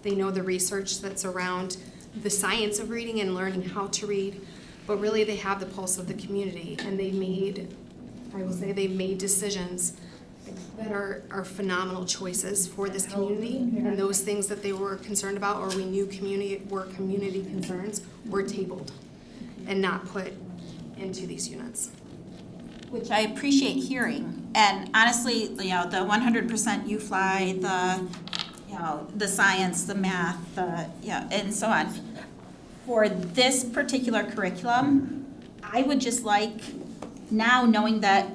O: They know the research that's around the science of reading and learning how to read, but really they have the pulse of the community, and they made decisions that are phenomenal choices for this community, and those things that they were concerned about or we knew were community concerns were tabled and not put into these units.
J: Which I appreciate hearing. And honestly, the 100% you fly, the science, the math, and so on. For this particular curriculum, I would just like, now knowing that,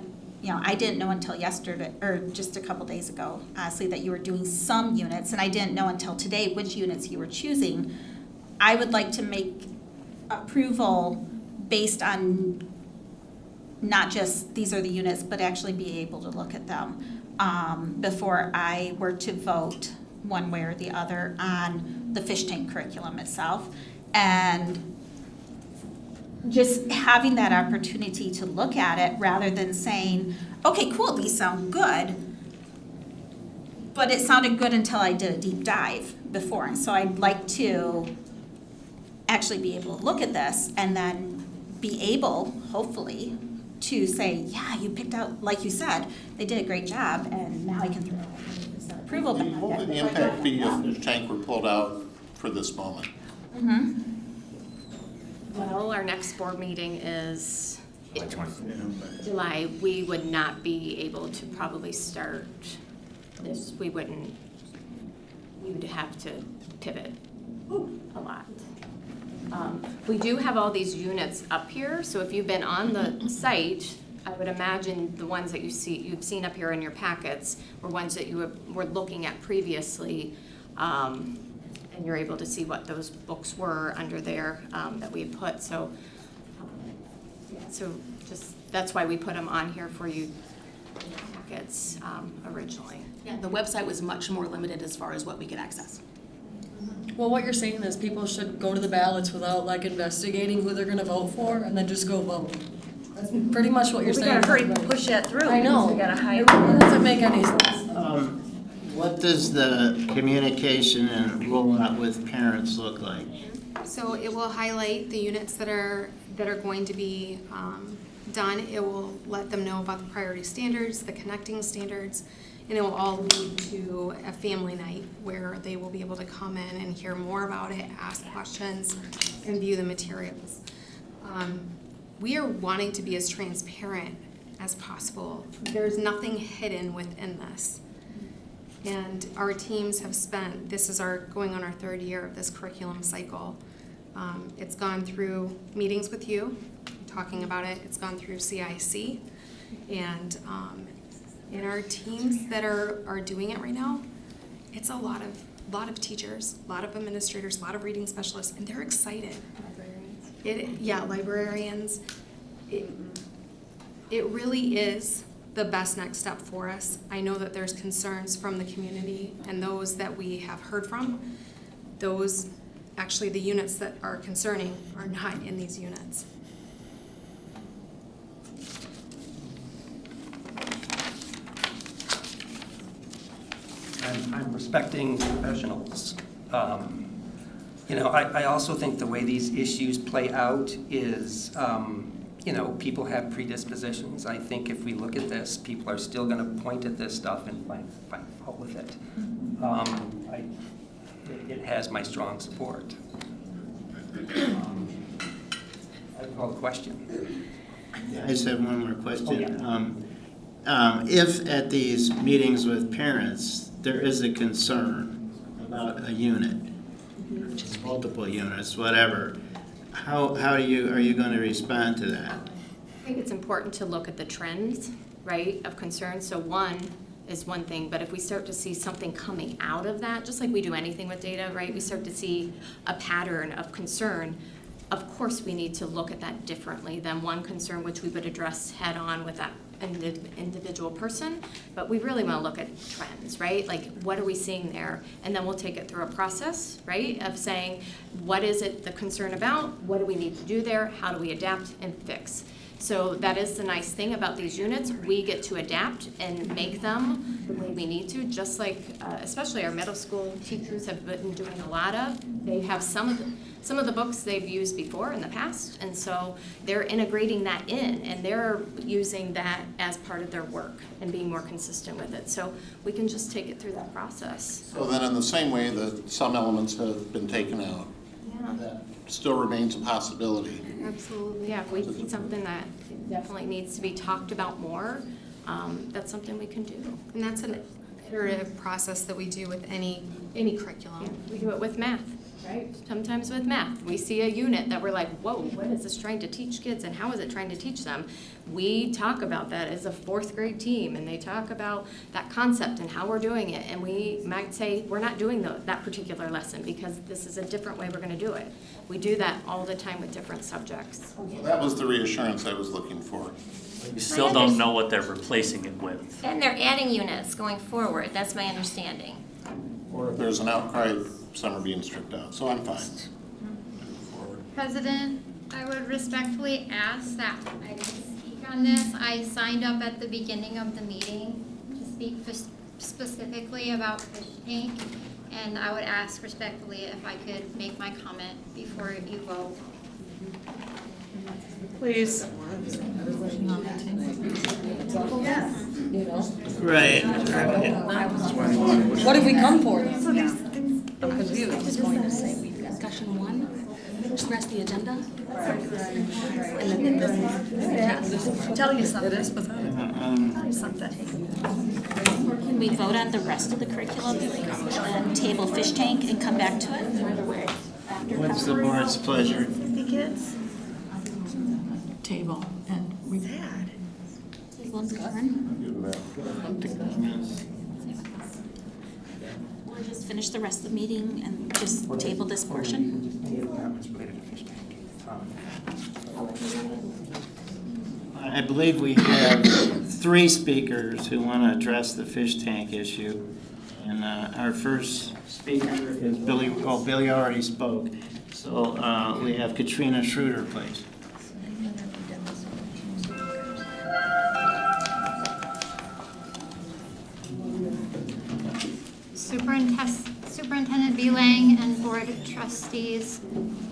J: I didn't know until yesterday, or just a couple days ago, honestly, that you were doing some units, and I didn't know until today which units you were choosing. I would like to make approval based on not just these are the units, but actually be able to look at them before I were to vote one way or the other on the fish tank curriculum itself. And just having that opportunity to look at it rather than saying, okay, cool, these sound good, but it sounded good until I did a deep dive before. And so I'd like to actually be able to look at this and then be able, hopefully, to say, yeah, you picked out, like you said, they did a great job, and now I can throw 100% approval.
B: What would the impact be if the tank were pulled out for this moment?
H: Well, our next board meeting is July. We would not be able to probably start this. We would have to pivot a lot. We do have all these units up here, so if you've been on the site, I would imagine the ones that you've seen up here in your packets were ones that you were looking at previously.
N: and you're able to see what those books were under there that we had put. So, so just that's why we put them on here for you packets originally.
G: Yeah, the website was much more limited as far as what we could access.
Q: Well, what you're saying is people should go to the ballots without like investigating who they're gonna vote for and then just go vote. That's pretty much what you're saying.
P: We gotta hurry and push that through.
Q: I know.
P: We gotta hide.
Q: It doesn't make any sense.
D: What does the communication and rollout with parents look like?
O: So it will highlight the units that are going to be done. It will let them know about the priority standards, the connecting standards, and it will all lead to a family night where they will be able to come in and hear more about it, ask questions, and view the materials. We are wanting to be as transparent as possible. There's nothing hidden within this. And our teams have spent, this is going on our 3rd year of this curriculum cycle. It's gone through meetings with you, talking about it. It's gone through CIC. And in our teams that are doing it right now, it's a lot of teachers, a lot of administrators, a lot of reading specialists, and they're excited. Librarians. It really is the best next step for us. I know that there's concerns from the community and those that we have heard from. Those, actually the units that are concerning are not in these units.
W: I'm respecting professionals. You know, I also think the way these issues play out is, you know, people have predispositions. I think if we look at this, people are still going to point at this stuff and find fault with it. It has my strong support. I call the question.
D: I just have one more question.
W: Oh, yeah.
D: If at these meetings with parents, there is a concern about a unit, multiple units, whatever, are you going to respond to that?
N: I think it's important to look at the trends, right, of concern. So one is one thing, but if we start to see something coming out of that, just like we do anything with data, right, we start to see a pattern of concern, of course we need to look at that differently than one concern which we would address head on with that individual person, but we really want to look at trends, right? Like, what are we seeing there? And then we'll take it through a process, right, of saying, what is it the concern about? What do we need to do there? How do we adapt and fix? So that is the nice thing about these units. We get to adapt and make them the way we need to, just like, especially our middle school teachers have been doing a lot of. They have some of the books they've used before in the past, and so they're integrating that in, and they're using that as part of their work and being more consistent with it. So we can just take it through that process.
B: So then in the same way that some elements have been taken out, that still remains a possibility.
N: Absolutely. Yeah, if we see something that definitely needs to be talked about more, that's something we can do.
O: And that's an iterative process that we do with any curriculum.
N: Yeah, we do it with math, right? Sometimes with math, we see a unit that we're like, whoa, what is this trying to teach kids and how is it trying to teach them? We talk about that as a 4th grade team, and they talk about that concept and how we're doing it, and we might say, we're not doing that particular lesson because this is a different way we're going to do it. We do that all the time with different subjects.
B: Well, that was the reassurance I was looking for.
R: You still don't know what they're replacing it with.
I: And they're adding units going forward, that's my understanding.
B: Or if there's an outcry, some are being stripped out, so I'm fine.
T: President, I would respectfully ask that I could speak on this. I signed up at the beginning of the meeting to speak specifically about fish tank, and I would ask respectfully if I could make my comment before you vote.
P: Please.
D: Right.
Q: What did we come for?
G: I'm confused. I'm just going to say discussion 1, just rest the agenda. And then
P: Tell you something. Tell you something.
J: Can we vote on the rest of the curriculum and then table fish tank and come back to it?
D: What's the board's pleasure?
P: The kids?
G: Table and we
P: Sad.
J: Or just finish the rest of the meeting and just table this portion?
D: I believe we have 3 speakers who want to address the fish tank issue. And our first speaker is Billy. Oh, Billy already spoke. So we have Katrina Schroeder, please.
T: Superintendent Belang and Board of Trustees,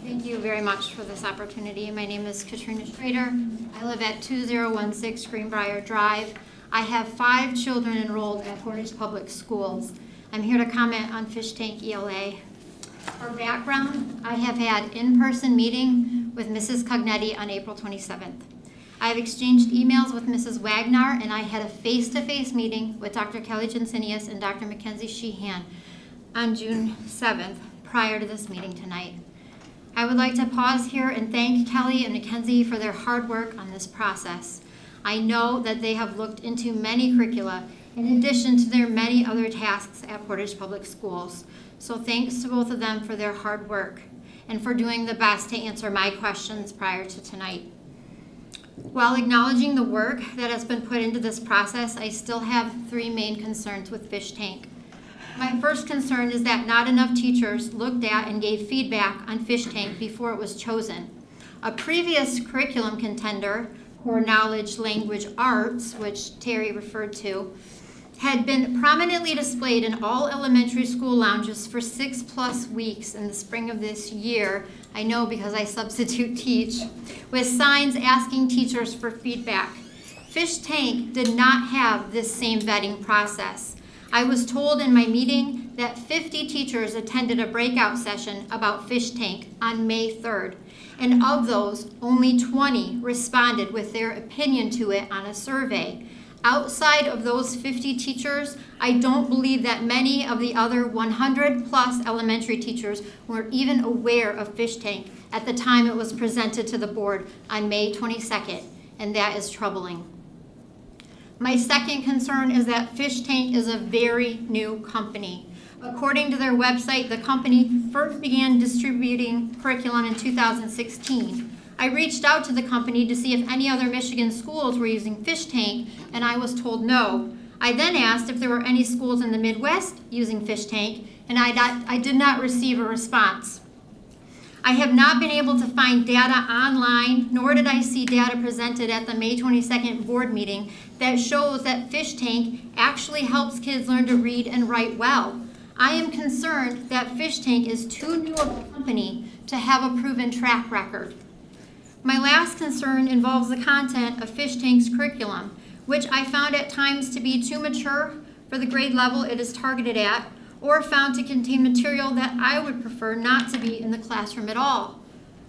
T: thank you very much for this opportunity. My name is Katrina Schrader. I live at 2016 Greenbrier Drive. I have 5 children enrolled at Portage Public Schools. I'm here to comment on fish tank ELA. For background, I have had in-person meeting with Mrs. Cognetti on April 27th. I have exchanged emails with Mrs. Wagner, and I had a face-to-face meeting with Dr. Kelly Jensinius and Dr. Mackenzie Sheehan on June 7th, prior to this meeting tonight. I would like to pause here and thank Kelly and Mackenzie for their hard work on this process. I know that they have looked into many curricula in addition to their many other tasks at Portage Public Schools. So thanks to both of them for their hard work and for doing the best to answer my questions prior to tonight. While acknowledging the work that has been put into this process, I still have 3 main concerns with fish tank. My first concern is that not enough teachers looked at and gave feedback on fish tank before it was chosen. A previous curriculum contender, Core Knowledge Language Arts, which Terry referred to, had been prominently displayed in all elementary school lounges for 6+ weeks in the spring of this year. I know because I substitute teach, with signs asking teachers for feedback. Fish tank did not have this same vetting process. I was told in my meeting that 50 teachers attended a breakout session about fish tank on May 3rd, and of those, only 20 responded with their opinion to it on a survey. Outside of those 50 teachers, I don't believe that many of the other 100+ elementary teachers were even aware of fish tank at the time it was presented to the board on May 22nd, and that is troubling. My second concern is that fish tank is a very new company. According to their website, the company first began distributing curriculum in 2016. I reached out to the company to see if any other Michigan schools were using fish tank, and I was told no. I then asked if there were any schools in the Midwest using fish tank, and I did not receive a response. I have not been able to find data online, nor did I see data presented at the May 22nd board meeting that shows that fish tank actually helps kids learn to read and write well. I am concerned that fish tank is too new of a company to have a proven track record. My last concern involves the content of fish tank's curriculum, which I found at times to be too mature for the grade level it is targeted at, or found to contain material that I would prefer not to be in the classroom at all.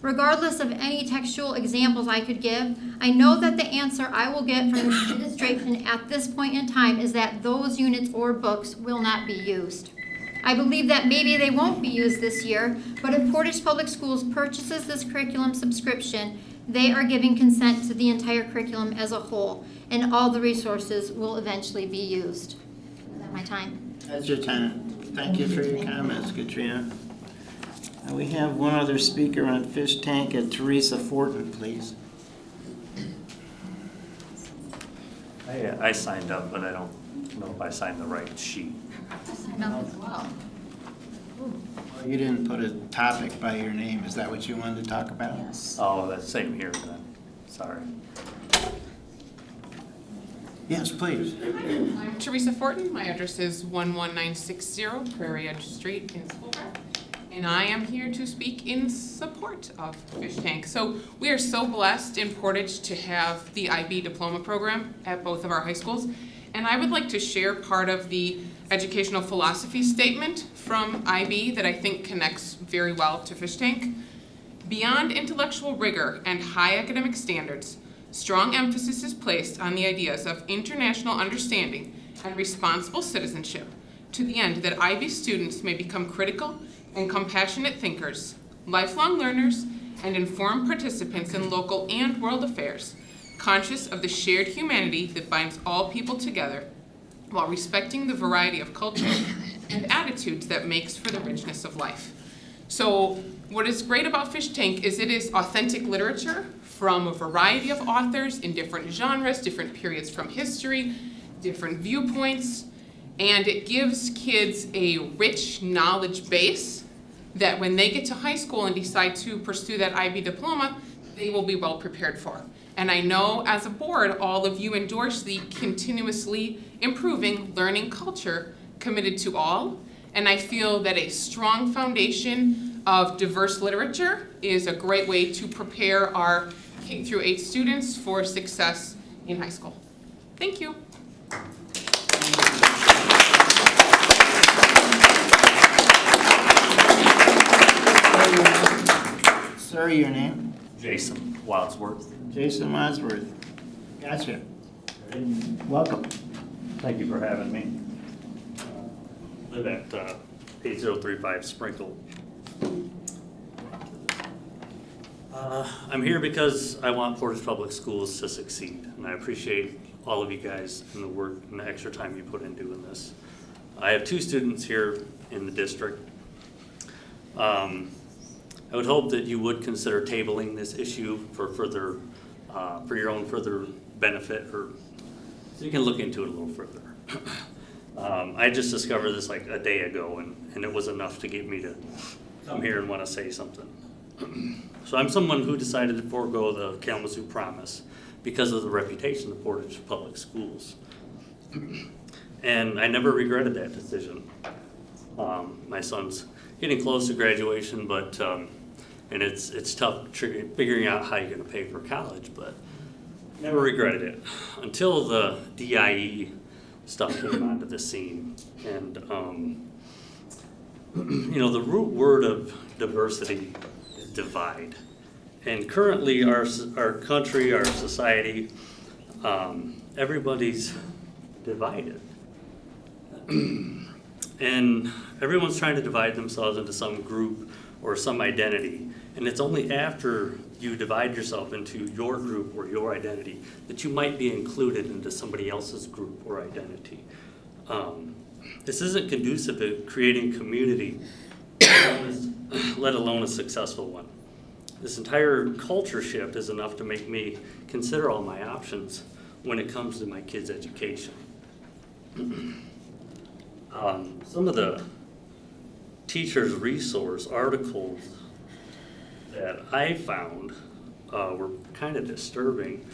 T: Regardless of any textual examples I could give, I know that the answer I will get from the administration at this point in time is that those units or books will not be used. I believe that maybe they won't be used this year, but if Portage Public Schools purchases this curriculum subscription, they are giving consent to the entire curriculum as a whole, and all the resources will eventually be used. Is that my time?
D: That's your time. Thank you for your comments, Katrina. And we have one other speaker on fish tank, Teresa Fortin, please.
R: I signed up, but I don't know if I signed the right sheet.
O: I signed up as well.
D: Well, you didn't put a topic by your name. Is that what you wanted to talk about?
O: Yes.
R: Oh, that's same here then. Sorry.
D: Yes, please.
M: I'm Teresa Fortin. My address is 11960 Prairie Edge Street in Schoolcraft. And I am here to speak in support of Fish Tank. So we are so blessed in Portage to have the IB diploma program at both of our high schools. And I would like to share part of the educational philosophy statement from IB that I think connects very well to Fish Tank. Beyond intellectual rigor and high academic standards, strong emphasis is placed on the ideas of international understanding and responsible citizenship to the end that IB students may become critical and compassionate thinkers, lifelong learners, and informed participants in local and world affairs, conscious of the shared humanity that binds all people together while respecting the variety of cultures and attitudes that makes for the richness of life. So what is great about Fish Tank is it is authentic literature from a variety of authors in different genres, different periods from history, different viewpoints, and it gives kids a rich knowledge base that when they get to high school and decide to pursue that IB diploma, they will be well prepared for. And I know as a board, all of you endorse the continuously improving learning culture committed to all. And I feel that a strong foundation of diverse literature is a great way to prepare our K-8 students for success in high school. Thank you.
D: Sir, your name?
R: Jason Wadsworth.
D: Jason Wadsworth. Gotcha. Welcome.
R: Thank you for having me. Live at 8035 Sprinkle. I'm here because I want Portage Public Schools to succeed, and I appreciate all of you guys and the work and the extra time you put in doing this. I have 2 students here in the district. I would hope that you would consider tabling this issue for further, for your own further benefit, or so you can look into it a little further. I just discovered this like a day ago, and it was enough to get me to come here and want to say something. So I'm someone who decided to forego the Kalamazoo Promise because of the reputation of Portage Public Schools. And I never regretted that decision. My son's getting close to graduation, but and it's tough figuring out how you're going to pay for college, but never regretted it until the DIE stuff came onto the scene. And you know, the root word of diversity is divide. And currently our country, our society, everybody's divided. And everyone's trying to divide themselves into some group or some identity. And it's only after you divide yourself into your group or your identity that you might be included into somebody else's group or identity. This isn't conducive to creating community, let alone a successful one. This entire culture shift is enough to make me consider all my options when it comes to my kids' education. Some of the teachers' resource articles that I found were kind of disturbing.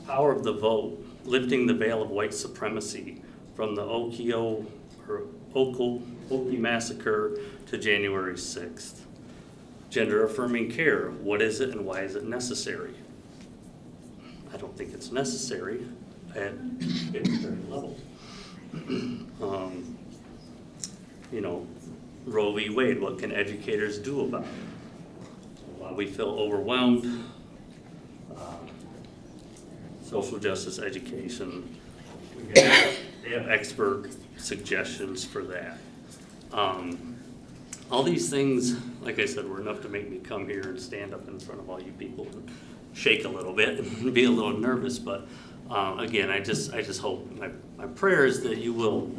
R: Power of the Vote, Lifting the Veil of White Supremacy from the Okie Massacre to January 6th. Gender affirming care, what is it and why is it necessary? I don't think it's necessary at certain levels. You know, Roe v. Wade, what can educators do about it? While we feel overwhelmed, social justice education, they have expert suggestions for that. All these things, like I said, were enough to make me come here and stand up in front of all you people and shake a little bit and be a little nervous. But again, I just hope, my prayer is that you will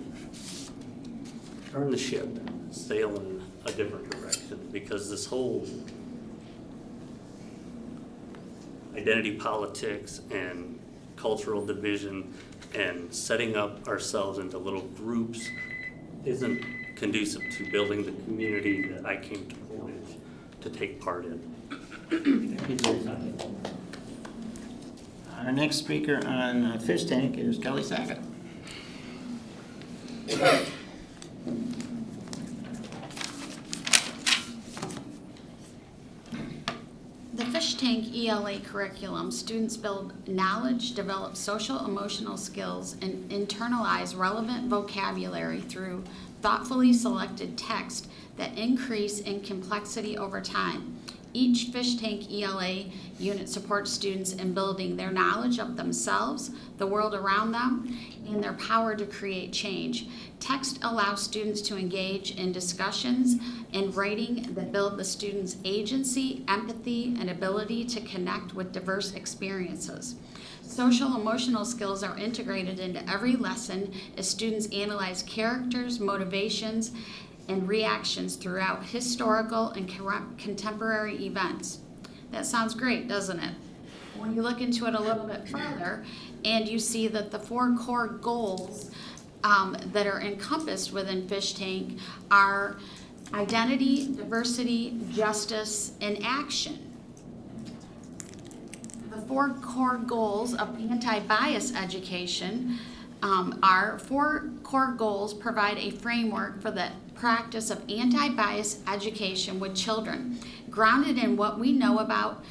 R: turn the ship and sail in a different direction, because this whole identity politics and cultural division and setting up ourselves into little groups isn't conducive to building the community that I came to Portage to take part in. Thank you very much.
D: Our next speaker on Fish Tank is Kelly Sackett.
E: The Fish Tank ELA curriculum, students build knowledge, develop social emotional skills, and internalize relevant vocabulary through thoughtfully selected text that increase in complexity over time. Each Fish Tank ELA unit supports students in building their knowledge of themselves, the world around them, and their power to create change. Text allows students to engage in discussions and writing that build the students' agency, empathy, and ability to connect with diverse experiences. Social emotional skills are integrated into every lesson as students analyze characters, motivations, and reactions throughout historical and contemporary events. That sounds great, doesn't it? When you look into it a little bit further, and you see that the 4 core goals that are encompassed within Fish Tank are identity, diversity, justice, and action. The 4 core goals of anti-bias education are 4 core goals provide a framework for the practice of anti-bias education with children, grounded in what we know about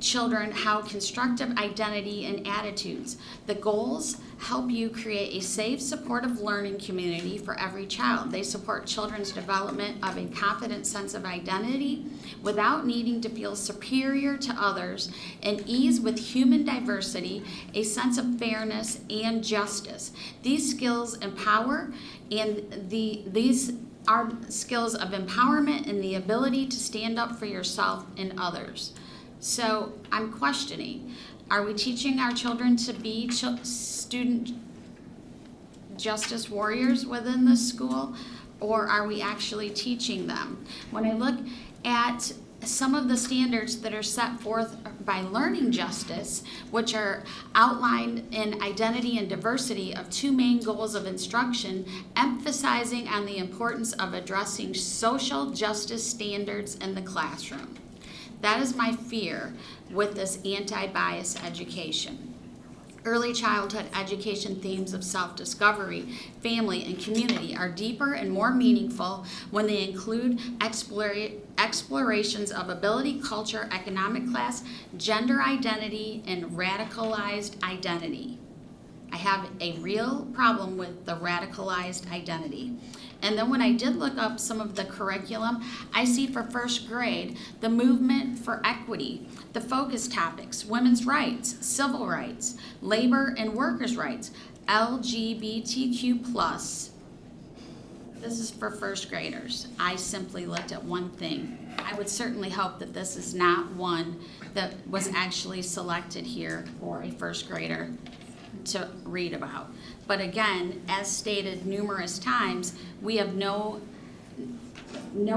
E: children, how constructive identity and attitudes. The goals help you create a safe, supportive learning community for every child. They support children's development of a confident sense of identity without needing to feel superior to others, and ease with human diversity, a sense of fairness and justice. These skills empower, and these are skills of empowerment and the ability to stand up for yourself and others. So I'm questioning, are we teaching our children to be student justice warriors within the school, or are we actually teaching them? When I look at some of the standards that are set forth by Learning Justice, which are outlined in identity and diversity of 2 main goals of instruction, emphasizing on the importance of addressing social justice standards in the classroom. That is my fear with this anti-bias education. Early childhood education themes of self-discovery, family, and community are deeper and more meaningful when they include explorations of ability, culture, economic class, gender identity, and radicalized identity. I have a real problem with the radicalized identity. And then when I did look up some of the curriculum, I see for 1st grade, the movement for equity, the focus topics, women's rights, civil rights, labor and workers' rights, LGBTQ+. This is for 1st graders. I simply looked at one thing. I would certainly hope that this is not one that was actually selected here for a 1st grader to read about. But again, as stated numerous times, we have no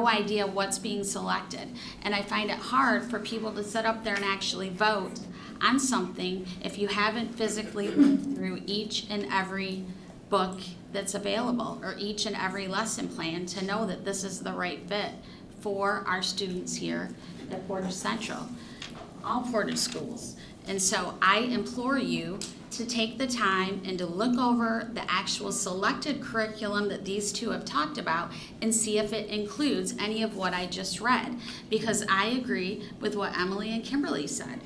E: idea what's being selected. And I find it hard for people to sit up there and actually vote on something if you haven't physically looked through each and every book that's available or each and every lesson plan to know that this is the right fit for our students here at Portage Central, all Portage schools. And so I implore you to take the time and to look over the actual selected curriculum that these 2 have talked about and see if it includes any of what I just read. Because I agree with what Emily and Kimberly said.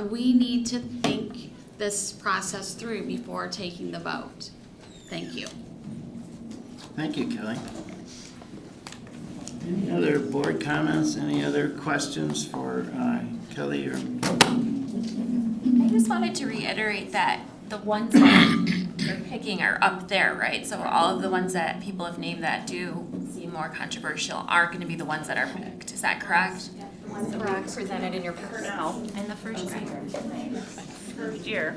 E: We need to think this process through before taking the vote. Thank you.
D: Thank you, Kelly. Any other board comments? Any other questions for Kelly or?
L: I just wanted to reiterate that the ones that you're picking are up there, right? So all of the ones that people have named that do seem more controversial aren't going to be the ones that are picked. Is that correct?
N: The ones that were presented in your packet now.
L: In the 1st grade.
P: 1st year.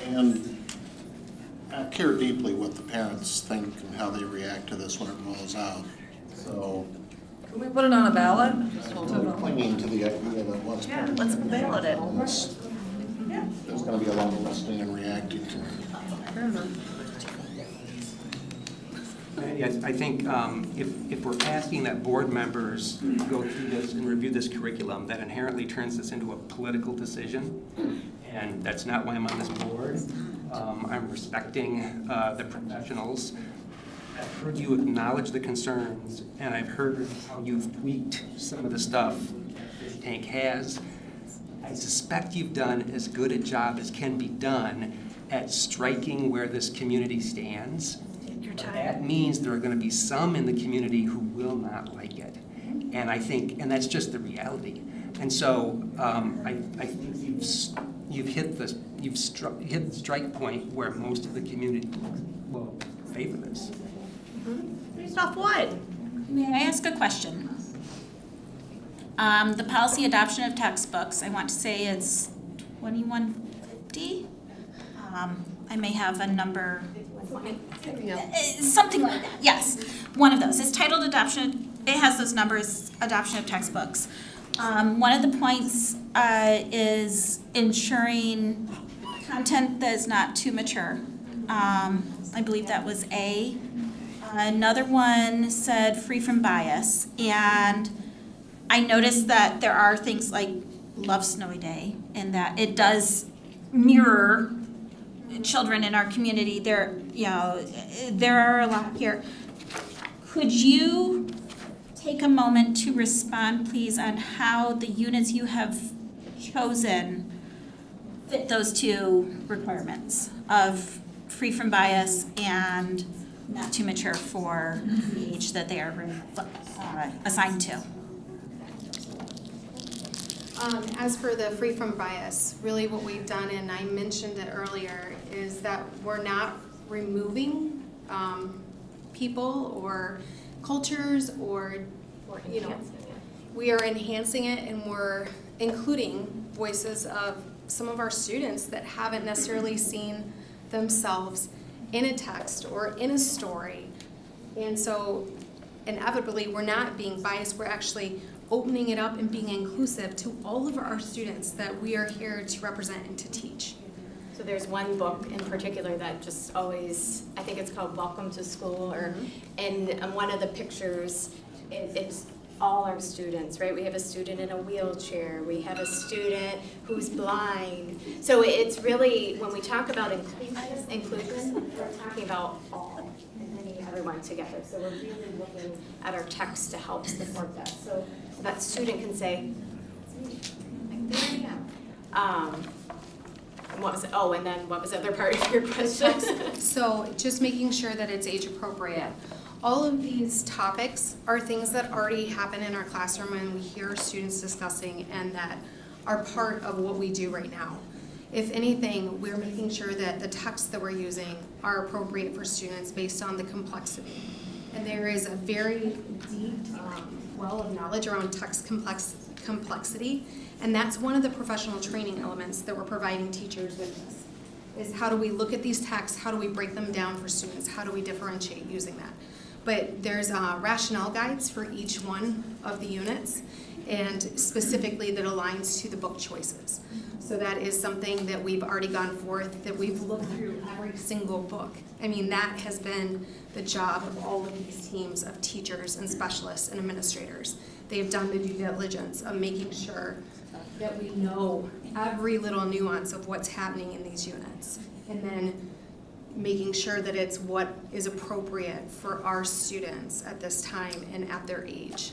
B: And I care deeply what the parents think and how they react to this when it rolls out. So
Q: Can we put it on a ballot?
B: I'm clinging to the idea that once
P: Yeah, let's ballot it.
B: there's going to be a lot of listening and reacting to it.
W: Yes, I think if we're asking that board members go through this and review this curriculum, that inherently turns this into a political decision, and that's not why I'm on this board. I'm respecting the professionals. I've heard you acknowledge the concerns, and I've heard how you've tweaked some of the stuff Fish Tank has. I suspect you've done as good a job as can be done at striking where this community stands. That means there are going to be some in the community who will not like it, and I think, and that's just the reality. And so I think you've hit the strike point where most of the community will favor this.
P: Based off what?
J: May I ask a question? The policy adoption of textbooks, I want to say it's 21 50. I may have a number, something like that, yes. One of those. It's titled Adoption, it has those numbers, Adoption of Textbooks. One of the points is ensuring content that is not too mature. I believe that was A. Another one said free from bias, and I noticed that there are things like Love Snowy Day, and that it does mirror children in our community. There are a lot here. Could you take a moment to respond, please, on how the units you have chosen fit those two requirements of free from bias and not too mature for the age that they are assigned to?
O: As for the free from bias, really what we've done, and I mentioned it earlier, is that we're not removing people or cultures or we are enhancing it, and we're including voices of some of our students that haven't necessarily seen themselves in a text or in a story. And so inevitably we're not being biased, we're actually opening it up and being inclusive to all of our students that we are here to represent and to teach.
N: So there's one book in particular that just always, I think it's called Welcome to School, and one of the pictures, it's all our students, right? We have a student in a wheelchair, we have a student who's blind. So it's really, when we talk about inclusion, we're talking about all and bringing everyone together. So we're really looking at our text to help support that. So that student can say, like, there I am. And what was it? Oh, and then what was the other part of your question?
O: So just making sure that it's age appropriate. All of these topics are things that already happen in our classroom and we hear students discussing and that are part of what we do right now. If anything, we're making sure that the texts that we're using are appropriate for students based on the complexity. And there is a very deep well of knowledge around text complexity, and that's one of the professional training elements that we're providing teachers with this, is how do we look at these texts, how do we break them down for students, how do we differentiate using that. But there's rationale guides for each one of the units, and specifically that aligns to the book choices. So that is something that we've already gone forth, that we've looked through every single book. I mean, that has been the job of all of these teams of teachers and specialists and administrators. They've done the due diligence of making sure that we know every little nuance of what's happening in these units. And then making sure that it's what is appropriate for our students at this time and at their age.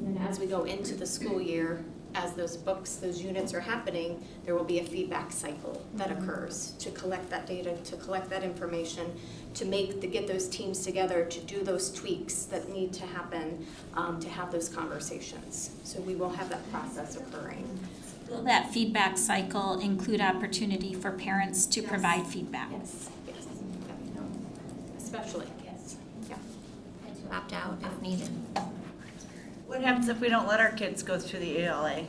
N: And as we go into the school year, as those books, those units are happening, there will be a feedback cycle that occurs to collect that data, to collect that information, to get those teams together, to do those tweaks that need to happen, to have those conversations. So we will have that process occurring.
J: Will that feedback cycle include opportunity for parents to provide feedback?
N: Yes, yes. Especially, yes. Yeah.
I: And to opt out if needed.
P: What happens if we don't let our kids go through the ELA?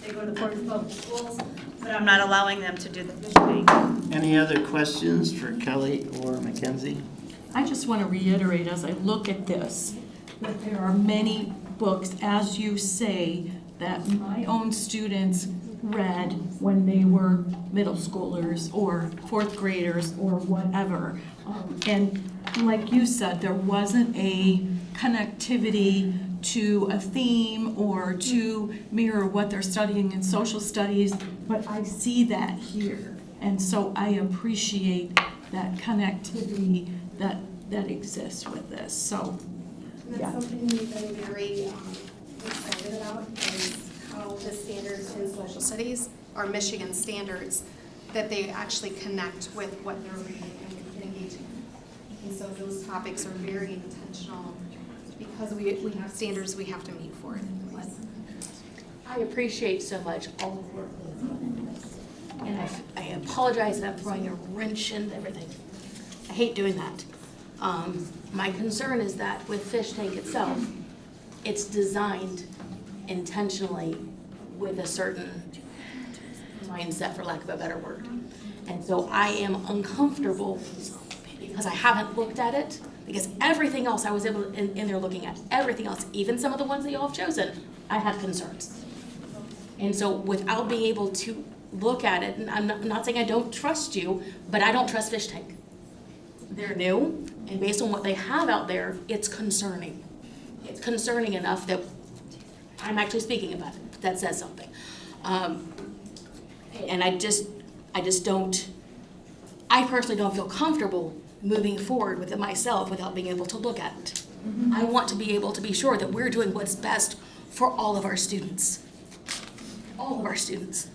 P: They go to the Portage Public Schools, but I'm not allowing them to do the fish tank.
D: Any other questions for Kelly or Mackenzie?
K: I just want to reiterate as I look at this, that there are many books, as you say, that my own students read when they were middle schoolers or fourth graders or whatever. And like you said, there wasn't a connectivity to a theme or to mirror what they're studying in social studies, but I see that here. And so I appreciate that connectivity that exists with this. So,
O: and that's something we've been very excited about, is how the standards in social studies are Michigan standards, that they actually connect with what they're reading and engaging in. And so those topics are very intentional because we have standards we have to meet for it.
G: I appreciate so much all the work that's gone into this. And I apologize that I'm throwing a wrench into everything. I hate doing that. My concern is that with Fish Tank itself, it's designed intentionally with a certain mindset, for lack of a better word. And so I am uncomfortable because I haven't looked at it, because everything else I was able, in there looking at, everything else, even some of the ones that y'all have chosen, I had concerns. And so without being able to look at it, and I'm not saying I don't trust you, but I don't trust Fish Tank. They're new, and based on what they have out there, it's concerning. It's concerning enough that I'm actually speaking about it. That says something. And I personally don't feel comfortable moving forward with it myself without being able to look at it. I want to be able to be sure that we're doing what's best for all of our students. All of our students.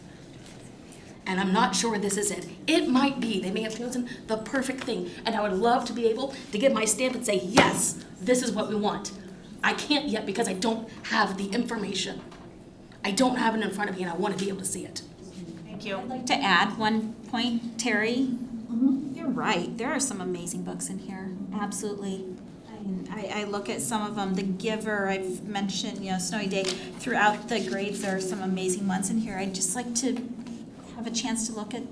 G: And I'm not sure this is it. It might be. They may have chosen the perfect thing. And I would love to be able to get my stamp and say, yes, this is what we want. I can't yet because I don't have the information. I don't have it in front of me, and I want to be able to see it.
J: Thank you. I'd like to add one point, Terry. You're right. There are some amazing books in here. Absolutely. I look at some of them. The Giver, I've mentioned, Snowy Day. Throughout the grades, there are some amazing ones in here. I'd just like to have a chance to look at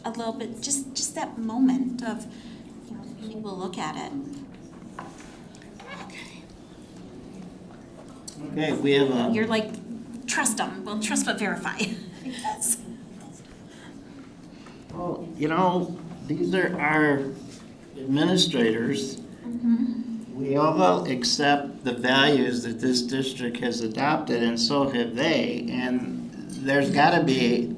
J: a little bit, just that moment of being able to look at it.
D: Okay, we have a...
J: You're like, trust them. Well, trust but verify. Yes.
D: Well, these are our administrators. We all accept the values that this district has adopted, and so have they. And there's got to be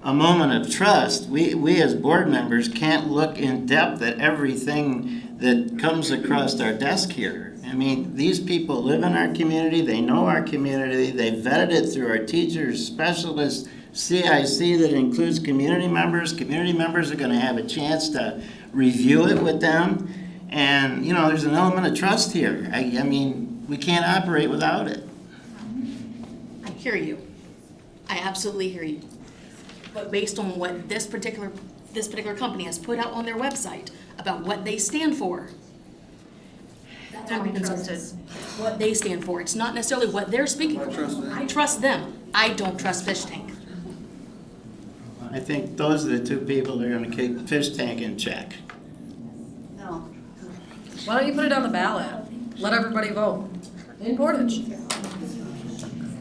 D: a moment of trust. We as board members can't look in depth at everything that comes across our desk here. I mean, these people live in our community, they know our community, they vetted it through our teachers, specialists, CIC that includes community members. Community members are going to have a chance to review it with them. And, there's an element of trust here. I mean, we can't operate without it.
G: I hear you. I absolutely hear you. But based on what this particular company has put out on their website about what they stand for, that's what I'm concerned. What they stand for. It's not necessarily what they're speaking for. I trust them. I don't trust Fish Tank.
D: I think those are the two people that are going to keep Fish Tank in check.
Q: No. Why don't you put it on the ballot? Let everybody vote. In Portage.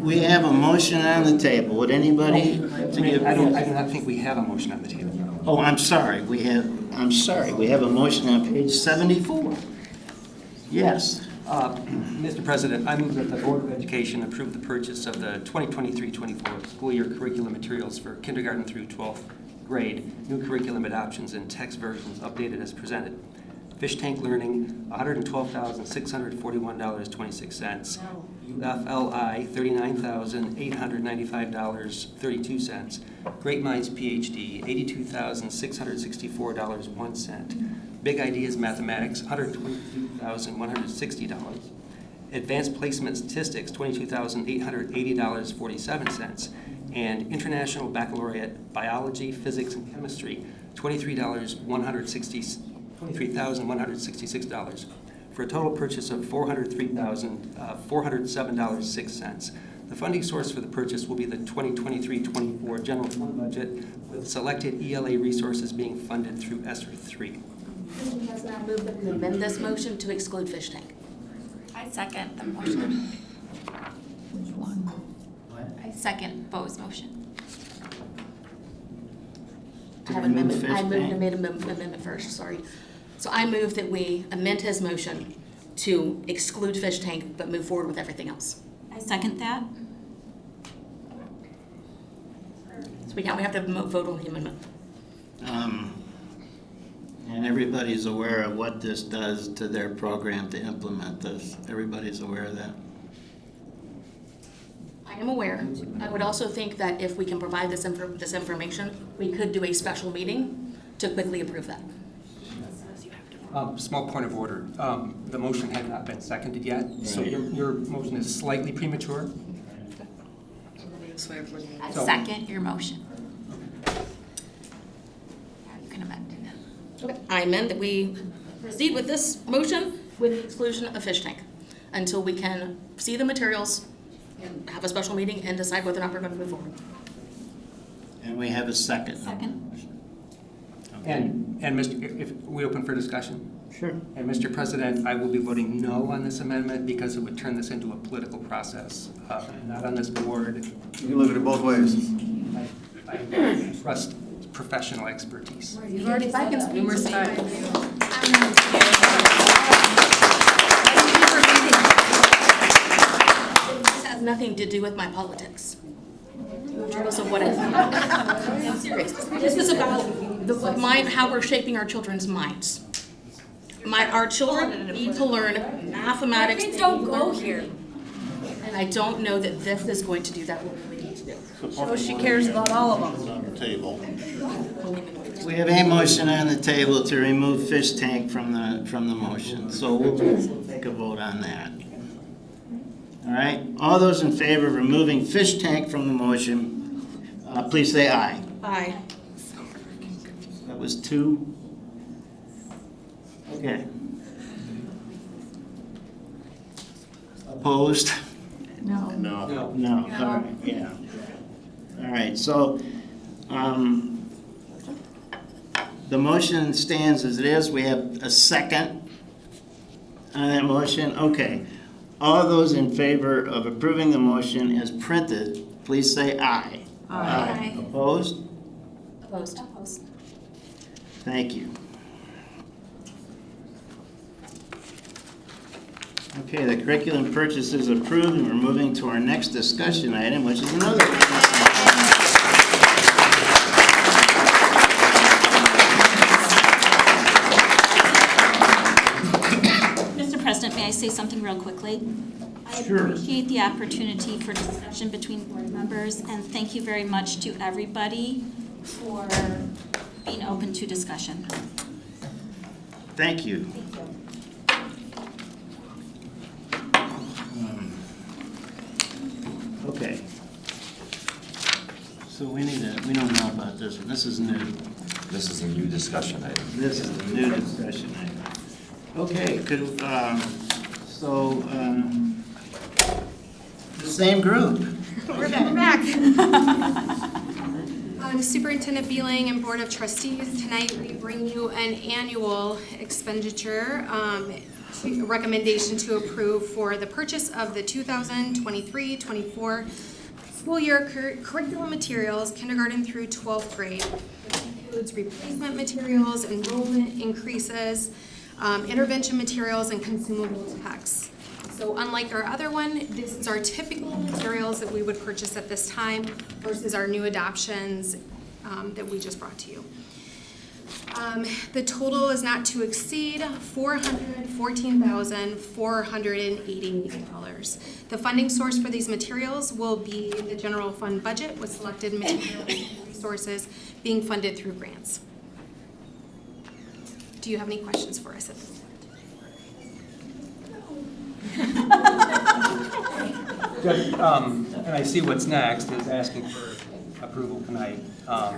C: We have a motion on the table. Would anybody like to give?
W: I do not think we have a motion on the table.
C: Oh, I'm sorry. We have a motion on page 74. Yes.
W: Mr. President, I move that the Board of Education approve the purchase of the 2023-24 school year curriculum materials for kindergarten through 12th grade, new curriculum adoptions and text versions updated as presented. Fish Tank Learning, $112,641.26. UFLI, $39,895.32. Great Minds PhD, $82,664.01. Big Ideas Mathematics, $122,160. Advanced Placement Statistics, $22,880.47. And International Baccalaureate Biology, Physics, and Chemistry, $23,166, for a total purchase of $403,407.06. The funding source for the purchase will be the 2023-24 general fund budget, with selected ELA resources being funded through ESSER 3.
G: Mr. President, I move that we amend this motion to exclude Fish Tank.
L: I second the motion.
K: Which one?
L: I second Bo's motion.
G: I have an amendment. I made an amendment first, sorry. So I move that we amend his motion to exclude Fish Tank, but move forward with everything else.
J: I second that.
G: So now we have to vote on the amendment.
C: And everybody's aware of what this does to their program to implement this. Everybody's aware of that.
G: I am aware. I would also think that if we can provide this information, we could do a special meeting to quickly approve that.
W: Small point of order. The motion had not been seconded yet, so your motion is slightly premature.
L: I second your motion. You can amend it.
G: Okay. I amend that we proceed with this motion with the exclusion of Fish Tank until we can see the materials and have a special meeting and decide whether or not we're going to move forward.
D: And we have a second.
W: And Mr., if we open for discussion?
D: Sure.
W: And Mr. President, I will be voting no on this amendment because it would turn this into a political process, not on this board.
F: You can look at it both ways.
W: I trust professional expertise.
K: You've already spoken numerous times.
G: This has nothing to do with my politics. Regardless of what I think. I'm serious. This is about how we're shaping our children's minds. Our children need to learn mathematics.
P: Kids don't go here.
G: And I don't know that this is going to do that what we need to do.
P: So she cares about all of them.
B: Table.
D: We have a motion on the table to remove fish tank from the motion, so we'll take a vote on that. All right, all those in favor of removing fish tank from the motion, please say aye.
G: Aye.
D: That was 2. Okay. Opposed?
K: No.
B: No.
D: No, all right, yeah. All right, so, the motion stands as it is. We have a second on that motion. Okay. All those in favor of approving the motion as printed, please say aye.
G: Aye.
D: Opposed?
G: Opposed.
D: Thank you. Okay, the curriculum purchase is approved, and we're moving to our next discussion item, which is another.
J: Mr. President, may I say something real quickly? I
D: Sure.
J: appreciate the opportunity for discussion between board members, and thank you very much to everybody for being open to discussion.
D: Thank you. Okay. So we don't know about this one. This is new.
S: This is a new discussion item.
D: This is a new discussion item. Okay, the same group.
O: We're back. Superintendent Beeling and Board of Trustees, tonight we bring you an annual expenditure recommendation to approve for the purchase of the 2023-24 school year curriculum materials, kindergarten through 12th grade. This includes replacement materials, enrollment increases, intervention materials, and consumable texts. So unlike our other one, this is our typical materials that we would purchase at this time versus our new adoptions that we just brought to you. The total is not to exceed $414,488. The funding source for these materials will be the general fund budget with selected materials and resources being funded through grants. Do you have any questions for us at this point?
W: And I see what's next is asking for approval tonight.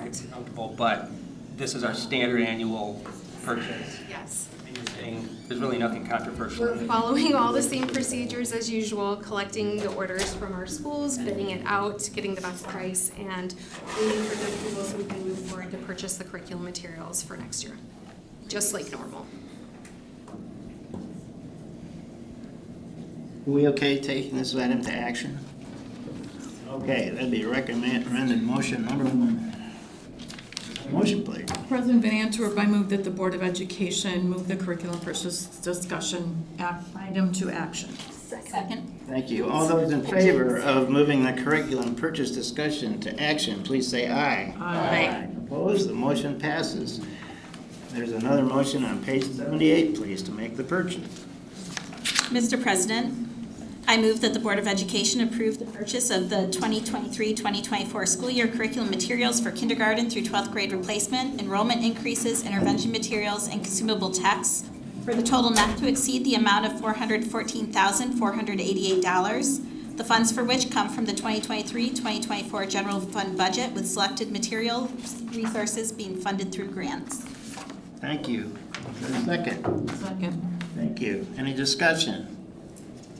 W: It's comfortable, but this is our standard annual purchase.
O: Yes.
W: And you're saying there's really nothing controversial.
O: We're following all the same procedures as usual, collecting the orders from our schools, bidding it out, getting the best price, and waiting for the approval so we can move forward to purchase the curriculum materials for next year, just like normal.
D: Are we okay taking this item to action? Okay, that'd be recommended motion number 1. Motion, please.
K: President Van Antwerp, I move that the Board of Education move the curriculum purchase discussion item to action.
J: Second.
D: Thank you. All those in favor of moving the curriculum purchase discussion to action, please say aye.
K: Aye.
D: Opposed? The motion passes. There's another motion on page 78, please, to make the purchase.
J: Mr. President, I move that the Board of Education approve the purchase of the 2023-2024 school year curriculum materials for kindergarten through 12th grade replacement, enrollment increases, intervention materials, and consumable texts for the total not to exceed the amount of $414,488, the funds for which come from the 2023-2024 general fund budget with selected material resources being funded through grants.
D: Thank you. Is there a second?
K: Second.
D: Thank you. Any discussion?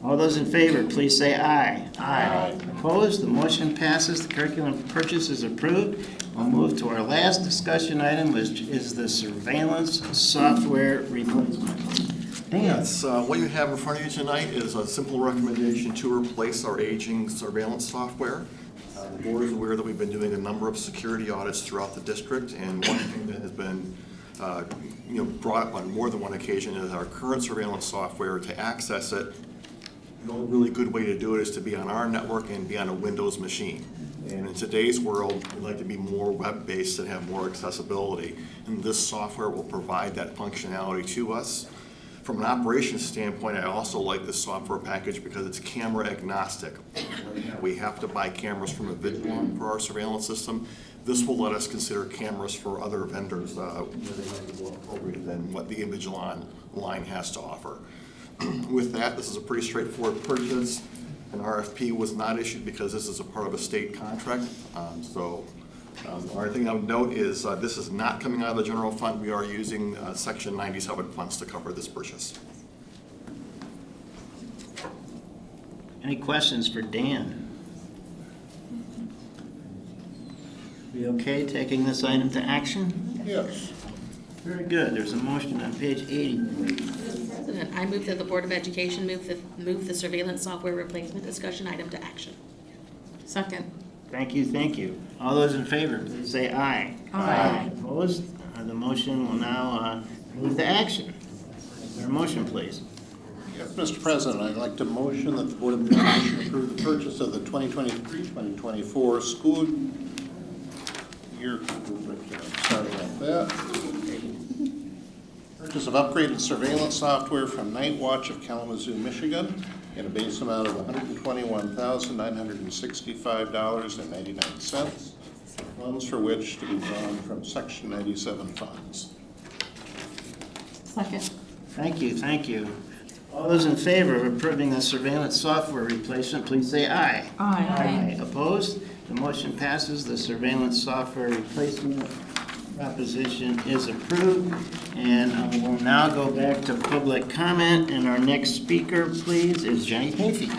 D: All those in favor, please say aye. Aye. Opposed? The motion passes. The curriculum purchase is approved. We'll move to our last discussion item, which is the surveillance software replacement. Dan.
A: Yes, what you have in front of you tonight is a simple recommendation to replace our aging surveillance software. The board is aware that we've been doing a number of security audits throughout the district, and one thing that has been brought up on more than one occasion is our current surveillance software. To access it, the only really good way to do it is to be on our network and be on a Windows machine. And in today's world, we'd like to be more web-based and have more accessibility. And this software will provide that functionality to us. From an operations standpoint, I also like this software package because it's camera agnostic. We have to buy cameras from a Vidlon for our surveillance system. This will let us consider cameras for other vendors where they might be more appropriate than what the Vigilon line has to offer. With that, this is a pretty straightforward purchase. An RFP was not issued because this is a part of a state contract. The only thing I would note is this is not coming out of the general fund. We are using Section 97 funds to cover this purchase.
D: Any questions for Dan? Be okay taking this item to action?
B: Yes.
D: Very good. There's a motion on page 80.
G: President, I move that the Board of Education move the surveillance software replacement discussion item to action.
K: Second.
D: Thank you, thank you. All those in favor, please say aye.
K: Aye.
D: Opposed? The motion will now move to action. Is there a motion, please?
B: Yes, Mr. President, I'd like to motion that the Board of Education approve the purchase of the 2023-2024 school year, starting like that. Purchase of upgraded surveillance software from Night Watch of Kalamazoo, Michigan, in a base amount of $121,965.99, funds for which to be drawn from Section 97 funds.
K: Second.
D: Thank you, thank you. All those in favor of approving the surveillance software replacement, please say aye.
K: Aye.
D: Aye. Opposed? The motion passes. The surveillance software replacement proposition is approved. And we'll now go back to public comment. And our next speaker, please, is Jenny Pafey.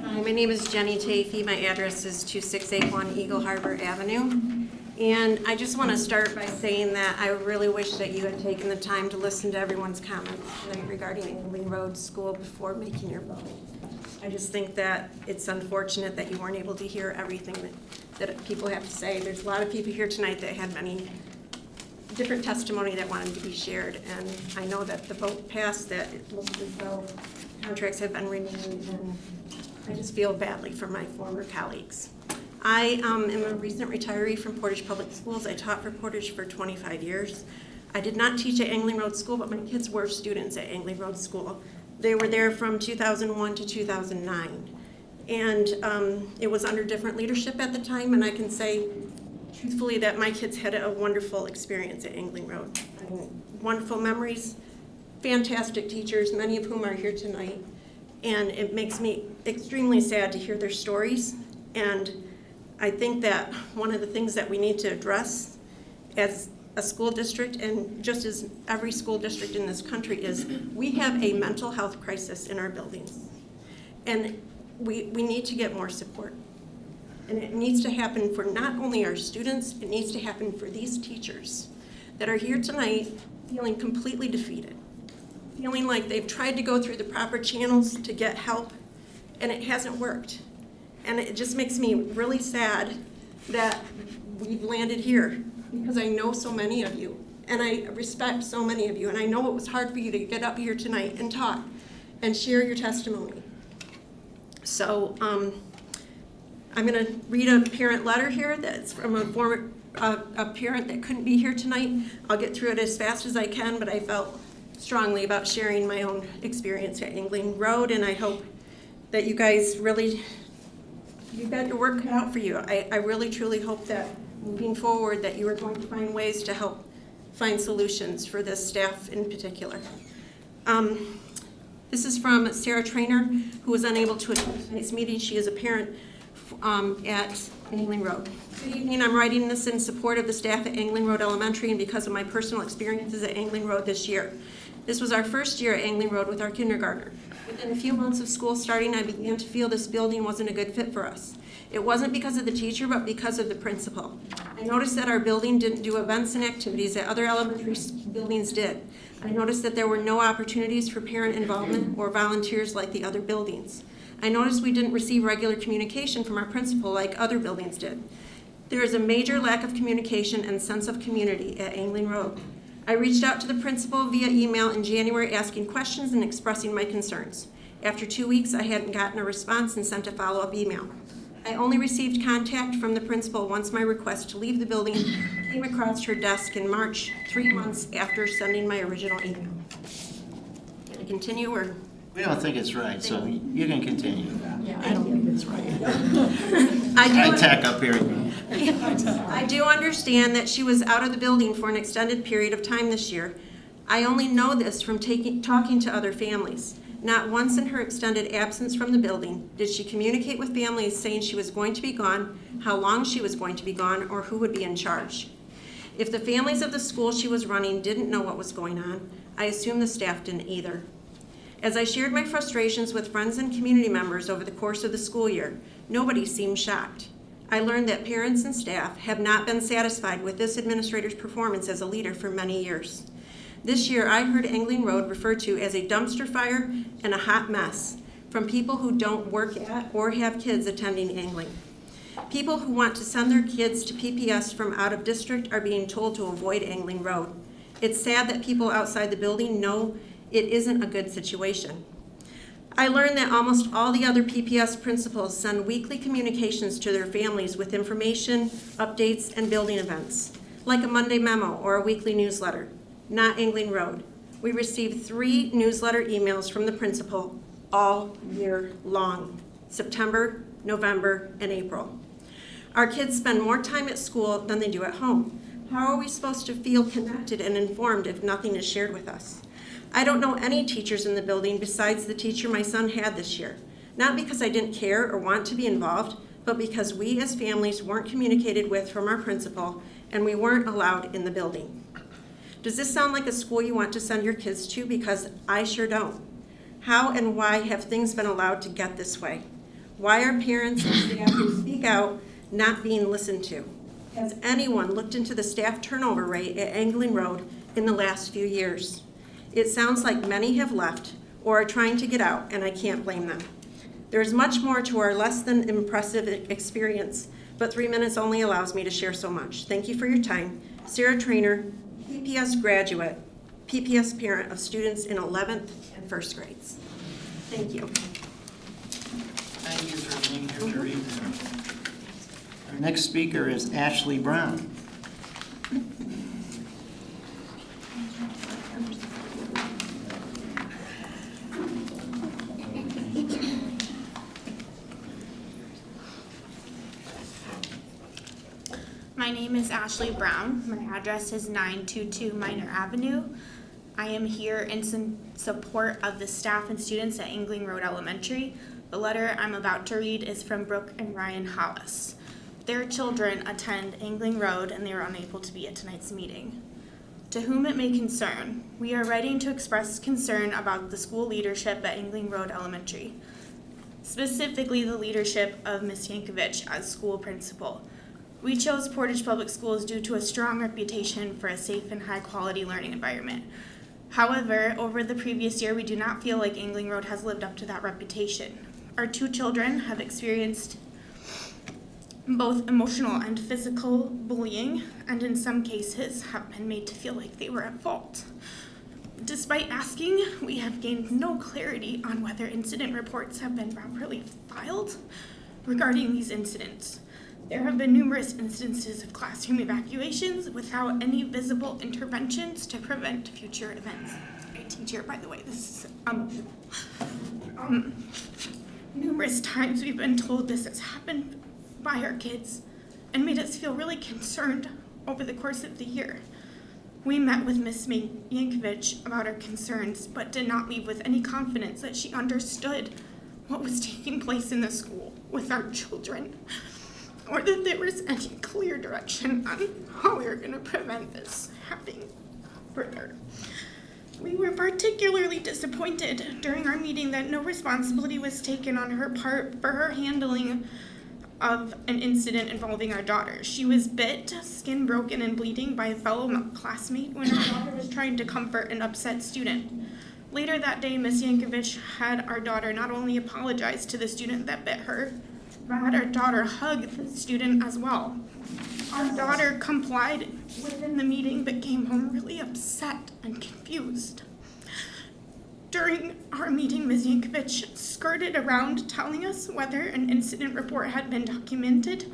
U: Hi, my name is Jenny Tafey. My address is 2681 Eagle Harbor Avenue. And I just want to start by saying that I really wish that you had taken the time to listen to everyone's comments tonight regarding Engling Road School before making your vote. I just think that it's unfortunate that you weren't able to hear everything that people have to say. There's a lot of people here tonight that had many different testimony that wanted to be shared. And I know that the vote passed, that it looks as though contracts have been renewed, and I just feel badly for my former colleagues. I am a recent retiree from Portage Public Schools. I taught for Portage for 25 years. I did not teach at Engling Road School, but my kids were students at Engling Road School. They were there from 2001 to 2009. And it was under different leadership at the time, and I can say truthfully that my kids had a wonderful experience at Engling Road. I mean, wonderful memories, fantastic teachers, many of whom are here tonight. And it makes me extremely sad to hear their stories. And I think that one of the things that we need to address as a school district, and just as every school district in this country, is we have a mental health crisis in our buildings. And we need to get more support. And it needs to happen for not only our students, it needs to happen for these teachers that are here tonight feeling completely defeated, feeling like they've tried to go through the proper channels to get help, and it hasn't worked. And it just makes me really sad that we've landed here, because I know so many of you, and I respect so many of you, and I know it was hard for you to get up here tonight and talk and share your testimony. So I'm going to read a parent letter here that's from a parent that couldn't be here tonight. I'll get through it as fast as I can, but I felt strongly about sharing my own experience at Engling Road, and I hope that you guys really, you've got your work cut out for you. I really truly hope that moving forward that you are going to find ways to help find solutions for this staff in particular. This is from Sarah Trainer, who was unable to attend tonight's meeting. She is a parent at Angling Road. Good evening, I'm writing this in support of the staff at Angling Road Elementary and because of my personal experiences at Angling Road this year. This was our first year at Angling Road with our kindergartner. Within a few months of school starting, I began to feel this building wasn't a good fit for us. It wasn't because of the teacher, but because of the principal. I noticed that our building didn't do events and activities that other elementary buildings did. I noticed that there were no opportunities for parent involvement or volunteers like the other buildings. I noticed we didn't receive regular communication from our principal like other buildings did. There is a major lack of communication and sense of community at Angling Road. I reached out to the principal via email in January asking questions and expressing my concerns. After 2 weeks, I hadn't gotten a response and sent a follow-up email. I only received contact from the principal once my request to leave the building came across her desk in March, 3 months after sending my original email. Can I continue or?
D: We don't think it's right, so you can continue.
K: Yeah, I don't think it's right.
D: I tack up here.
U: I do understand that she was out of the building for an extended period of time this year. I only know this from talking to other families. Not once in her extended absence from the building did she communicate with families saying she was going to be gone, how long she was going to be gone, or who would be in charge. If the families of the school she was running didn't know what was going on, I assume the staff didn't either. As I shared my frustrations with friends and community members over the course of the school year, nobody seemed shocked. I learned that parents and staff have not been satisfied with this administrator's performance as a leader for many years. This year, I heard Angling Road referred to as a dumpster fire and a hot mess from people who don't work at or have kids attending angling. People who want to send their kids to PPS from out of district are being told to avoid Angling Road. It's sad that people outside the building know it isn't a good situation. I learned that almost all the other PPS principals send weekly communications to their families with information, updates, and building events, like a Monday memo or a weekly newsletter. Not Angling Road. We received 3 newsletter emails from the principal all year long, September, November, and April. Our kids spend more time at school than they do at home. How are we supposed to feel connected and informed if nothing is shared with us? I don't know any teachers in the building besides the teacher my son had this year. Not because I didn't care or want to be involved, but because we as families weren't communicated with from our principal and we weren't allowed in the building. Does this sound like a school you want to send your kids to? Because I sure don't. How and why have things been allowed to get this way? Why are parents and staff who speak out not being listened to? Has anyone looked into the staff turnover rate at Angling Road in the last few years? It sounds like many have left or are trying to get out, and I can't blame them. There is much more to our less than impressive experience, but 3 minutes only allows me to share so much. Thank you for your time. Sarah Trainer, PPS graduate, PPS parent of students in 11th and 1st grades. Thank you.
D: Thank you for being here to read that. Our next speaker is Ashley Brown.
H: My name is Ashley Brown. My address is 922 Minor Avenue. I am here in support of the staff and students at Angling Road Elementary. The letter I'm about to read is from Brooke and Ryan Hollis. Their children attend Angling Road and they were unable to be at tonight's meeting. To whom it may concern, we are writing to express concern about the school leadership at Angling Road Elementary, specifically the leadership of Ms. Yankovic as school principal. We chose Portage Public Schools due to a strong reputation for a safe and high-quality learning environment. However, over the previous year, we do not feel like Angling Road has lived up to that reputation. Our 2 children have experienced both emotional and physical bullying, and in some cases have been made to feel like they were at fault. Despite asking, we have gained no clarity on whether incident reports have been properly filed regarding these incidents. There have been numerous instances of classroom evacuations without any visible interventions to prevent future events. I teach here, by the way, this is numerous times we've been told this has happened by our kids and made us feel really concerned over the course of the year. We met with Ms. Yankovic about our concerns, but did not leave with any confidence that she understood what was taking place in the school with our children, or that there was any clear direction on how we were going to prevent this happening further. We were particularly disappointed during our meeting that no responsibility was taken on her part for her handling of an incident involving our daughter. She was bit, skin broken and bleeding by a fellow classmate when our daughter was trying to comfort an upset student. Later that day, Ms. Yankovic had our daughter not only apologize to the student that bit her, but had our daughter hug the student as well. Our daughter complied within the meeting but came home really upset and confused. During our meeting, Ms. Yankovic skirted around telling us whether an incident report had been documented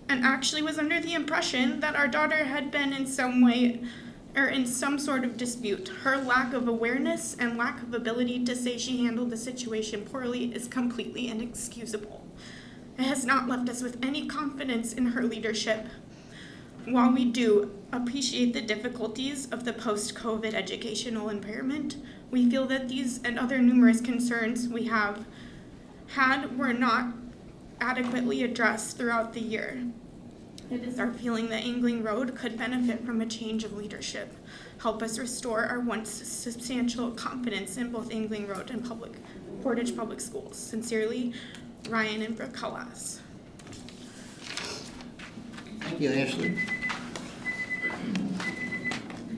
H: and actually was under the impression that our daughter had been in some way or in some sort of dispute. Her lack of awareness and lack of ability to say she handled the situation poorly is completely inexcusable. It has not left us with any confidence in her leadership. While we do appreciate the difficulties of the post-COVID educational environment, we feel that these and other numerous concerns we have had were not adequately addressed throughout the year. It is our feeling that Angling Road could benefit from a change of leadership, help us restore our once substantial confidence in both Angling Road and Portage Public Schools. Sincerely, Ryan and Brooke Callas.
D: Thank you, Ashley.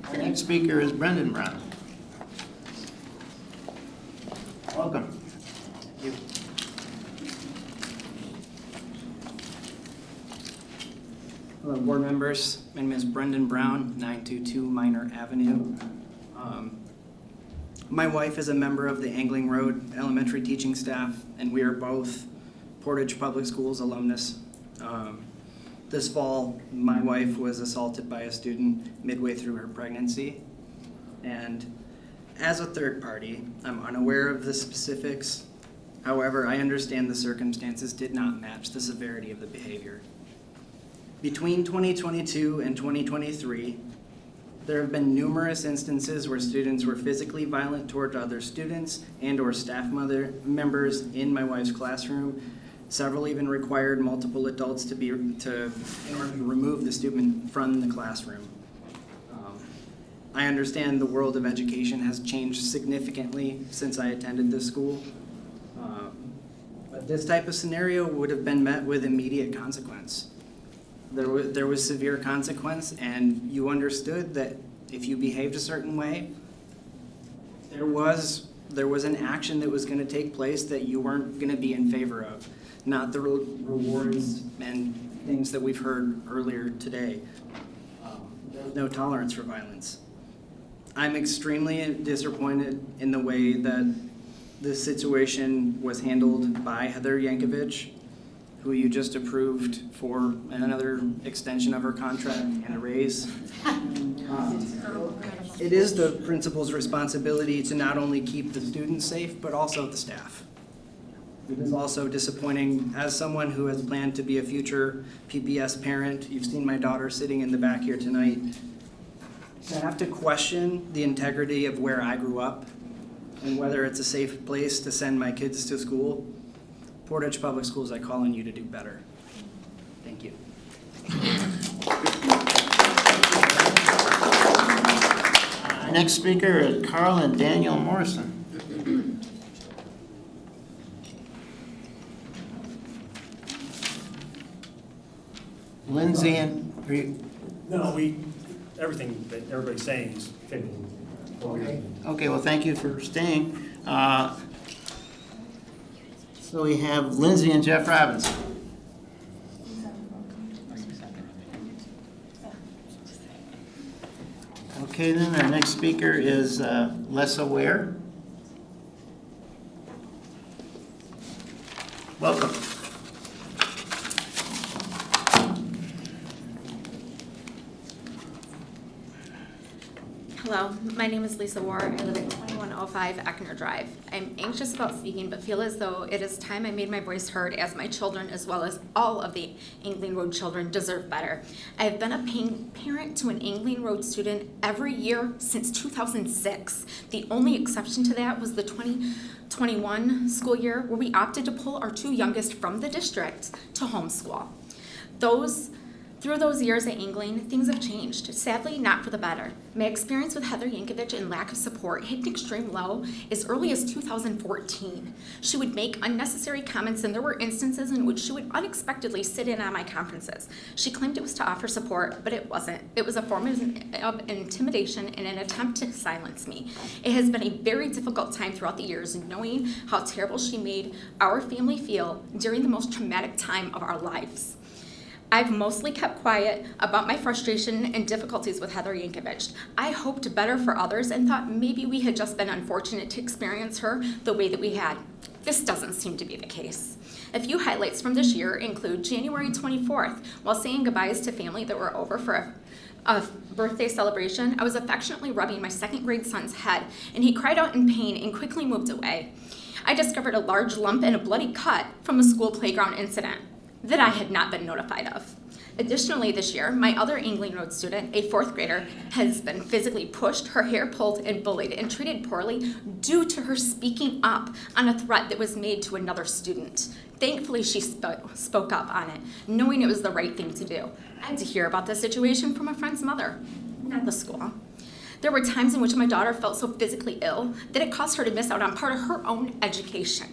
D: Our next speaker is Brendan Brown. Welcome.
M: Thank you. Hello, board members. My name is Brendan Brown, 922 Minor Avenue. My wife is a member of the Angling Road Elementary teaching staff, and we are both Portage Public Schools alumnus. This fall, my wife was assaulted by a student midway through her pregnancy. And as a third party, I'm unaware of the specifics. However, I understand the circumstances did not match the severity of the behavior. Between 2022 and 2023, there have been numerous instances where students were physically violent toward other students and or staff members in my wife's classroom. Several even required multiple adults in order to remove the student from the classroom. I understand the world of education has changed significantly since I attended this school. But this type of scenario would have been met with immediate consequence. There was severe consequence, and you understood that if you behaved a certain way, there was an action that was going to take place that you weren't going to be in favor of, not the rewards and things that we've heard earlier today. There's no tolerance for violence. I'm extremely disappointed in the way that this situation was handled by Heather Yankovic, who you just approved for another extension of her contract and a raise. It is the principal's responsibility to not only keep the students safe, but also the staff. It is also disappointing, as someone who has planned to be a future PPS parent, you've seen my daughter sitting in the back here tonight, to have to question the integrity of where I grew up and whether it's a safe place to send my kids to school. Portage Public Schools, I call on you to do better. Thank you.
D: Our next speaker is Carl and Daniel Morrison. Lindsay and...
T: No, everything that everybody's saying is fitting.
D: Okay, well, thank you for staying. So we have Lindsay and Jeff Robinson. Okay, then our next speaker is Lessa Ware. Welcome.
V: Hello, my name is Lisa Ward. I live at 2105
N: 5 Eckner Drive. I'm anxious about speaking, but feel as though it is time I made my voice heard, as my children, as well as all of the Angling Road children, deserve better. I have been a parent to an Angling Road student every year since 2006. The only exception to that was the 2021 school year, where we opted to pull our 2 youngest from the district to homeschool. Through those years at Angling, things have changed, sadly not for the better. My experience with Heather Yankovic and lack of support hit an extreme low as early as 2014. She would make unnecessary comments, and there were instances in which she would unexpectedly sit in on my conferences. She claimed it was to offer support, but it wasn't. It was a form of intimidation and an attempt to silence me. It has been a very difficult time throughout the years, knowing how terrible she made our family feel during the most traumatic time of our lives. I've mostly kept quiet about my frustration and difficulties with Heather Yankovic. I hoped better for others and thought maybe we had just been unfortunate to experience her the way that we had. This doesn't seem to be the case. A few highlights from this year include January 24th, while saying goodbyes to family that were over for a birthday celebration, I was affectionately rubbing my 2nd grade son's head, and he cried out in pain and quickly moved away. I discovered a large lump and a bloody cut from a school playground incident that I had not been notified of. Additionally, this year, my other Angling Road student, a 4th grader, has been physically pushed, her hair pulled, and bullied and treated poorly due to her speaking up on a threat that was made to another student. Thankfully, she spoke up on it, knowing it was the right thing to do. I had to hear about this situation from a friend's mother, not the school. There were times in which my daughter felt so physically ill that it caused her to miss out on part of her own education.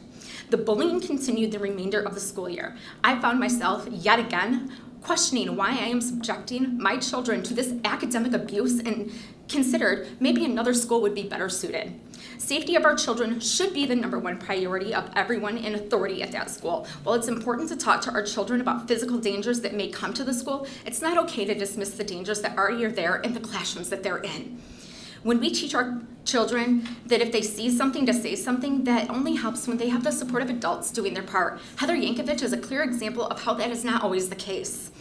N: The bullying continued the remainder of the school year. I found myself, yet again, questioning why I am subjecting my children to this academic abuse and considered maybe another school would be better suited. Safety of our children should be the #1 priority of everyone in authority at that school. While it's important to talk to our children about physical dangers that may come to the school, it's not okay to dismiss the dangers that already are there in the classrooms that they're in. When we teach our children that if they see something, to say something, that only helps when they have the support of adults doing their part. Heather Yankovic is a clear example of how that is not always the case.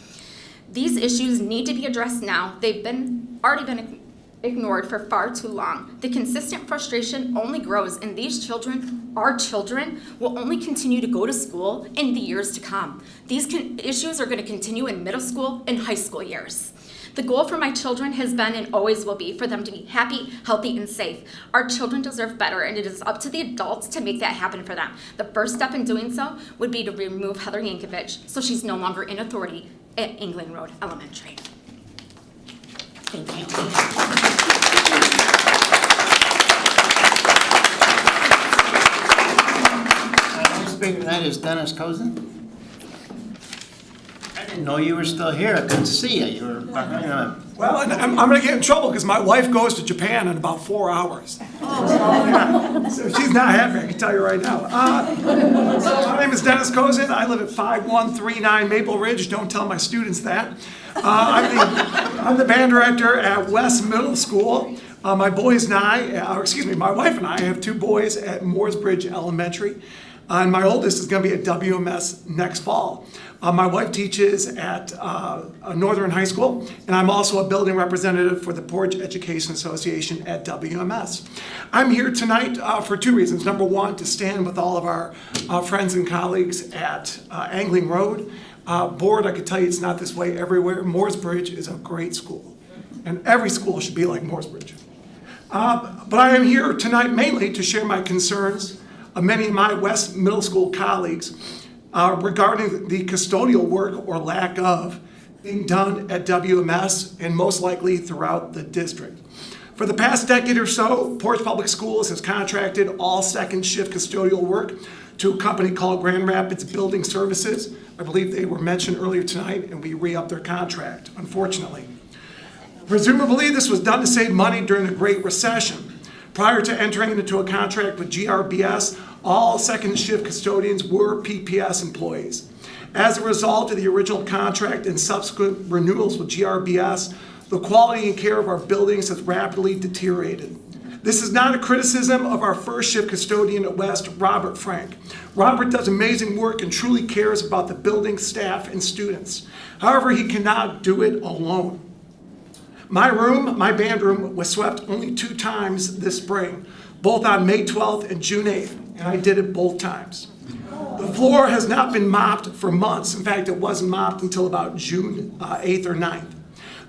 N: These issues need to be addressed now. They've already been ignored for far too long. The consistent frustration only grows, and these children, our children, will only continue to go to school in the years to come. These issues are going to continue in middle school and high school years. The goal for my children has been and always will be for them to be happy, healthy, and safe. Our children deserve better, and it is up to the adults to make that happen for them. The first step in doing so would be to remove Heather Yankovic so she's no longer in authority at Angling Road Elementary. Thank you.
D: Next speaker tonight is Dennis Kozin. I didn't know you were still here. I couldn't see you. You were behind a...
E: Well, I'm going to get in trouble because my wife goes to Japan in about 4 hours. So she's not happy, I can tell you right now. So my name is Dennis Kozin. I live at 5139 Maple Ridge. Don't tell my students that. I'm the band director at West Middle School. My wife and I have 2 boys at Mooresbridge Elementary. And my oldest is going to be at WMS next fall. My wife teaches at Northern High School, and I'm also a building representative for the Portage Education Association at WMS. I'm here tonight for 2 reasons. Number 1, to stand with all of our friends and colleagues at Angling Road. Board, I could tell you it's not this way everywhere. Mooresbridge is a great school, and every school should be like Mooresbridge. But I am here tonight mainly to share my concerns of many of my West Middle School colleagues regarding the custodial work or lack of being done at WMS and most likely throughout the district. For the past decade or so, Portage Public Schools has contracted all second shift custodial work to a company called Grand Rapids Building Services. I believe they were mentioned earlier tonight, and we re-upped their contract, unfortunately. Presumably, this was done to save money during the Great Recession. Prior to entering into a contract with GRBS, all second shift custodians were PPS employees. As a result of the original contract and subsequent renewals with GRBS, the quality and care of our buildings has rapidly deteriorated. This is not a criticism of our first shift custodian at West, Robert Frank. Robert does amazing work and truly cares about the building, staff, and students. However, he cannot do it alone. My band room, was swept only 2 times this spring. both on May 12th and June 8th, and I did it both times. The floor has not been mopped for months. In fact, it wasn't mopped until about June 8th or 9th.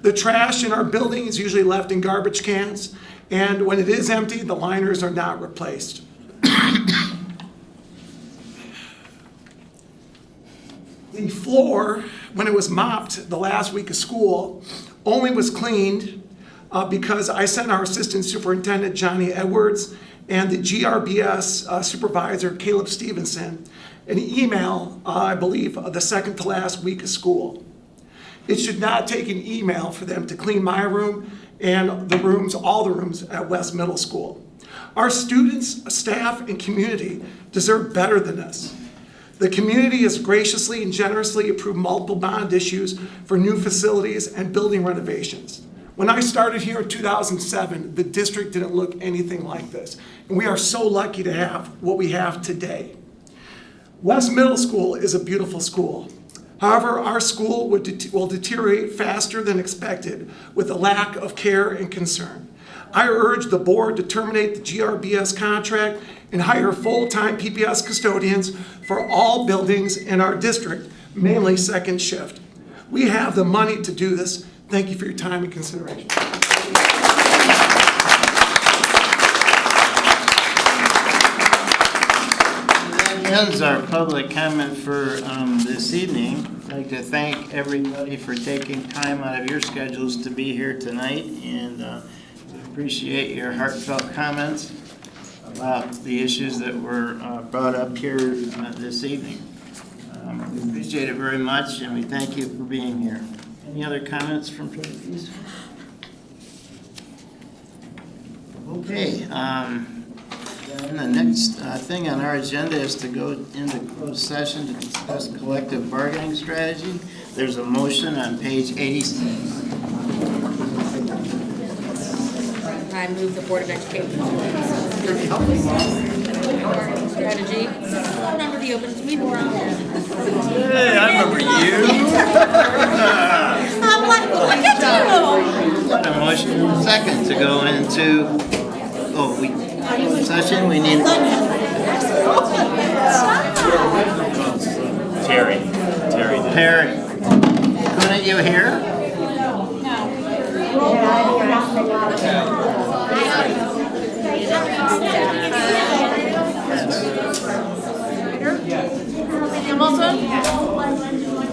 E: The trash in our building is usually left in garbage cans, and when it is empty, the liners are not replaced. The floor, when it was mopped the last week of school, only was cleaned because I sent our assistant superintendent, Johnny Edwards, and the GRBS supervisor, Caleb Stevenson, an email, I believe, the second to last week of school. It should not take an email for them to clean my room and the rooms, all the rooms at West Middle School. Our students, staff, and community deserve better than this. The community has graciously and generously approved multiple bond issues for new facilities and building renovations. When I started here in 2007, the district didn't look anything like this. And we are so lucky to have what we have today. West Middle School is a beautiful school. However, our school will deteriorate faster than expected with a lack of care and concern. I urge the board to terminate the GRBS contract and hire full-time PPS custodians for all buildings in our district, mainly second shift. We have the money to do this. Thank you for your time and consideration.
D: That ends our public comment for this evening. I'd like to thank everybody for taking time out of your schedules to be here tonight, and appreciate your heartfelt comments about the issues that were brought up here this evening. We appreciate it very much, and we thank you for being here. Any other comments from trustees? Okay. And the next thing on our agenda is to go into closed session to discuss collective bargaining strategy. There's a motion on page 86.
G: I move the Board of Education strategy. I remember the open meeting.
D: Hey, I remember you.
G: I'm like, look at you.
D: Got a motion second to go into session. We need Terry. Couldn't you hear?
G: Hamilton?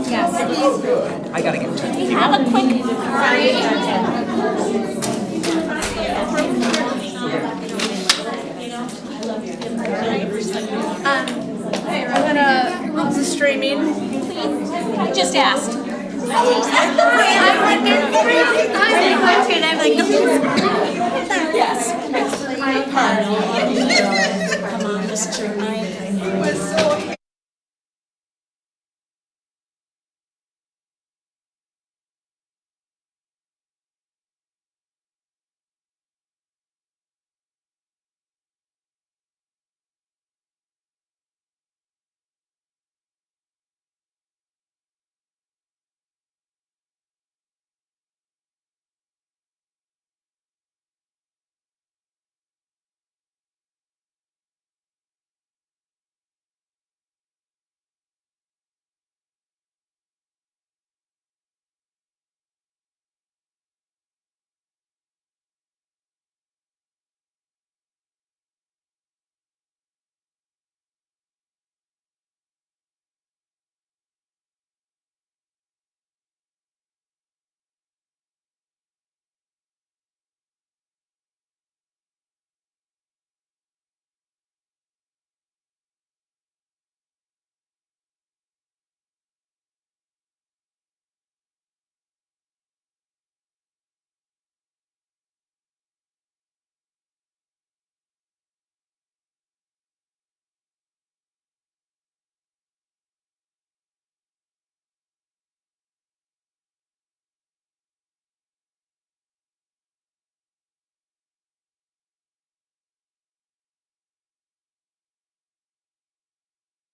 Q: Yes. I gotta get to it.
G: Have a quick.
H: I'm gonna rules of streaming.
G: I just asked.
H: I'm like,
G: yes.